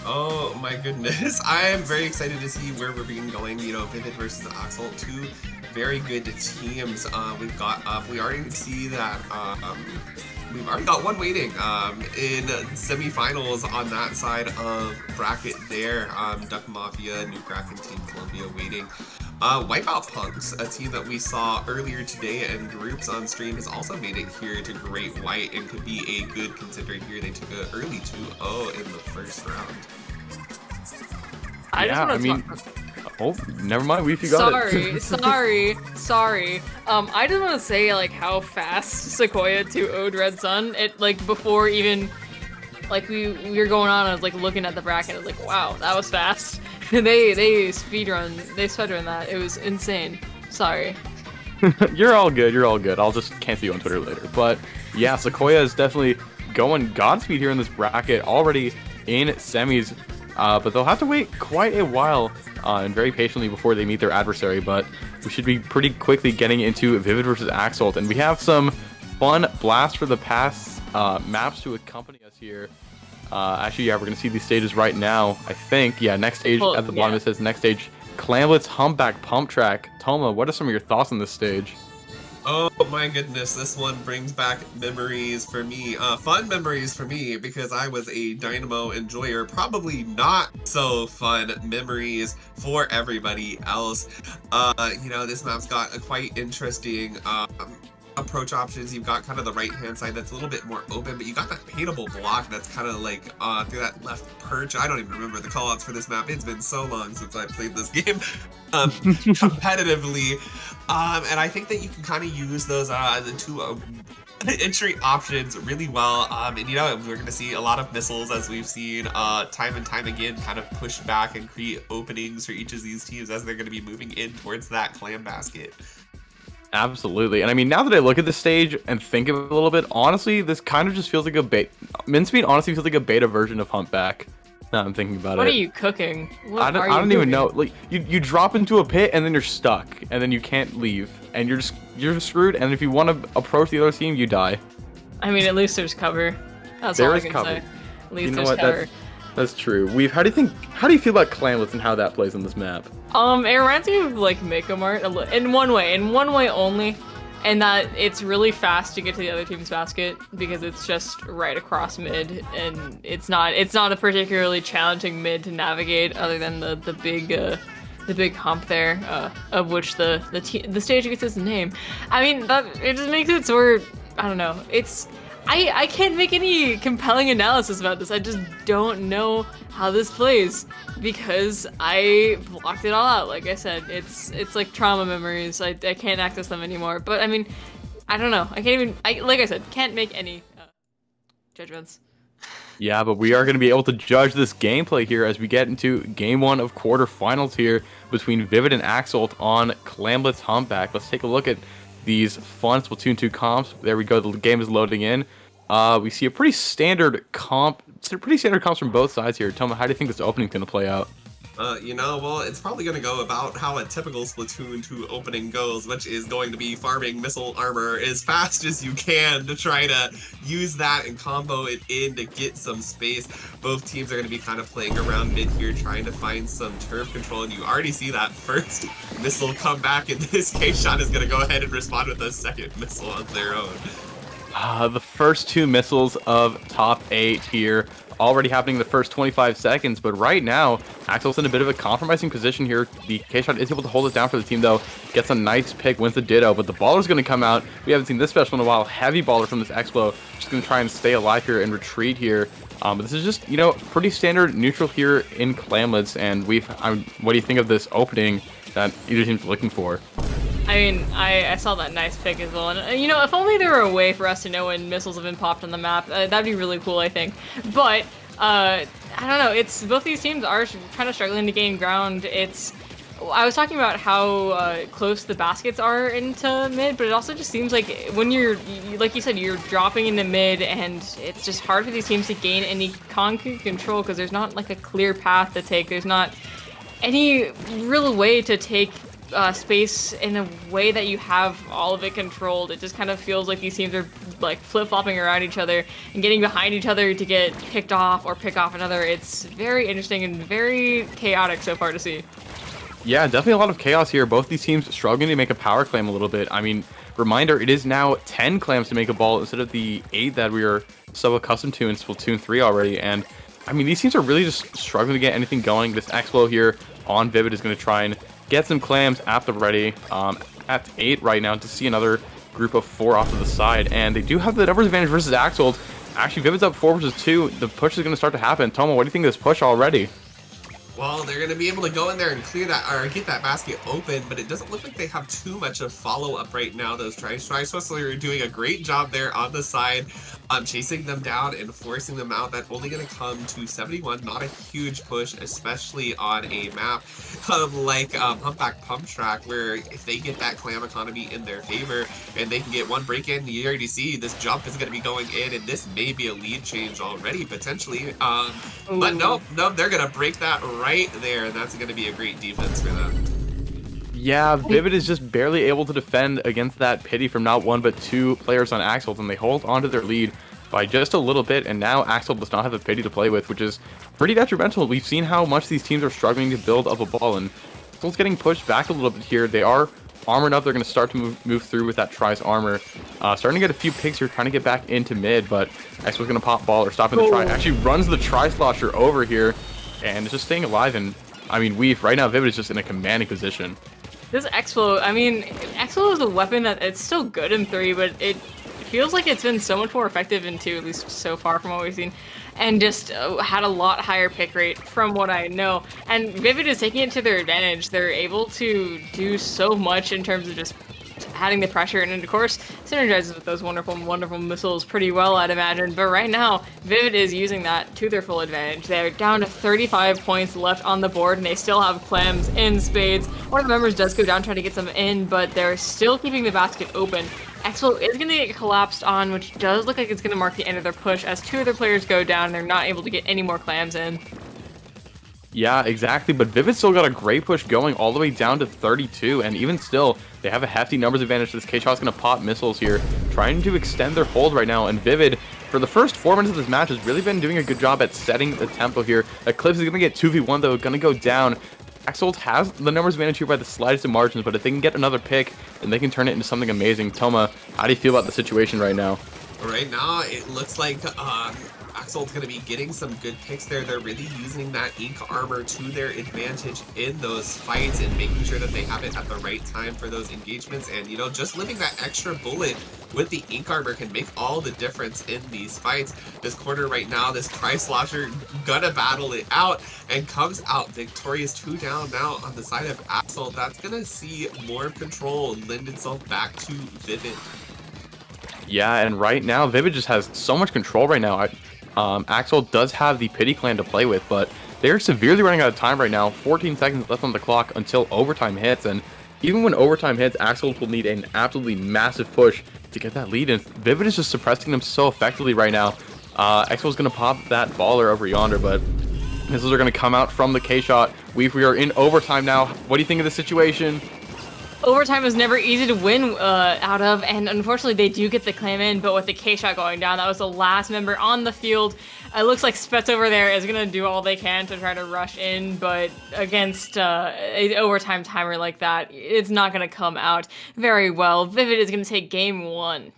Oh my goodness, I am very excited to see where we're going. You know, Vivid versus Axolt, two very good teams. We already see that we've already got one waiting in semifinals on that side of bracket there. DUCKMAFIA, New Kraken team, Colombia waiting. Wipeout Punks, a team that we saw earlier today in groups on stream, has also made it here to Great White and could be a good contender here. They took an early 2-0 in the first round. Oh, never mind, Weef, you got it. Sorry. I just want to say, like, how fast SEQUOIA 2-0'd Red Sun. It, like, before even, like, we were going on, I was, like, looking at the bracket, I was like, wow, that was fast. they speedrun that. It was insane. Sorry. You're all good. I'll just cancel you on Twitter later. But yeah, SEQUOIA is definitely going Godspeed here in this bracket, already in semis. But they'll have to wait quite a while and very patiently before they meet their adversary. But we should be pretty quickly getting into Vivid versus Axolt, and we have some fun blast for the past maps to accompany us here. Actually, yeah, we're going to see these stages right now, I think. Yeah, next stage at the bottom, it says next stage, Clamlet's Humpback Pump Track. Toma, what are some of your thoughts on this stage? Oh my goodness, this one brings back memories for me, fun memories for me, because I was a Dynamo enjoyer. Probably not so fun memories for everybody else. You know, this map's got a quite interesting approach options. You've got kind of the right hand side that's a little bit more open, but you got that paintable block that's kind of like through that left perch. I don't even remember the callouts for this map. It's been so long since I played this game competitively, and I think that you can kind of use those the two entry options really well, and you know, we're going to see a lot of missiles, as we've seen time and time again, kind of push back and create openings for each of these teams as they're going to be moving in towards that clam basket. Absolutely. And I mean, now that I look at this stage and think of it a little bit, honestly, this kind of just feels like a beta. Mincemeat honestly feels like a beta version of Humpback. Now I'm thinking about it. What are you cooking? I don't even know. Like, you drop into a pit and then you're stuck and then you can't leave and you're screwed. And if you want to approach the other team, you die. I mean, at least there's cover. That's all I can say. At least there's cover. That's true. How do you feel about Clamlets and how that plays on this map? It reminds me of like Mako Mart in one way only, and that it's really fast to get to the other team's basket because it's just right across mid, and it's not a particularly challenging mid to navigate other than the big hump there, of which the stage gets its name. I mean, it just makes it so we're, I don't know, I can't make any compelling analysis about this. I just don't know how this plays because I blocked it all out. Like I said, it's like trauma memories. I can't access them anymore. But I mean, I don't know. Like I said, can't make any judgments. Yeah, but we are going to be able to judge this gameplay here as we get into game one of quarterfinals here between Vivid and Axolt on Clamlet's Humpback. Let's take a look at these fun Splatoon 2 comps. There we go. The game is loading in. We see a pretty standard comps from both sides here. Toma, how do you think this opening's going to play out? You know, well, it's probably going to go about how a typical Splatoon 2 opening goes, which is going to be farming missile armor as fast as you can to try to use that and combo it in to get some space. Both teams are going to be kind of playing around mid here, trying to find some turf control, and you already see that first missile come back. In this case, Sean is going to go ahead and respond with a second missile on their own. The first 2 missiles of top 8 here, already happening in the first 25 seconds, but right now, Axolt's in a bit of a compromising position here. The K-Shot is able to hold it down for the team, though. Gets a nice pick, wins the Ditto, but the Baller's going to come out. We haven't seen this special in a while. Heavy Baller from this Explo. Just going to try and stay alive here and retreat here. But this is just, pretty standard neutral here in Clamlets, and what do you think of this opening that either team's looking for? I mean, I saw that nice pick as well, and if only there were a way for us to know when missiles have been popped on the map, that'd be really cool, I think. But I don't know. It's both these teams are kind of struggling to gain ground. I was talking about how close the baskets are into mid, but it also just seems like when like you said, you're dropping into mid, and it's just hard for these teams to gain any concrete control because there's not like a clear path to take. There's not any real way to take space in a way that you have all of it controlled. It just kind of feels like these teams are like flip-flopping around each other and getting behind each other to get picked off or pick off another. It's very interesting and very chaotic so far to see. Yeah, definitely a lot of chaos here. Both these teams struggling to make a power clam a little bit. I mean, reminder, it is now 10 clams to make a ball instead of the 8 that we are so accustomed to in Splatoon 3 already. And I mean, these teams are really just struggling to get anything going. This Explo here on Vivid is going to try and get some clams at the ready at 8 right now to see another group of 4 off to the side. And they do have the numbers advantage versus Axolt. Actually, Vivid's up 4 versus 2. The push is going to start to happen. Tomo, what do you think of this push already? Well, they're going to be able to go in there and clear that, or get that basket open, but it doesn't look like they have too much of follow-up right now. Those Tri-Swiss are doing a great job there on the side, chasing them down and forcing them out. That's only going to come to 71, not a huge push, especially on a map like Humpback Pump Track, where if they get that clam economy in their favor and they can get one break in, you already see this jump is going to be going in, and this may be a lead change already, potentially. But nope, they're going to break that right there, and that's going to be a great defense for them. Yeah, Vivid is just barely able to defend against that pity from not 1 but 2 players on Axolt, and they hold onto their lead by just a little bit, and now Axolt does not have a pity to play with, which is pretty detrimental. We've seen how much these teams are struggling to build up a ball, and Axolt's getting pushed back a little bit here. They are armored up. They're going to start to move through with that Try's armor. Starting to get a few picks here, trying to get back into mid, but Axolt's going to pop ball or stopping the Try. Actually runs the Tri-Slosher over here, and it's just staying alive. And I mean, right now, Vivid is just in a commanding position. This Explo, I mean, Explo is a weapon that it's still good in 3, but it feels like it's been so much more effective in 2, at least so far from what we've seen, and just had a lot higher pick rate from what I know. And Vivid is taking it to their advantage. They're able to do so much in terms of just adding the pressure, and of course synergizes with those wonderful missiles pretty well, I'd imagine. But right now, Vivid is using that to their full advantage. They're down to 35 points left on the board, and they still have clams in spades. One of the members does go down trying to get some in, but they're still keeping the basket open. Expo is going to get collapsed on, which does look like it's going to mark the end of their push, as 2 of their players go down. They're not able to get any more clams in. Yeah, exactly, but Vivid still got a great push going all the way down to 32, and even still, they have a hefty numbers advantage. This K-Shot's going to pop missiles here, trying to extend their hold right now, and Vivid, for the first 4 minutes of this match, has really been doing a good job at setting the tempo here. Eclipse is going to get 2v1, though, going to go down. Axolt has the numbers advantage here by the slightest of margins, but if they can get another pick, then they can turn it into something amazing. Toma, how do you feel about the situation right now? Right now, it looks like Axolt's going to be getting some good picks there. They're really using that ink armor to their advantage in those fights and making sure that they have it at the right time for those engagements. And, just living that extra bullet with the ink armor can make all the difference in these fights. This corner right now, this Tri-Slosher gonna battle it out and comes out victorious. 2 down now on the side of Axolt. That's going to see more control lend itself back to Vivid. Yeah, and right now, Vivid just has so much control right now. Axolt does have the Pity Clan to play with, but they're severely running out of time right now. 14 seconds left on the clock until overtime hits, and even when overtime hits, Axolt will need an absolutely massive push to get that lead, and Vivid is just suppressing them so effectively right now. Axolt's going to pop that baller over yonder, but missiles are going to come out from the K-Shot. We are in overtime now. What do you think of the situation? Overtime is never easy to win out of, and unfortunately they do get the clam in, but with the K-Shot going down, that was the last member on the field. It looks like Spets over there is going to do all they can to try to rush in, but against an overtime timer like that, it's not going to come out very well. Vivid is going to take game 1.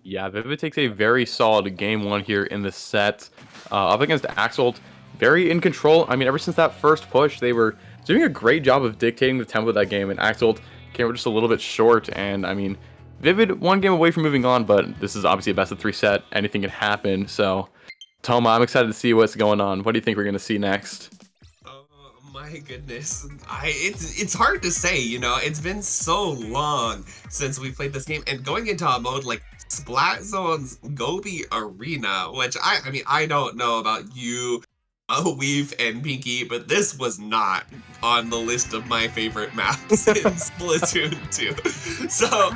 Yeah, Vivid takes a very solid game 1 here in the set. Up against Axolt, very in control. I mean, ever since that first push, they were doing a great job of dictating the tempo of that game, and Axolt came just a little bit short. And I mean, Vivid 1 game away from moving on, but this is obviously a best of 3 set. Anything can happen. So, Toma, I'm excited to see what's going on. What do you think we're going to see next? My goodness, it's hard to say, you know, it's been so long since we played this game, and going into a mode like Splat Zone's Gobi Arena, which I mean, I don't know about you, Weave and Pinky, but this was not on the list of my favorite maps in Splatoon 2. So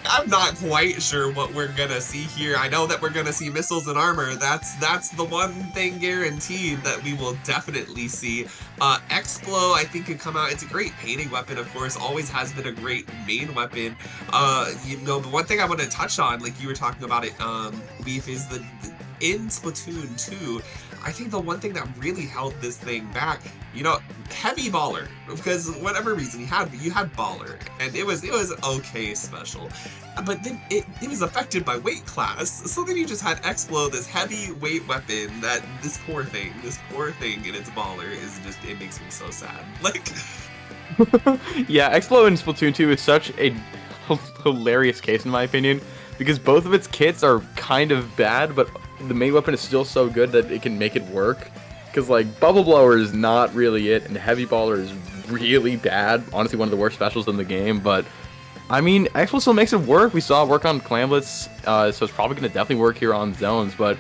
I'm not quite sure what we're gonna see here. I know that we're gonna see missiles and armor. That's the one thing guaranteed that we will definitely see. Explo, I think, could come out. It's a great painting weapon, of course. Always has been a great main weapon. You know, the one thing I want to touch on, like you were talking about it, Beef, is in Splatoon 2, I think the one thing that really held this thing back, you know, heavy baller, because whatever reason you had baller, and it was okay special, but then it was affected by weight class. So then you just had Explo, this heavy weight weapon that this poor thing in its baller is just, it makes me so sad. Like, Yeah, Explo in Splatoon 2 is such a hilarious case in my opinion, because both of its kits are kind of bad, but the main weapon is still so good that it can make it work. Because, like, Bubble Blower is not really it, and Heavy Baller is really bad. Honestly, one of the worst specials in the game, but I mean, Explo still makes it work. We saw it work on Clamblets, so it's probably going to definitely work here on Zones, but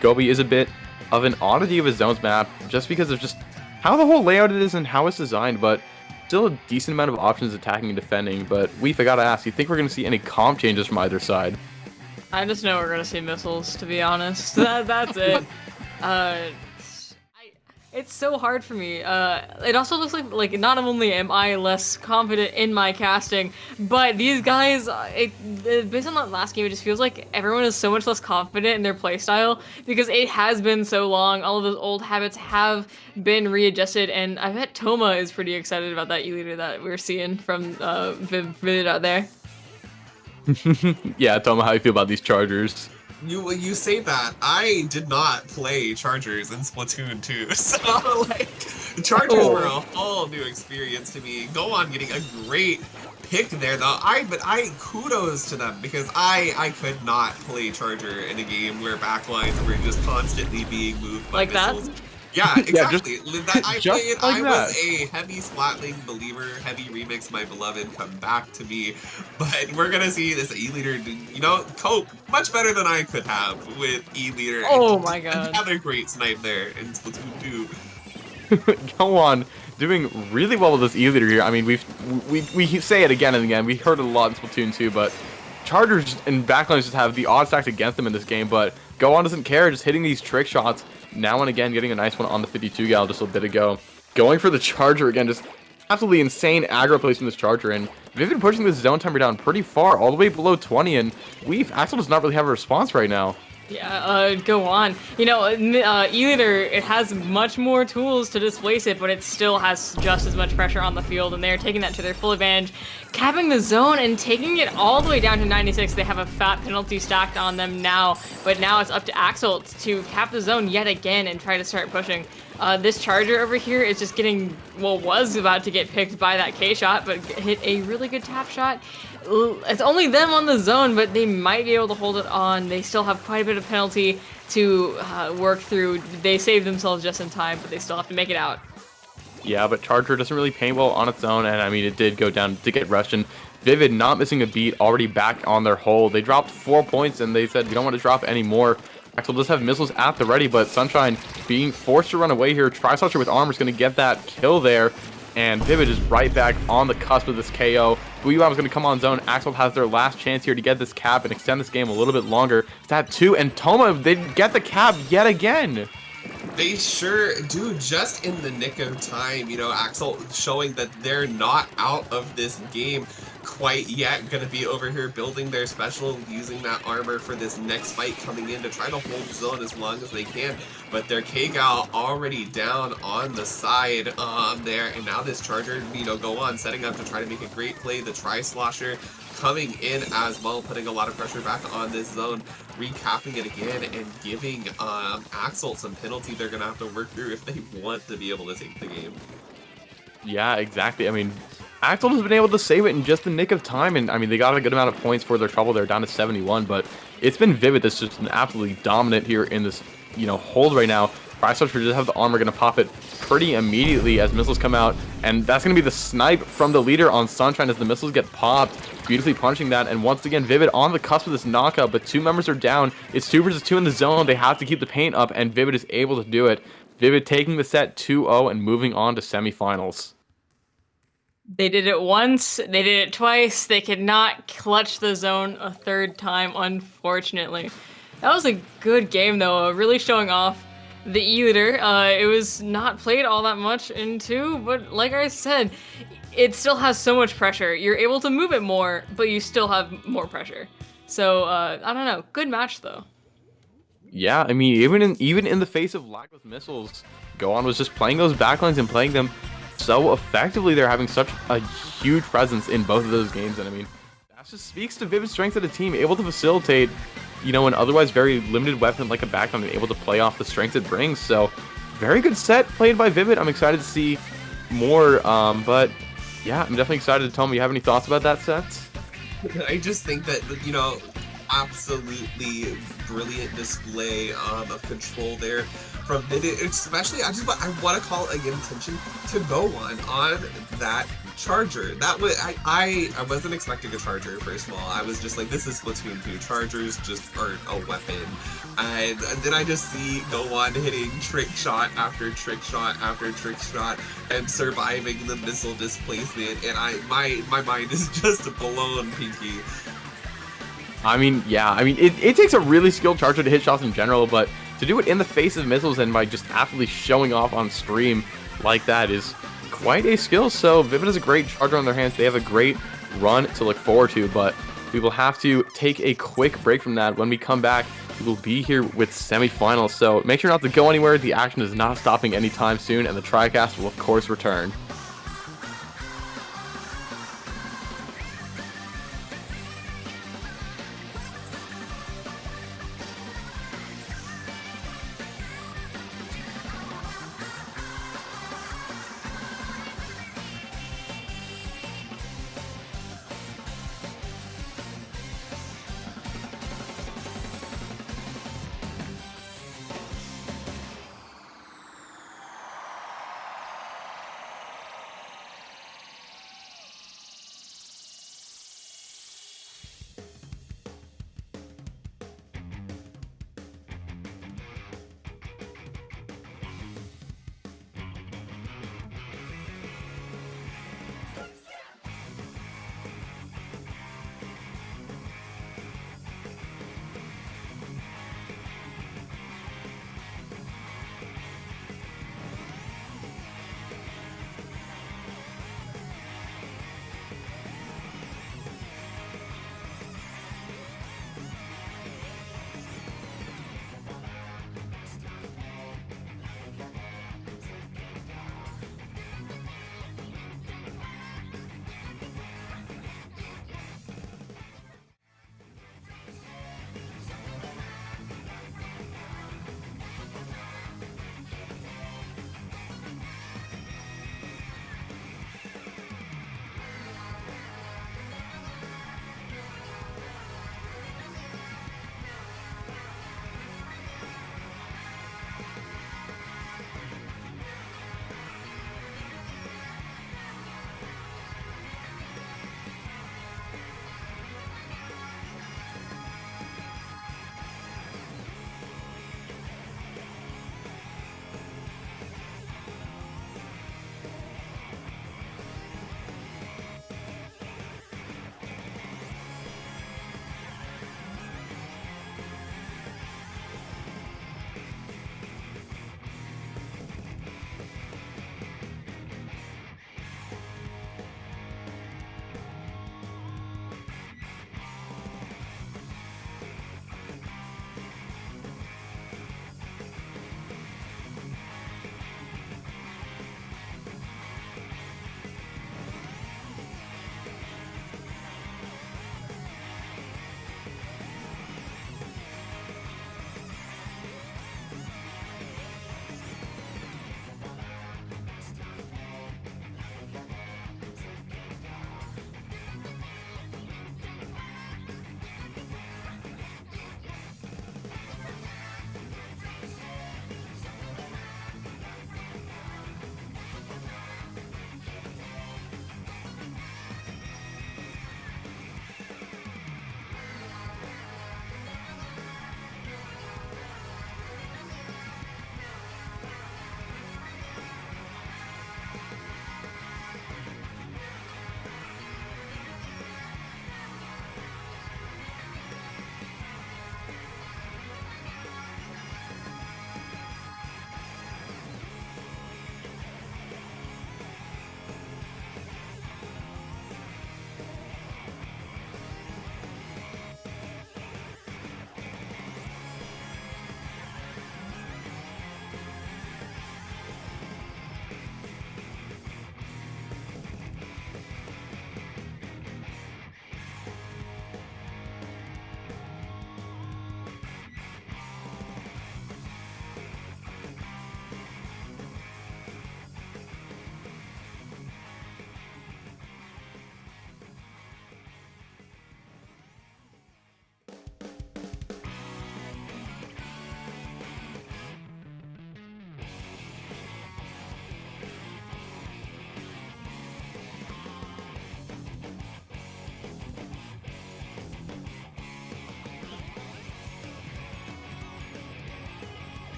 Gobi is a bit of an oddity of a Zones map, just because of just how the whole layout is and how it's designed, but still a decent amount of options attacking and defending. But Weef, I gotta ask, you think we're going to see any comp changes from either side? I just know we're gonna see missiles, to be honest. That's it. It's so hard for me. It also looks like not only am I less confident in my casting, but these guys, based on that last game, it just feels like everyone is so much less confident in their playstyle, because it has been so long. All of those old habits have been readjusted, and I bet Toma is pretty excited about that E-leader that we're seeing from Vivid out there. Yeah, Toma, how you feel about these Chargers? You say that. I did not play Chargers in Splatoon 2, so like Chargers were a whole new experience to me. Go on getting a great pick there though. But I kudos to them, because I could not play Charger in a game where backlines were just constantly being moved by like missiles. that? Yeah, exactly. I was a heavy Splatling believer, heavy remix, my beloved, come back to me. But we're gonna see this E-leader, you know, cope much better than I could have with E-leader. Oh my god. Another great snipe there in Splatoon 2. Go on, doing really well with this E-leader here. I mean, we say it again and again. We heard it a lot in Splatoon 2, but Chargers and backlines just have the odds stacked against them in this game. But Go On doesn't care, just hitting these trick shots. Now and again, getting a nice one on the 52 gal just a bit ago. Going for the Charger again, just absolutely insane aggro plays from this Charger. And Vivid pushing this zone timer down pretty far, all the way below 20. And Weef, Axel does not really have a response right now. Yeah, Go On. You know, E-leader, it has much more tools to displace it, but it still has just as much pressure on the field, and they're taking that to their full advantage, capping the zone and taking it all the way down to 96. They have a fat penalty stacked on them now, but now it's up to Axolt to cap the zone yet again and try to start pushing. This Charger over here is just getting, well, was about to get picked by that K-shot, but hit a really good tap shot. It's only them on the zone, but they might be able to hold it on. They still have quite a bit of penalty to work through. They saved themselves just in time, but they still have to make it out. Yeah, but Charger doesn't really paint well on its own, and I mean, it did go down to get rushed. And Vivid not missing a beat, already back on their hole. They dropped 4 points, and they said, we don't want to drop any more. Axel does have missiles at the ready, but Sunshine being forced to run away here. Tri-Slasher with armor is going to get that kill there. And Vivid is right back on the cusp of this KO. Wipeout is going to come on zone. Axel has their last chance here to get this cap and extend this game a little bit longer. It's at 2, and Toma, they get the cap yet again. They sure do, just in the nick of time. You know, Axel showing that they're not out of this game. quite yet. Gonna be over here building their special, using that armor for this next fight coming in to try to hold zone as long as they can. But their K-Gal already down on the side there, and now this Charger, go on, setting up to try to make a great play. The Tri-Slosher coming in as well, putting a lot of pressure back on this zone, recapping it again, and giving Axolt some penalty they're gonna have to work through if they want to be able to take the game. Yeah, exactly. I mean, Axolt has been able to save it in just the nick of time, and I mean, they got a good amount of points for their trouble. They're down to 71, but it's been Vivid that's just been absolutely dominant here in this, hold right now. Tri-Slosher just have the armor, going to pop it pretty immediately as missiles come out, and that's going to be the snipe from the leader on Sunshine as the missiles get popped, beautifully punching that. And once again, Vivid on the cusp of this knockout, but 2 members are down. It's 2 versus 2 in the zone. They have to keep the paint up, and Vivid is able to do it. Vivid taking the set 2-0 and moving on to semifinals. They did it once, they did it twice, they could not clutch the zone a 3rd time, unfortunately. That was a good game though, really showing off the E-liter. It was not played all that much in 2, but like I said, it still has so much pressure. You're able to move it more, but you still have more pressure. So, I don't know, good match though. Yeah, I mean, even in the face of lack of missiles, Gohan was just playing those backlines and playing them so effectively. They're having such a huge presence in both of those games, and I mean, that just speaks to Vivid's strength as a team, able to facilitate, an otherwise very limited weapon like a backline, and able to play off the strengths it brings. So, very good set played by Vivid. I'm excited to see more, but yeah, I'm definitely excited. Tell me, you have any thoughts about that set? I just think that, absolutely brilliant display of control there from Vivid. Especially, I want to call again attention to Go on that Charger. That was I wasn't expecting a Charger. First of all, I was just like, this is Splatoon 2. Chargers just aren't a weapon. And then I just see Go on hitting trick shot after trick shot after trick shot and surviving the missile displacement. And my mind is just blown, Pinky. I mean, yeah, it takes a really skilled Charger to hit shots in general, but to do it in the face of missiles and by just absolutely showing off on stream like that is quite a skill. So Vivid has a great Charger on their hands. They have a great run to look forward to, but we will have to take a quick break from that. When we come back, we will be here with semifinals, so make sure not to go anywhere. The action is not stopping anytime soon, and the TriCast will of course return.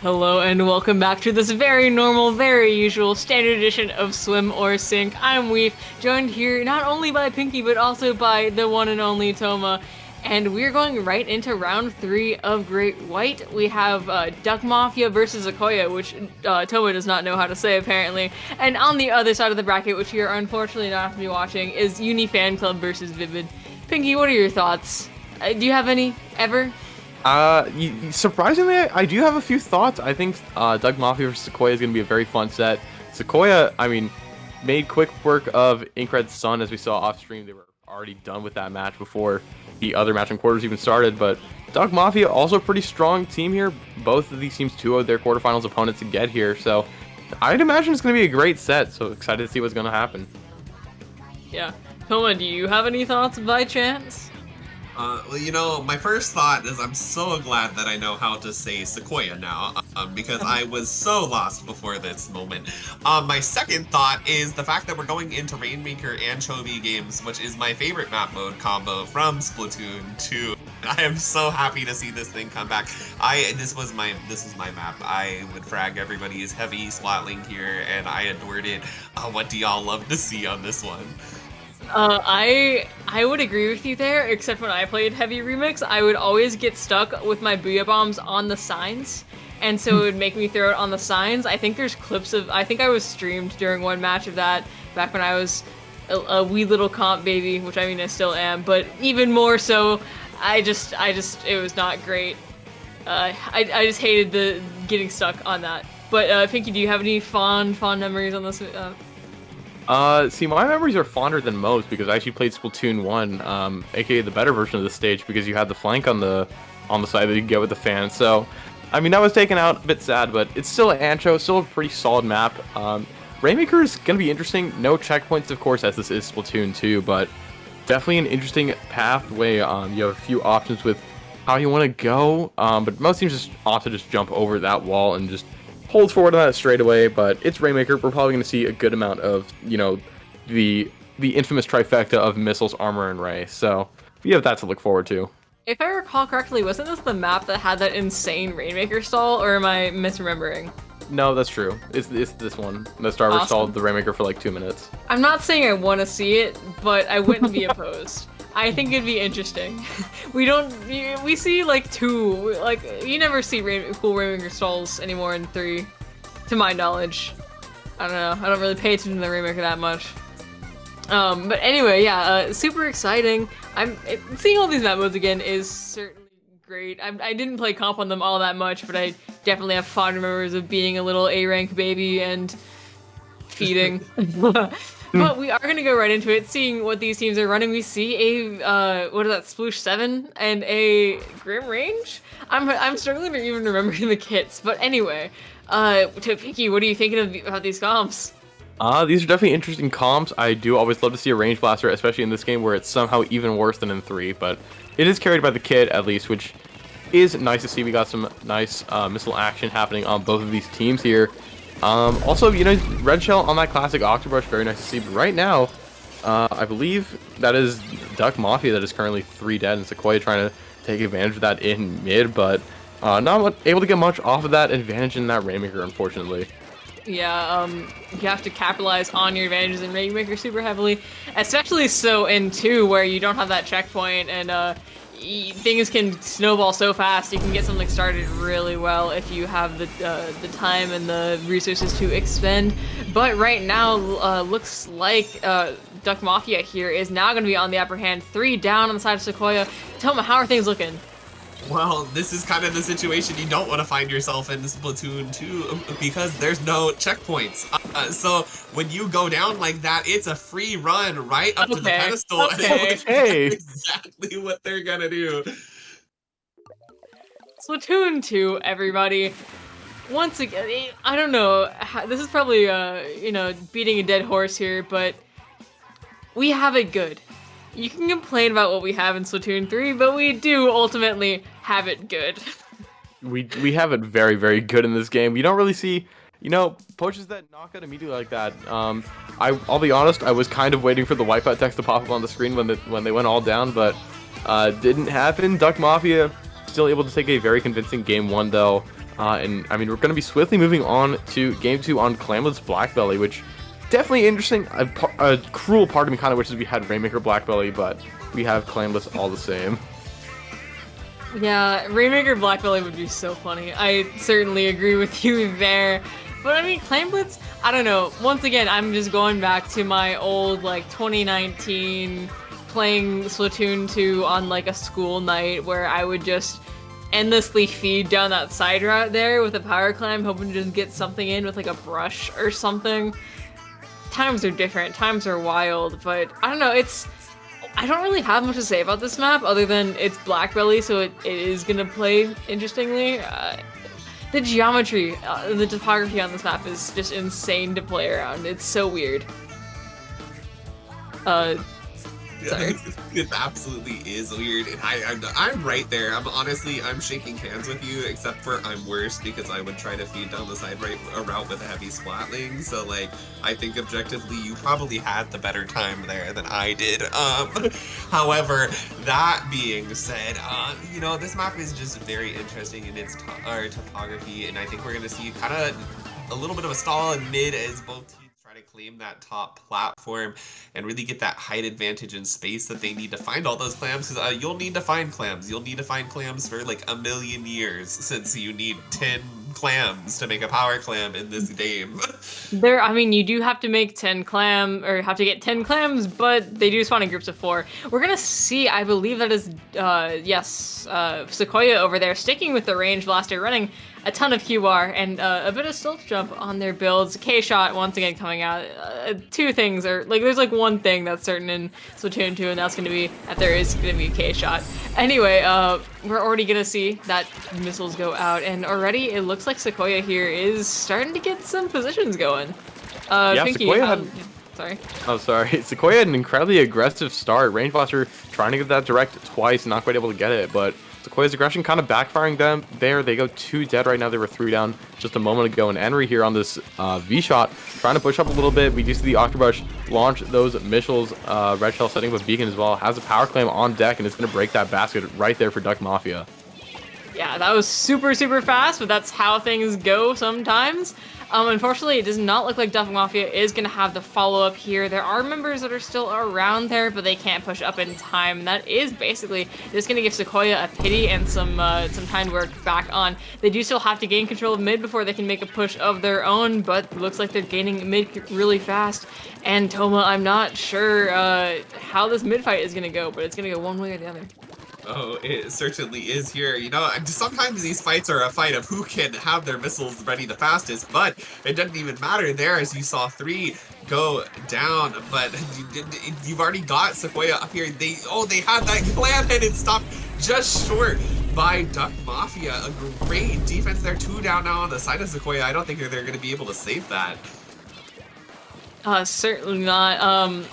Hello and welcome back to this very normal, very usual standard edition of Swim or Sink. I'm Weef, joined here not only by Pinky but also by the one and only Toma. And we're going right into round 3 of Great White. We have DUCKMAFIA versus SEQUOIA, which Toma does not know how to say apparently. And on the other side of the bracket, which you're unfortunately not going to be watching, is Fanclub versus Vivid. Pinky, what are your thoughts? Do you have any, ever? Surprisingly, I do have a few thoughts. I think DUCKMAFIA vs. SEQUOIA is going to be a very fun set. SEQUOIA, I mean, made quick work of Inkred's Sun, as we saw off stream. They were already done with that match before the other match in quarters even started, but DUCKMAFIA also a pretty strong team here. Both of these teams, 2 of their quarterfinals opponents to get here, so I'd imagine it's going to be a great set, so excited to see what's going to happen. Yeah. Toma, do you have any thoughts by chance? Well, you know, my first thought is I'm so glad that I know how to say SEQUOIA now, because I was so lost before this moment. My second thought is the fact that we're going into Rainmaker Anchovy games, which is my favorite map mode combo from Splatoon 2. I am so happy to see this thing come back. This is my map. I would frag everybody's heavy swatling here, and I adored it. What do y'all love to see on this one? I would agree with you there, except when I played Heavy Remix, I would always get stuck with my Booyah Bombs on the signs, and so it would make me throw it on the signs. I think there's clips of, I think I was streamed during one match of that, back when I was a wee little comp baby, which I mean I still am, but even more so, it was not great. I just hated the getting stuck on that. But Pinky, do you have any fond memories on this? See, my memories are fonder than most because I actually played Splatoon 1, aka the better version of the stage, because you had the flank on the side that you could get with the fan. So, I mean, that was taken out, a bit sad, but it's still an Ancho, still a pretty solid map. Rainmaker is going to be interesting. No checkpoints, of course, as this is Splatoon 2, but definitely an interesting pathway. You have a few options with how you want to go, but most teams just opt to just jump over that wall and just hold forward on that straight away, but it's Rainmaker. We're probably going to see a good amount of, you know, the infamous trifecta of missiles, armor, and ray. So we have that to look forward to. If I recall correctly, wasn't this the map that had that insane Rainmaker stall, or am I misremembering? No, that's true. It's this one. The Starver stalled the Rainmaker for like 2 minutes. I'm not saying I want to see it, but I wouldn't be opposed. I think it'd be interesting. We see like 2, like, you never see cool Rainmaker stalls anymore in 3, to my knowledge. I don't know, I don't really pay attention to the Rainmaker that much. But anyway, yeah, super exciting. Seeing all these map modes again is certainly great. I didn't play comp on them all that much, but I definitely have fond memories of being a little A-rank baby and feeding. But we are going to go right into it, seeing what these teams are running. We see a, what is that, Sploosh 7 and a Grim Range? I'm struggling to even remembering the kits, but anyway. To Pinky, what are you thinking about these comps? These are definitely interesting comps. I do always love to see a range blaster, especially in this game where it's somehow even worse than in 3, but it is carried by the kit at least, which is nice to see. We got some nice missile action happening on both of these teams here. Also, you know, red shell on that classic Octobrush, very nice to see. But right now, I believe that is DUCKMAFIA that is currently 3 dead, and SEQUOIA trying to take advantage of that in mid, but not able to get much off of that advantage in that Rainmaker, unfortunately. Yeah, you have to capitalize on your advantages in Rainmaker super heavily, especially so in 2, where you don't have that checkpoint, and things can snowball so fast. You can get something started really well if you have the time and the resources to expend. But right now, looks like DUCKMAFIA here is now going to be on the upper hand. 3 down on the side of SEQUOIA. Toma, how are things looking? Well, this is kind of the situation you don't want to find yourself in Splatoon 2 because there's no checkpoints. So when you go down like that, it's a free run right up to the pedestal. Okay. Exactly what they're gonna do. Splatoon 2, everybody. Once again, I don't know. This is probably, you know, beating a dead horse here, but we have it good. You can complain about what we have in Splatoon 3, but we do ultimately have it good. We have it very, very good in this game. You don't really see, you know, pushes that knock out immediately like that. I'll be honest, I was kind of waiting for the Wipeout text to pop up on the screen when they went all down, but didn't happen. DUCKMAFIA still able to take a very convincing game 1 though. And I mean, we're going to be swiftly moving on to game 2 on Clamlet's Blackbelly, which definitely interesting. A cruel part of me kind of wishes we had Rainmaker Blackbelly, but we have Clamlet's all the same. Yeah, Rainmaker Blackbelly would be so funny. I certainly agree with you there. But I mean, Clamblitz, I don't know. Once again, I'm just going back to my old, like, 2019 playing Splatoon 2 on, like, a school night where I would just endlessly feed down that side route there with a power climb, hoping to just get something in with, like, a brush or something. Times are different. Times are wild. But, I don't know, I don't really have much to say about this map other than it's Blackbelly, so it is going to play interestingly. The geometry, the topography on this map is just insane to play around. It's so weird. Sorry. It absolutely is weird, and I'm right there. I'm shaking hands with you, except for I'm worse because I would try to feed down the side right route with a heavy splatling. So like, I think objectively you probably had the better time there than I did. However, that being said, you know, this map is just very interesting in its topography, and I think we're gonna see kind of a little bit of a stall in mid as both teams try to claim that top platform and really get that height advantage in space that they need to find all those clams, because you'll need to find clams. You'll need to find clams for like a million years, since you need 10 clams to make a power clam in this game. I mean, you do have to make 10 have to get 10 clams, but they do spawn in groups of 4. We're gonna see, I believe that is, SEQUOIA over there, sticking with the range blaster, running a ton of QR and a bit of stealth jump on their builds. K-shot once again coming out. Two things are, like, there's like one thing that's certain in Splatoon 2, and that's gonna be that there is gonna be a K-shot. Anyway, we're already gonna see that missiles go out, and already it looks like SEQUOIA here is starting to get some positions going. Yeah, Pinky, SEQUOIA sorry. Oh, sorry. SEQUOIA had an incredibly aggressive start. Range Blaster trying to get that direct twice, not quite able to get it, but SEQUOIA's aggression kind of backfiring them there. They go 2 dead right now. They were 3 down just a moment ago. And Henry here on this V-shot trying to push up a little bit. We do see the Octobrush launch those missiles. Red Shell setting up a beacon as well. Has a power clam on deck, and it's going to break that basket right there for DUCKMAFIA. Yeah, that was super, super fast, but that's how things go sometimes. Unfortunately, it does not look like DUCKMAFIA is going to have the follow-up here. There are members that are still around there, but they can't push up in time. That is basically just going to give SEQUOIA a pity and some time to work back on. They do still have to gain control of mid before they can make a push of their own, but looks like they're gaining mid really fast. And Toma, I'm not sure how this mid fight is going to go, but it's going to go one way or the other. Oh, it certainly is here. You know, sometimes these fights are a fight of who can have their missiles ready the fastest, but it doesn't even matter there, as you saw 3 go down. But you've already got SEQUOIA up here. They had that clam-headed stop just short by DUCKMAFIA. A great defense there. 2 down now on the side of SEQUOIA. I don't think they're going to be able to save that. Certainly not.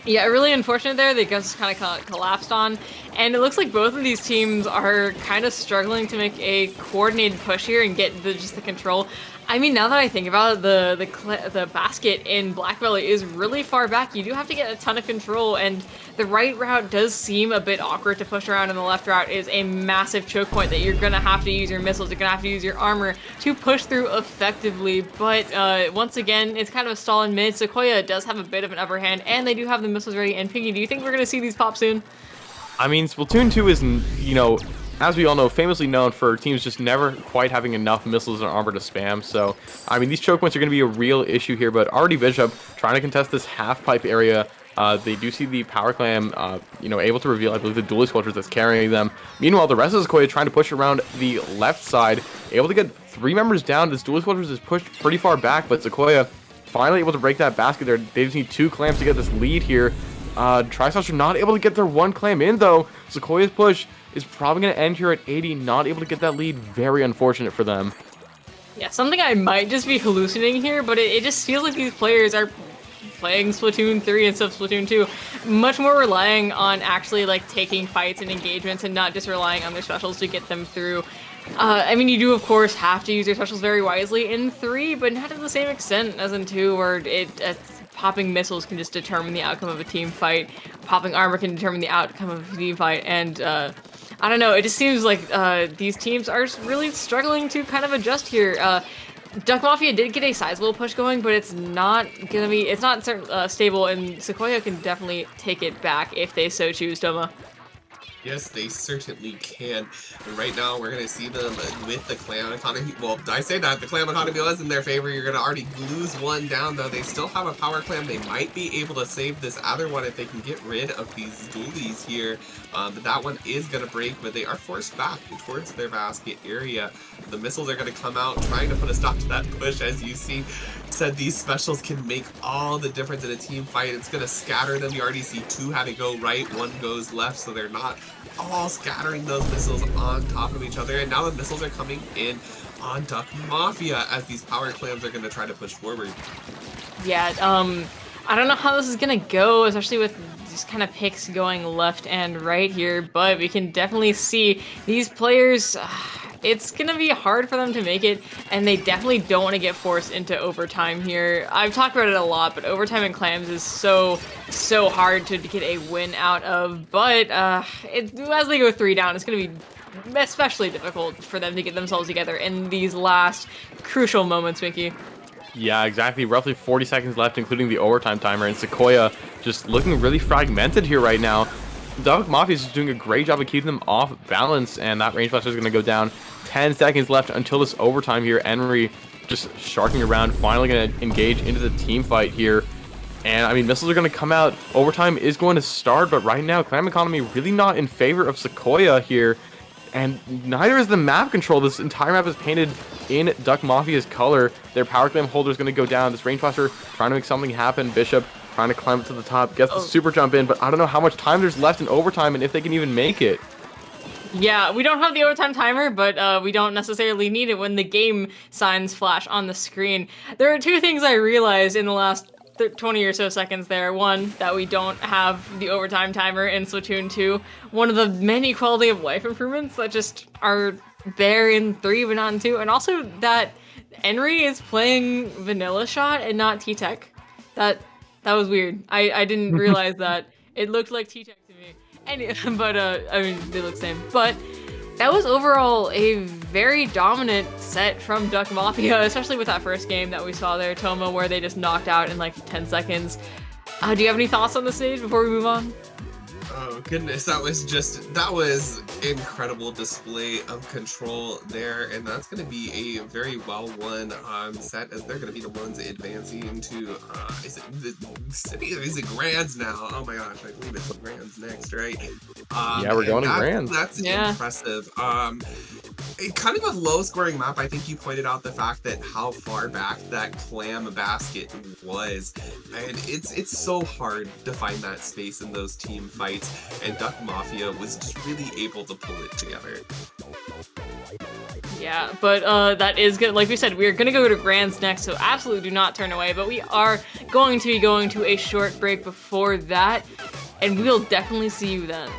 Yeah, really unfortunate there. They just kind of collapsed on. And it looks like both of these teams are kind of struggling to make a coordinated push here and get just the control. I mean, now that I think about it, the basket in Blackbelly is really far back. You do have to get a ton of control, and the right route does seem a bit awkward to push around, and the left route is a massive choke point that you're going to have to use your missiles, you're going to have to use your armor to push through effectively. But once again, it's kind of a stall in mid. SEQUOIA does have a bit of an upper hand, and they do have the missiles ready. And Pinky, do you think we're going to see these pop soon? I mean, Splatoon 2 is, you know, as we all know, famously known for teams just never quite having enough missiles and armor to spam. So, I mean, these choke points are going to be a real issue here, but already Bishop trying to contest this half-pipe area. They do see the power clam, you know, able to reveal, I believe, the dueling squelchers that's carrying them. Meanwhile, the rest of SEQUOIA trying to push around the left side, able to get 3 members down. This dueling squelchers is pushed pretty far back, but SEQUOIA finally able to break that basket there. They just need 2 clams to get this lead here. Tri-Stars are not able to get their 1 clam in, though. SEQUOIA's push is probably going to end here at 80, not able to get that lead. Very unfortunate for them. Yeah, something I might just be hallucinating here, but it just feels like these players are playing Splatoon 3 instead of Splatoon 2, much more relying on actually like taking fights and engagements and not just relying on their specials to get them through. I mean, you do, of course, have to use your specials very wisely in 3, but not to the same extent as in 2, where popping missiles can just determine the outcome of a team fight. Popping armor can determine the outcome of a team fight. And I don't know. It just seems like these teams are really struggling to kind of adjust here. DUCKMAFIA did get a sizable push going, but it's not stable, and SEQUOIA can definitely take it back if they so choose, Toma. Yes, they certainly can. And right now, we're going to see them with the clan economy. Well, I say that the clan economy was in their favor. You're going to already lose one down, though. They still have a power clan. They might be able to save this other one if they can get rid of these dualies here. But that one is going to break, but they are forced back towards their basket area. The missiles are going to come out, trying to put a stop to that push. As you see, said these specials can make all the difference in a team fight. It's going to scatter them. You already see 2 had to go right, 1 goes left, so they're not all scattering those missiles on top of each other. And now the missiles are coming in on DUCKMAFIA as these power clams are going to try to push forward. Yeah, I don't know how this is gonna go, especially with these kind of picks going left and right here, but we can definitely see these players, it's gonna be hard for them to make it, and they definitely don't want to get forced into overtime here. I've talked about it a lot, but overtime in clams is so hard to get a win out of, but as they go 3 down, it's gonna be especially difficult for them to get themselves together in these last crucial moments, Mickey. Yeah, exactly. Roughly 40 seconds left, including the overtime timer, and SEQUOIA just looking really fragmented here right now. DUCKMAFIA is just doing a great job of keeping them off balance, and that range blaster is going to go down. 10 seconds left until this overtime here. Henry just sharking around, finally going to engage into the team fight here. And, I mean, missiles are going to come out. Overtime is going to start, but right now, Clam Economy really not in favor of SEQUOIA here. And neither is the map control. This entire map is painted in DUCKMAFIA's color. Their power clam holder is going to go down. This range blaster trying to make something happen. Bishop trying to climb up to the top, gets the super jump in, but I don't know how much time there's left in overtime and if they can even make it. Yeah, we don't have the overtime timer, but we don't necessarily need it when the game signs flash on the screen. There are 2 things I realized in the last 20 or so seconds there. One, that we don't have the overtime timer in Splatoon 2. One of the many quality of life improvements that just are there in 3 but not in 2. And also that Henry is playing Vanilla Shot and not T-Tech. That was weird. I didn't realize that. It looked like T-Tech to me. But I mean, they look the same. But that was overall a very dominant set from DUCKMAFIA, especially with that first game that we saw there, Toma, where they just knocked out in like 10 seconds. Do you have any thoughts on the stage before we move on? Oh goodness, that was incredible display of control there, and that's going to be a very well won set, as they're going to be the ones advancing into is it Grands now? Oh my gosh, I believe it's Grands next, right? Yeah, we're going to Grands. That's impressive. Kind of a low scoring map. I think you pointed out the fact that how far back that clam basket was, and it's so hard to find that space in those team fights, and DUCKMAFIA was just really able to pull it together. Yeah, but that is good. Like we said, we are going to go to Grands next, so absolutely do not turn away, but we are going to be going to a short break before that, and we'll definitely see you then.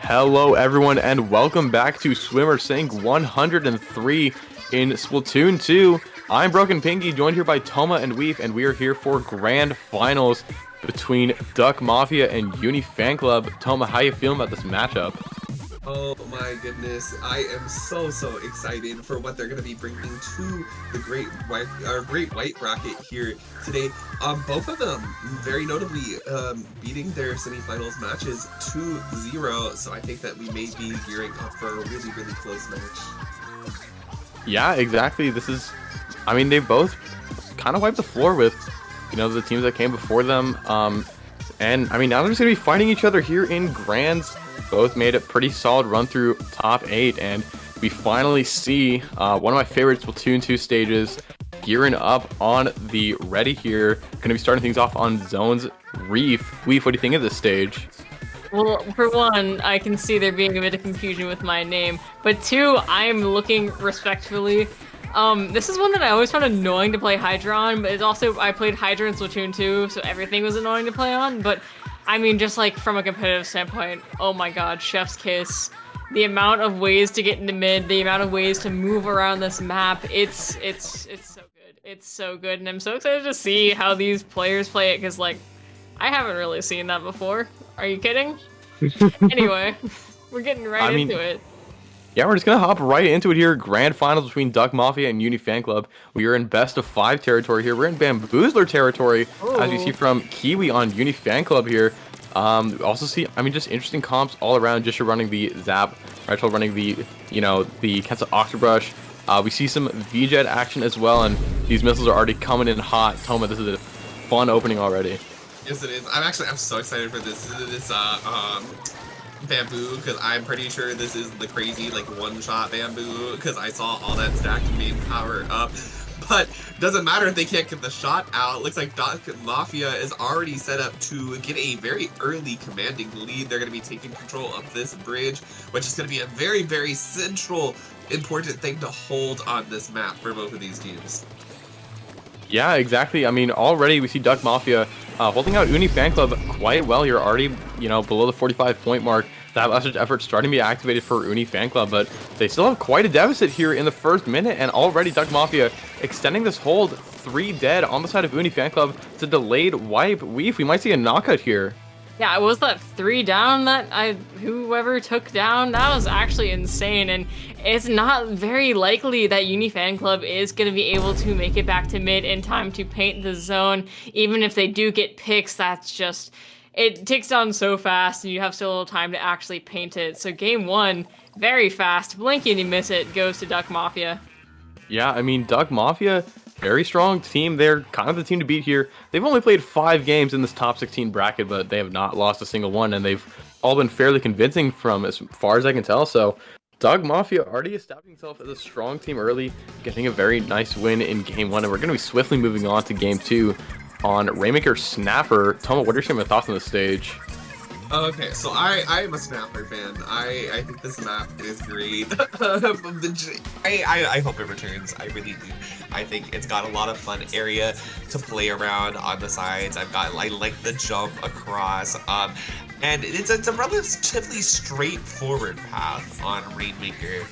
Hello everyone and welcome back to Swimmer Sync 103 in Splatoon 2. I'm Broken Pinky, joined here by Toma and Weef, and we are here for grand finals between DUCKMAFIA and Uni Fanclub. Toma, how you feeling about this matchup? Oh my goodness, I am so excited for what they're going to be bringing to the Great White Bracket here today. Both of them, very notably, beating their semifinals matches 2-0, so I think that we may be gearing up for a really close match. Yeah, exactly. This is, I mean, they both kind of wiped the floor with, you know, the teams that came before them. And I mean, now they're just going to be fighting each other here in Grands. Both made a pretty solid run through top 8, and we finally see one of my favorite Splatoon 2 stages gearing up on the ready here. Going to be starting things off on Zones Reef. Weef, what do you think of this stage? Well, for one, I can see there being a bit of confusion with my name, but two, I'm looking respectfully. This is one that I always found annoying to play Hydra on, but it's also, I played Hydra in Splatoon 2, so everything was annoying to play on, but I mean, just like from a competitive standpoint, oh my god, chef's kiss. The amount of ways to get into mid, the amount of ways to move around this map, it's so good. It's so good, and I'm so excited to see how these players play it, because like, I haven't really seen that before. Are you kidding? Anyway, we're getting into it. Yeah, we're just going to hop right into it here. Grand finals between DUCKMAFIA and Uni Fanclub. We are in best of 5 territory here. We're in Bamboozler territory, as you see from Kiwi on Uni Fanclub here. We also see, I mean, just interesting comps all around. Just running the Zap, Rachel running the, you know, the Kensa Octobrush. We see some V-Jet action as well, and these missiles are already coming in hot. Toma, this is a fun opening already. Yes, it is. I'm so excited for this bamboo, because I'm pretty sure this is the crazy like one-shot bamboo, because I saw all that stacked main power up. But doesn't matter if they can't get the shot out. Looks like DUCKMAFIA is already set up to get a very early commanding lead. They're going to be taking control of this bridge, which is going to be a very central important thing to hold on this map for both of these teams. Yeah, exactly. I mean, already we see DUCKMAFIA holding out Uni Fanclub quite well here, already, you know, below the 45-point mark. That last effort starting to be activated for Uni Fanclub, but they still have quite a deficit here in the first minute, and already DUCKMAFIA extending this hold. 3 dead on the side of Uni Fanclub. It's a delayed wipe. Weef, we might see a knockout here. Yeah, was that 3 down that whoever took down? That was actually insane, and it's not very likely that Uni Fanclub is going to be able to make it back to mid in time to paint the zone. Even if they do get picks, that's just, it ticks down so fast, and you have so little time to actually paint it. So game 1, very fast, blink and you miss it, goes to DUCKMAFIA. Yeah, I mean, DUCKMAFIA, very strong team. They're kind of the team to beat here. They've only played 5 games in this top 16 bracket, but they have not lost a single one, and they've all been fairly convincing from as far as I can tell. So DUCKMAFIA already establishing itself as a strong team early, getting a very nice win in game 1, and we're going to be swiftly moving on to game 2 on Rainmaker Snapper. Toma, what are your thoughts on the stage? Okay, so I am a Snapper fan. I think this map is great. I hope it returns. I really do. I think it's got a lot of fun area to play around on the sides. I like the jump across. And it's a relatively straightforward path on Rainmaker.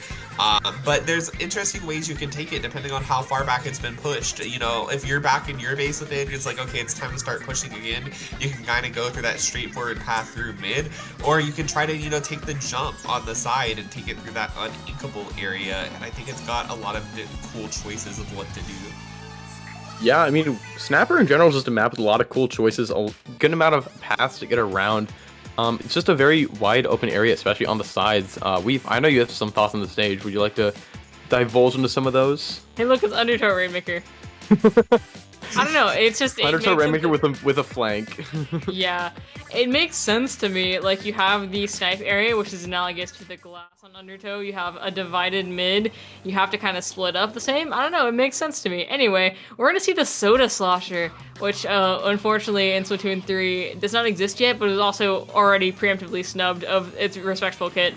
But there's interesting ways you can take it depending on how far back it's been pushed. You know, if you're back in your base with it, it's like, okay, it's time to start pushing again. You can kind of go through that straightforward path through mid, or you can try to, you know, take the jump on the side and take it through that uninkable area. And I think it's got a lot of cool choices of what to do. Yeah, I mean, Snapper in general is just a map with a lot of cool choices, a good amount of paths to get around. It's just a very wide open area, especially on the sides. I know you have some thoughts on the stage. Would you like to divulge into some of those? Hey, look, it's Undertow Rainmaker. I don't know, it's just... Undertow Rainmaker with a flank. Yeah, it makes sense to me. Like, you have the snipe area, which is analogous to the glass on Undertow. You have a divided mid. You have to kind of split up the same. I don't know, it makes sense to me. Anyway, we're going to see the Soda Slosher, which, unfortunately, in Splatoon 3 does not exist yet, but is also already preemptively snubbed of its respectful kit.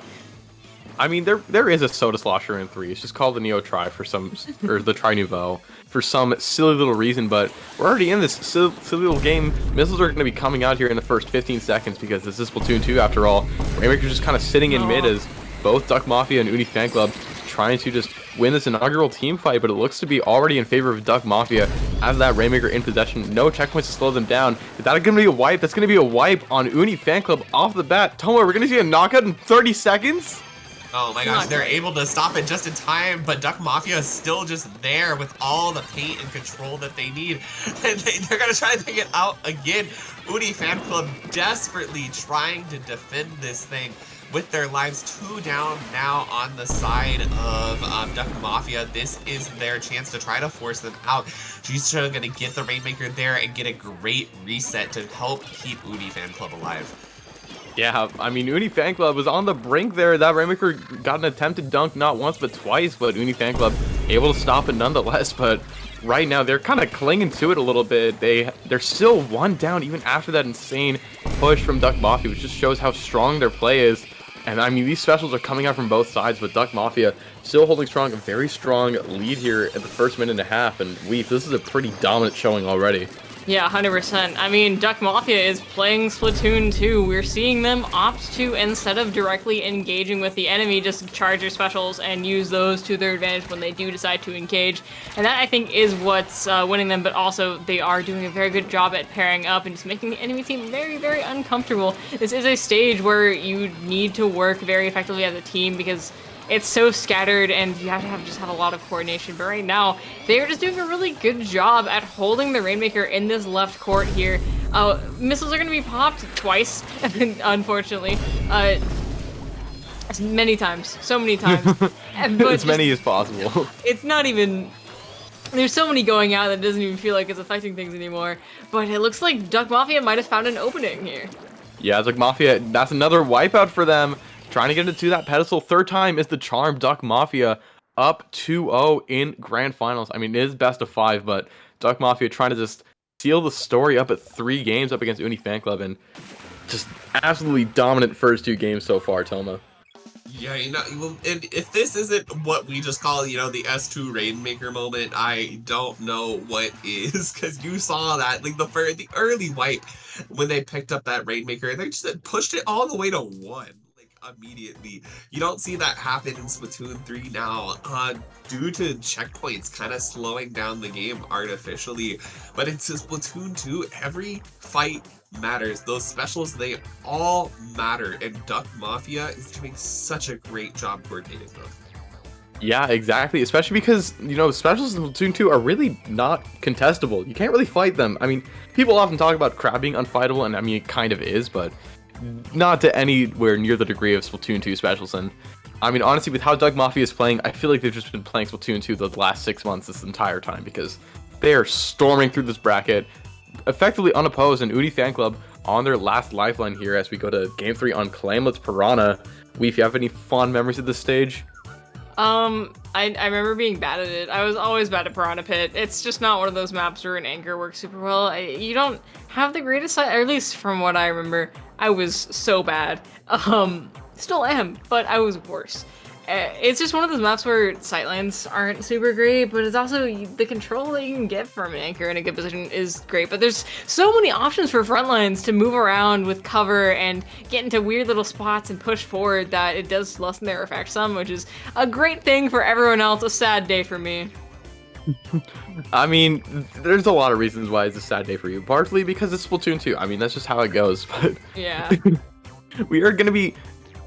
I mean, there is a Soda Slosher in 3. It's just called the Neo Tri for some, or the Tri Nouveau for some silly little reason. But we're already in this silly little game. Missiles are going to be coming out here in the first 15 seconds because this is Splatoon 2 after all. Rainmaker's just kind of sitting in mid as both DUCKMAFIA and Uni Fanclub trying to just win this inaugural team fight, but it looks to be already in favor of DUCKMAFIA as that Rainmaker in possession. No checkpoints to slow them down. Is that going to be a wipe? That's going to be a wipe on Uni Fanclub off the bat. Toma, we're going to see a knockout in 30 seconds? Oh my gosh, they're able to stop it just in time, but DUCKMAFIA is still just there with all the paint and control that they need. And they're going to try to take it out again. Uni Fanclub desperately trying to defend this thing with their lives 2 down now on the side of DUCKMAFIA. This is their chance to try to force them out. She's going to get the Rainmaker there and get a great reset to help keep Uni Fanclub alive. Yeah, I mean, Uni Fanclub was on the brink there. That Rainmaker got an attempted dunk not once but twice, but Uni Fanclub able to stop it nonetheless. But right now, they're kind of clinging to it a little bit. They're still 1 down even after that insane push from DUCKMAFIA, which just shows how strong their play is. And I mean, these specials are coming out from both sides, but DUCKMAFIA still holding strong, a very strong lead here at the first minute and a half. And this is a pretty dominant showing already. Yeah, 100%. I mean, DUCKMAFIA is playing Splatoon 2. We're seeing them opt to, instead of directly engaging with the enemy, just charge their specials and use those to their advantage when they do decide to engage. And that, I think, is what's winning them, but also they are doing a very good job at pairing up and just making the enemy team very, very uncomfortable. This is a stage where you need to work very effectively as a team because it's so scattered and you have to just have a lot of coordination. But right now, they are just doing a really good job at holding the Rainmaker in this left court here. Missiles are going to be popped twice, unfortunately. Many times. So many times. But as many as possible. It's not even... There's so many going out that it doesn't even feel like it's affecting things anymore. But it looks like DUCKMAFIA might have found an opening here. Yeah, DUCKMAFIA, that's another wipeout for them. Trying to get into that pedestal. Third time is the charm. DUCKMAFIA up 2-0 in grand finals. I mean, it is best of 5, but DUCKMAFIA trying to just seal the story up at 3 games up against Uni Fanclub, and just absolutely dominant first 2 games so far, Toma. Yeah, you know, and if this isn't what we just call, you know, the S2 Rainmaker moment, I don't know what is, because you saw that, like, the early wipe when they picked up that Rainmaker, they just pushed it all the way to 1. Immediately. You don't see that happen in Splatoon 3 now, due to checkpoints kind of slowing down the game artificially. But in Splatoon 2, every fight matters. Those specials, they all matter, and DUCKMAFIA is doing such a great job coordinating them. Yeah, exactly. Especially because, you know, specials in Splatoon 2 are really not contestable. You can't really fight them. I mean, people often talk about Crab being unfightable, and I mean, it kind of is, but not to anywhere near the degree of Splatoon 2 specials. And I mean, honestly, with how DUCKMAFIA is playing, I feel like they've just been playing Splatoon 2 the last 6 months this entire time, because they are storming through this bracket effectively unopposed, and Uni Fanclub on their last lifeline here as we go to Game 3 on Claimless Piranha. If you have any fond memories of this stage? I remember being bad at it. I was always bad at Piranha Pit. It's just not one of those maps where an anchor works super well. You don't have the greatest sight, or at least from what I remember, I was so bad. Still am, but I was worse. It's just one of those maps where sightlines aren't super great, but it's also the control that you can get from an anchor in a good position is great. But there's so many options for front lines to move around with cover and get into weird little spots and push forward that it does lessen their effect some, which is a great thing for everyone else. A sad day for me. I mean, there's a lot of reasons why it's a sad day for you. Partly because it's Splatoon 2. I mean, that's just how it goes. But yeah, we are going to be,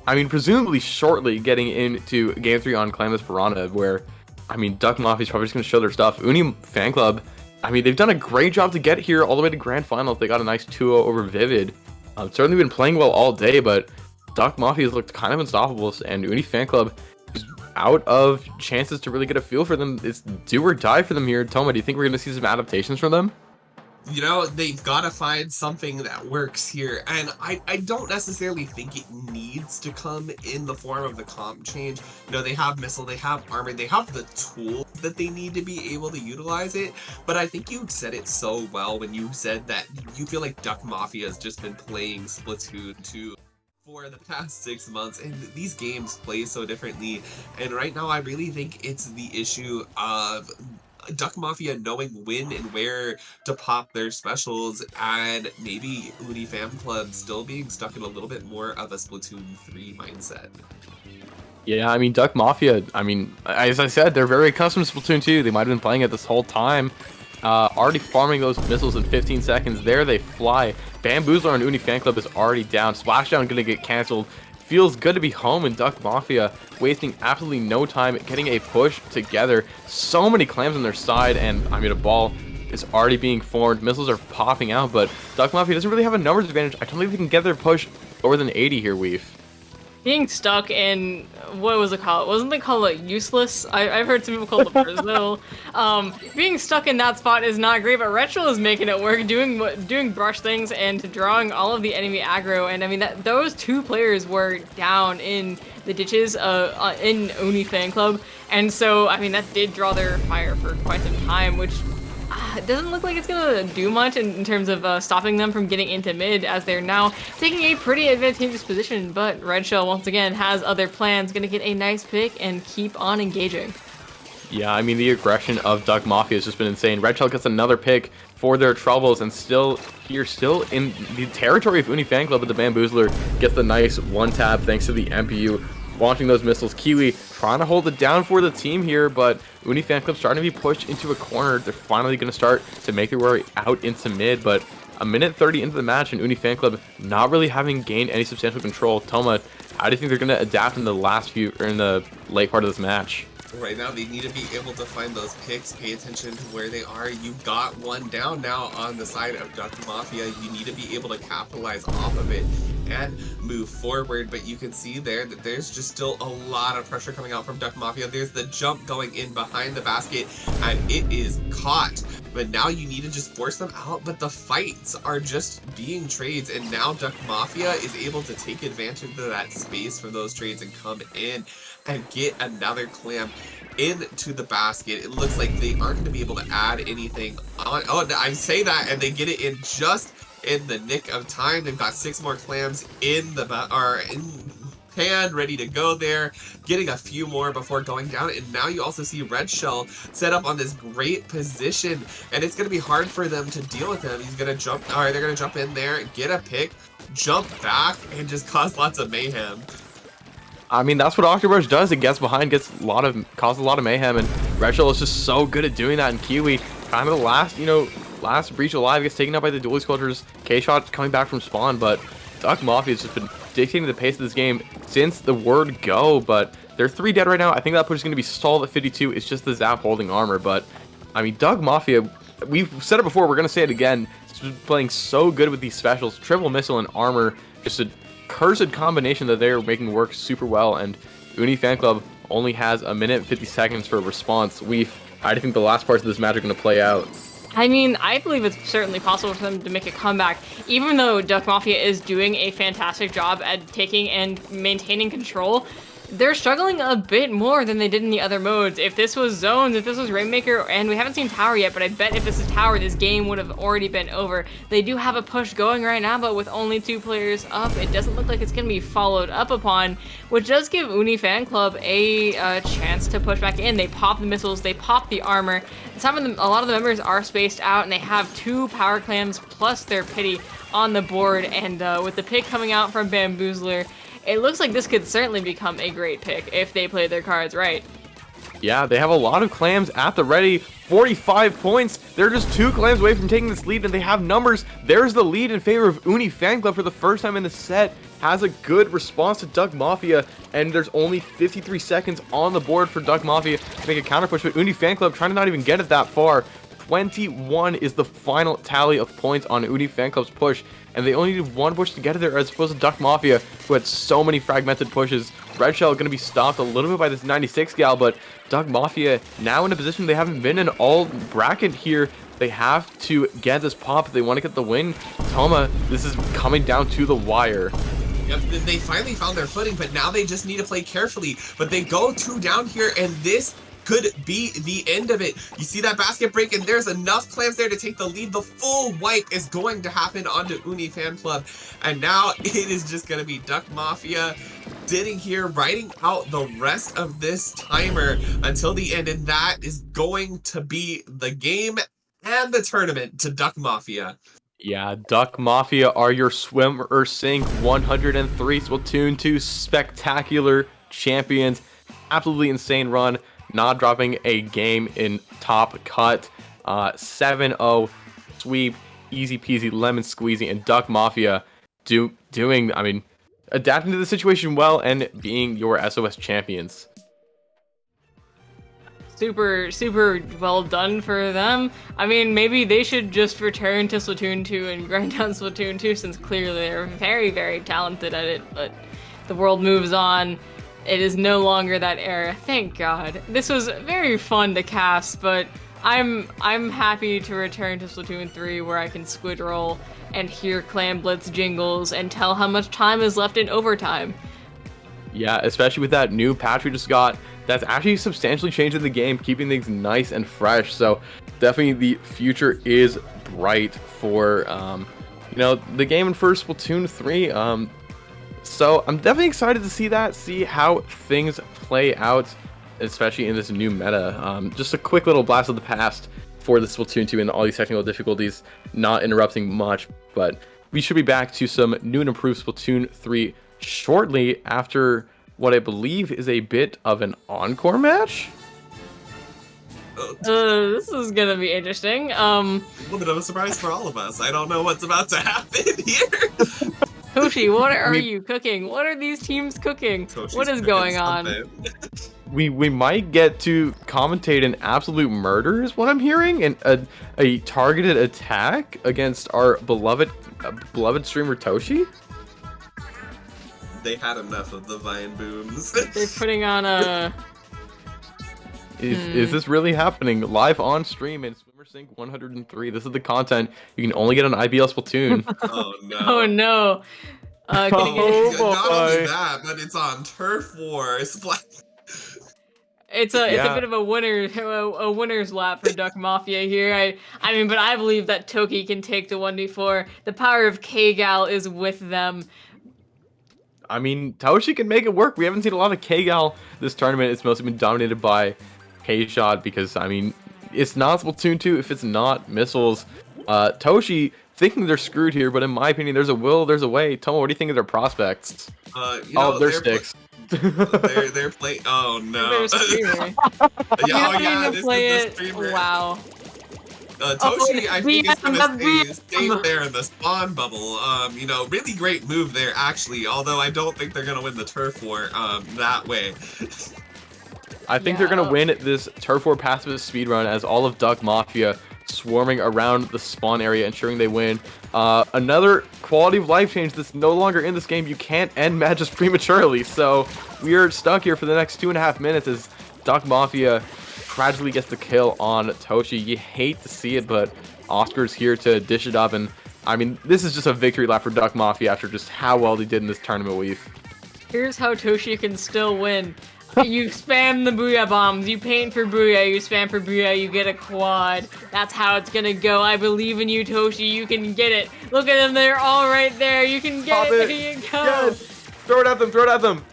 I mean, presumably shortly getting into Game 3 on Claimless Piranha, where, I mean, DUCKMAFIA is probably just going to show their stuff. Uni Fanclub, I mean, they've done a great job to get here all the way to Grand Finals. They got a nice 2-0 over Vivid. Certainly been playing well all day, but DUCKMAFIA has looked kind of unstoppable, and Uni Fanclub is out of chances to really get a feel for them. It's do or die for them here. Toma, do you think we're going to see some adaptations from them? You know, they've got to find something that works here, and I don't necessarily think it needs to come in the form of the comp change. You know, they have Missile, they have Armor, they have the tools that they need to be able to utilize it, but I think you said it so well when you said that you feel like DUCKMAFIA has just been playing Splatoon 2 for the past 6 months, and these games play so differently. And right now, I really think it's the issue of DUCKMAFIA knowing when and where to pop their specials, and maybe Uni Fanclub still being stuck in a little bit more of a Splatoon 3 mindset. Yeah, I mean, DUCKMAFIA, I mean, as I said, they're very accustomed to Splatoon 2. They might have been playing it this whole time. Already farming those missiles in 15 seconds. There they fly. Bamboozler on Uni Fanclub is already down. Splashdown gonna get cancelled. Feels good to be home in DUCKMAFIA, wasting absolutely no time getting a push together. So many clams on their side, and I mean, a ball is already being formed. Missiles are popping out, but DUCKMAFIA doesn't really have a numbers advantage. I don't think they can get their push lower than 80 here, Weef. Being stuck in, what was it called? Wasn't they called it useless? I've heard some people call it Brazil. Being stuck in that spot is not great, but Retro is making it work, doing brush things and drawing all of the enemy aggro. And I mean, those two players were down in the ditches in Uni Fanclub. And so, I mean, that did draw their fire for quite some time, which it doesn't look like it's gonna do much in terms of stopping them from getting into mid, as they're now taking a pretty advantageous position. But Red Shell once again has other plans, gonna get a nice pick and keep on engaging. Yeah, I mean, the aggression of DUCKMAFIA has just been insane. Red Shell gets another pick for their troubles, and still in the territory of Uni Fanclub, but the Bamboozler gets the nice one tap thanks to the MPU launching those missiles. Kiwi trying to hold it down for the team here, but Uni Fanclub starting to be pushed into a corner. They're finally going to start to make their way out into mid, but a minute 30 into the match and Uni Fanclub not really having gained any substantial control. Toma, how do you think they're going to adapt in the late part of this match? Right now, they need to be able to find those picks, pay attention to where they are. You got one down now on the side of DUCKMAFIA. You need to be able to capitalize off of it and move forward, but you can see there that there's just still a lot of pressure coming out from DUCKMAFIA. There's the jump going in behind the basket, and it is caught. But now you need to just force them out, but the fights are just being trades, and now DUCKMAFIA is able to take advantage of that space for those trades and come in and get another clam into the basket. It looks like they aren't going to be able to add anything on. Oh, I say that, and they get it in just in the nick of time. They've got 6 more clams in the pan, ready to go there, getting a few more before going down. And now you also see Red Shell set up on this great position, and it's going to be hard for them to deal with him. He's going to jump, all right, they're going to jump in there, get a pick, jump back, and just cause lots of mayhem. I mean, that's what Hockdruckverunreiniger does. It gets behind, causes a lot of mayhem, and Red Shell is just so good at doing that. And Kiwi, kind of the last breach alive, gets taken out by the duelist cultures. K-Shot coming back from spawn, but DUCKMAFIA has just been dictating the pace of this game since the word go. But they're 3 dead right now. I think that push is going to be stalled at 52. It's just the Zap holding armor. But I mean, DUCKMAFIA, we've said it before, we're going to say it again. It's been playing so good with these specials, triple missile and armor, just a cursed combination that they're making work super well. And Uni Fanclub only has a minute and 50 seconds for a response. How do you think the last parts of this match are going to play out? I mean, I believe it's certainly possible for them to make a comeback, even though DUCKMAFIA is doing a fantastic job at taking and maintaining control. They're struggling a bit more than they did in the other modes. If this was Zones, if this was Rainmaker, and we haven't seen Tower yet, but I bet if this is Tower, this game would have already been over. They do have a push going right now, but with only 2 players up, it doesn't look like it's going to be followed up upon, which does give Uni Fanclub a chance to push back in. They pop the missiles, they pop the armor. A lot of the members are spaced out, and they have 2 power clams plus their pity on the board, and with the pick coming out from Bamboozler, it looks like this could certainly become a great pick if they play their cards right. Yeah, they have a lot of clams at the ready. 45 points. They're just 2 clams away from taking this lead, and they have numbers. There's the lead in favor of Uni Fanclub for the first time in the set. Has a good response to DUCKMAFIA, and there's only 53 seconds on the board for DUCKMAFIA to make a counter push, but Uni Fanclub trying to not even get it that far. 21 is the final tally of points on Uni Fanclub's push, and they only needed 1 push to get there as opposed to DUCKMAFIA, who had so many fragmented pushes. Red Shell going to be stopped a little bit by this 96 gal, but DUCKMAFIA now in a position they haven't been in all bracket here. They have to get this pop if they want to get the win. Toma, this is coming down to the wire. Yep, they finally found their footing, but now they just need to play carefully. But they go 2 down here, and this could be the end of it. You see that basket break, and there's enough clams there to take the lead. The full wipe is going to happen onto Uni Fanclub, and now it is just going to be DUCKMAFIA sitting here writing out the rest of this timer until the end, and that is going to be the game and the tournament to DUCKMAFIA. Yeah, DUCKMAFIA are your swim or sink 103 Splatoon 2 spectacular champions. Absolutely insane run, not dropping a game in top cut. 7-0 sweep, easy peasy lemon squeezy, and DUCKMAFIA adapting to the situation well and being your SOS champions. Super well done for them. I mean, maybe they should just return to Splatoon 2 and grind down Splatoon 2, since clearly they're very talented at it, but the world moves on. It is no longer that era, thank God. This was very fun to cast, but I'm happy to return to Splatoon 3, where I can squid roll and hear Clam Blitz jingles and tell how much time is left in overtime. Yeah, especially with that new patch we just got, that's actually substantially changing the game, keeping things nice and fresh. So definitely the future is bright for the game in first Splatoon 3. So I'm definitely excited to see how things play out, especially in this new meta. Just a quick little blast of the past for the Splatoon 2 and all these technical difficulties, not interrupting much, but we should be back to some new and improved Splatoon 3 shortly after what I believe is a bit of an encore match. This is gonna be interesting. A little bit of a surprise for all of us. I don't know what's about to happen here. Toshi, what are you cooking? What are these teams cooking? Toshi's what is cooking going on? We might get to commentate an absolute murder, is what I'm hearing, and a targeted attack against our beloved streamer Toshi. They had enough of the Vine booms. They're putting on a... Is this really happening live on stream in Swimmer Sync 103? This is the content you can only get on IBL Splatoon. Oh no. Oh no. Not only that, but it's on Turf War. It's a bit of a winner's lap for DUCKMAFIA here. I mean, but I believe that Toki can take the 1v4. The power of K-Gal is with them. I mean, Toshi can make it work. We haven't seen a lot of K-Gal this tournament. It's mostly been dominated by K-Shot because, I mean, it's not Splatoon 2 if it's not missiles. Toshi thinking they're screwed here, but in my opinion, there's a will, there's a way. Tomo, what do you think of their prospects? They're sticks. They're playing. Oh no. They're streamer. This is the streamer. Wow. Toshi, I think is gonna stay there in the spawn bubble. Really great move there, actually. Although I don't think they're gonna win the turf war that way. I think they're gonna win this turf war passive speedrun as all of DUCKMAFIA swarming around the spawn area, ensuring they win. Another quality of life change that's no longer in this game. You can't end matches prematurely, so we are stuck here for the next 2.5 minutes as DUCKMAFIA tragically gets the kill on Toshi. You hate to see it, but Oscar's here to dish it up, and I mean, this is just a victory lap for DUCKMAFIA after just how well they did in this tournament weave. Here's how Toshi can still win. You spam the Booyah bombs, you paint for Booyah, you spam for Booyah, you get a quad. That's how it's gonna go. I believe in you, Toshi. You can get it. Look at them, they're all right there. You can get it. There you go. Yes. Throw it at them, throw it at them.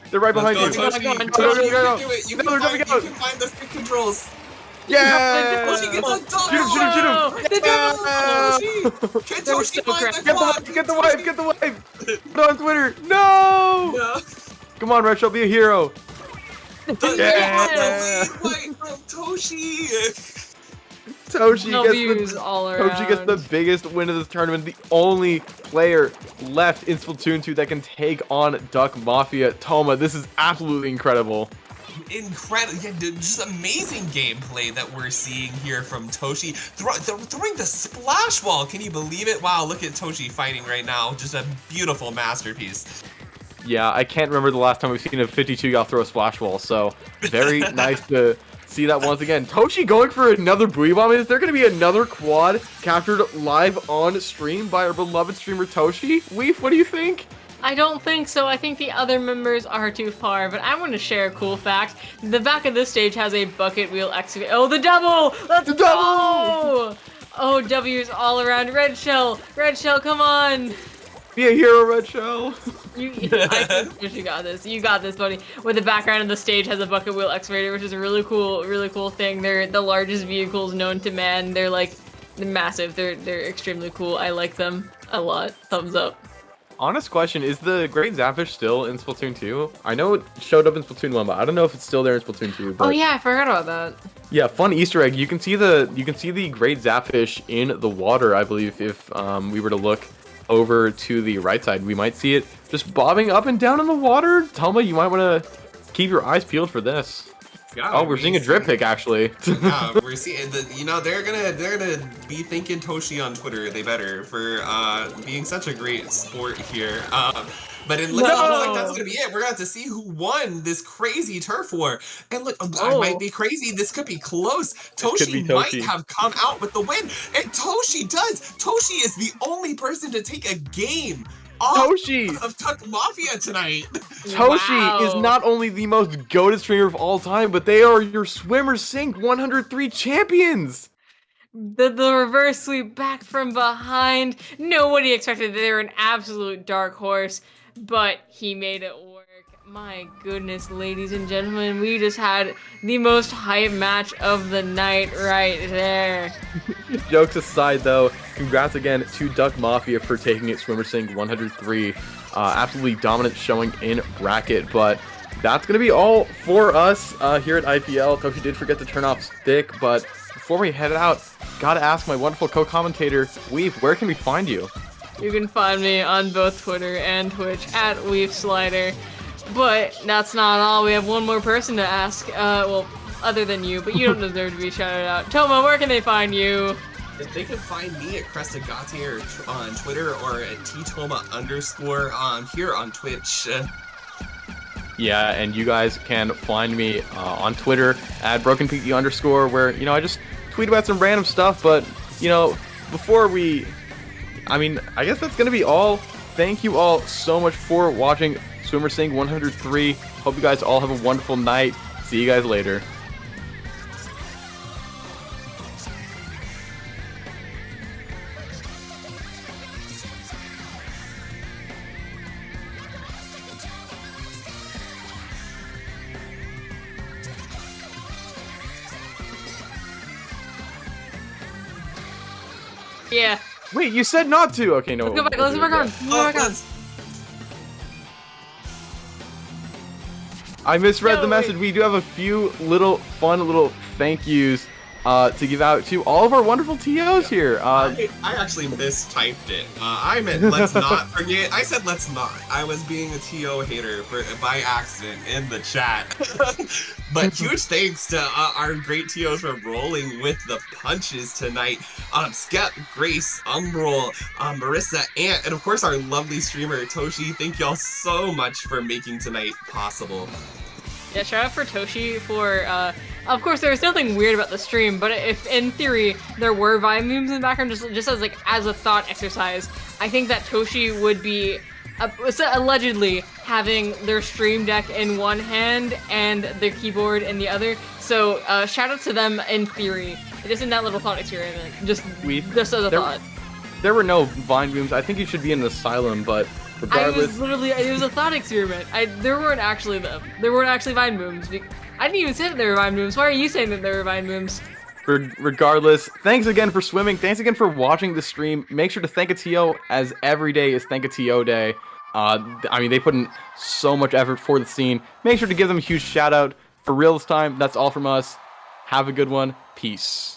They're right behind you. Toshi, you can do it. You can find the stick controls. Yeah! Toshi, get the double! Shoot him! Toshi! Can Toshi find the quad? Get the wipe! Put it on Twitter! No! Come on, Retro, be a hero! Yeah! Toshi! Toshi gets the biggest win of this tournament. The only player left in Splatoon 2 that can take on DUCKMAFIA. Toma, this is absolutely incredible. Incredible, yeah, dude, just amazing gameplay that we're seeing here from Toshi. Throwing the splash wall, can you believe it? Wow, look at Toshi fighting right now. Just a beautiful masterpiece. Yeah, I can't remember the last time we've seen a 52 gal throw a splash wall, so very nice to see that once again. Toshi going for another Booyah Bomb. Is there going to be another quad captured live on stream by our beloved streamer Toshi? Weef, what do you think? I don't think so. I think the other members are too far, but I'm going to share a cool fact. The back of this stage has a bucket wheel excavator. Oh, the double! Let's go! Oh, W's all around. Red Shell, come on! Be a hero, Red Shell. I think you got this. You got this, buddy. With the background of the stage has a bucket wheel excavator, which is a really cool thing. They're the largest vehicles known to man. They're like massive. They're extremely cool. I like them a lot. Thumbs up. Honest question, is the Great Zapfish still in Splatoon 2? I know it showed up in Splatoon 1, but I don't know if it's still there in Splatoon 2. But Oh yeah, I forgot about that. yeah, fun Easter egg. You can see the Great Zapfish in the water, I believe, if we were to look over to the right side. We might see it just bobbing up and down in the water. Telma, you might want to keep your eyes peeled for this. Yeah, Oh, we're seeing a drip pick actually. Yeah, we're seeing they're gonna be thanking Toshi on Twitter. They better for being such a great sport here. But it looks like that's gonna be it. We're gonna have to see who won this crazy turf war. And look, I might be crazy. This could be close. Toshi might have come out with the win, and Toshi does. Toshi is the only person to take a game Toshi of DUCKMAFIA tonight. Toshi is not only the most goated streamer of all time, but they are your Swimmer Sync 103 champions. The reverse sweep back from behind. Nobody expected that they were an absolute dark horse, but he made it work. My goodness, ladies and gentlemen, we just had the most hype match of the night right there. Jokes aside, though, congrats again to DUCKMAFIA for taking it Swimmer Sync 103. Absolutely dominant showing in bracket, but that's going to be all for us here at IPL. Toshi did forget to turn off stick, but before we head out, gotta ask my wonderful co-commentator, Weave, where can we find you? You can find me on both Twitter and Twitch at WeaveSlider. But that's not all. We have one more person to ask. Well, other than you, but you don't deserve to be shouted out. Toma, where can they find you? They can find me at Crestagate on Twitter or at ttoma_ here on Twitch. Yeah, and you guys can find me on Twitter at BrokenPinky_, where, you know, I just tweet about some random stuff, but, you know, before we... I mean, I guess that's going to be all. Thank you all so much for watching Swimmer Sync 103. Hope you guys all have a wonderful night. See you guys later. Yeah. Wait, you said not to. Okay, no. Let's go back. Let's go back on. Let's go back on. I misread the message. We do have a few fun little thank yous to give out to all of our wonderful TOs here. I actually mistyped it. I meant let's not forget. I said let's not. I was being a TO hater by accident in the chat. But huge thanks to our great TOs for rolling with the punches tonight. Skep, Grace, Umbral, Marissa, and of course our lovely streamer Toshi. Thank y'all so much for making tonight possible. Yeah, shout out for Toshi for, of course there was nothing weird about the stream, but if in theory there were Vine memes in the background, just as a thought exercise, I think that Toshi would be allegedly having their stream deck in one hand and their keyboard in the other. So shout out to them in theory, just in that little thought experiment, just as a thought. There were no Vine memes. I think you should be in an asylum, but regardless, it was a thought experiment. There weren't actually Vine memes. I didn't even say that they were Vine memes. Why are you saying that they were Vine memes? Regardless, thanks again for swimming. Thanks again for watching the stream. Make sure to thank a TO, as every day is Thank a TO Day. I mean, they put in so much effort for the scene. Make sure to give them a huge shout out. For real this time, that's all from us. Have a good one. Peace.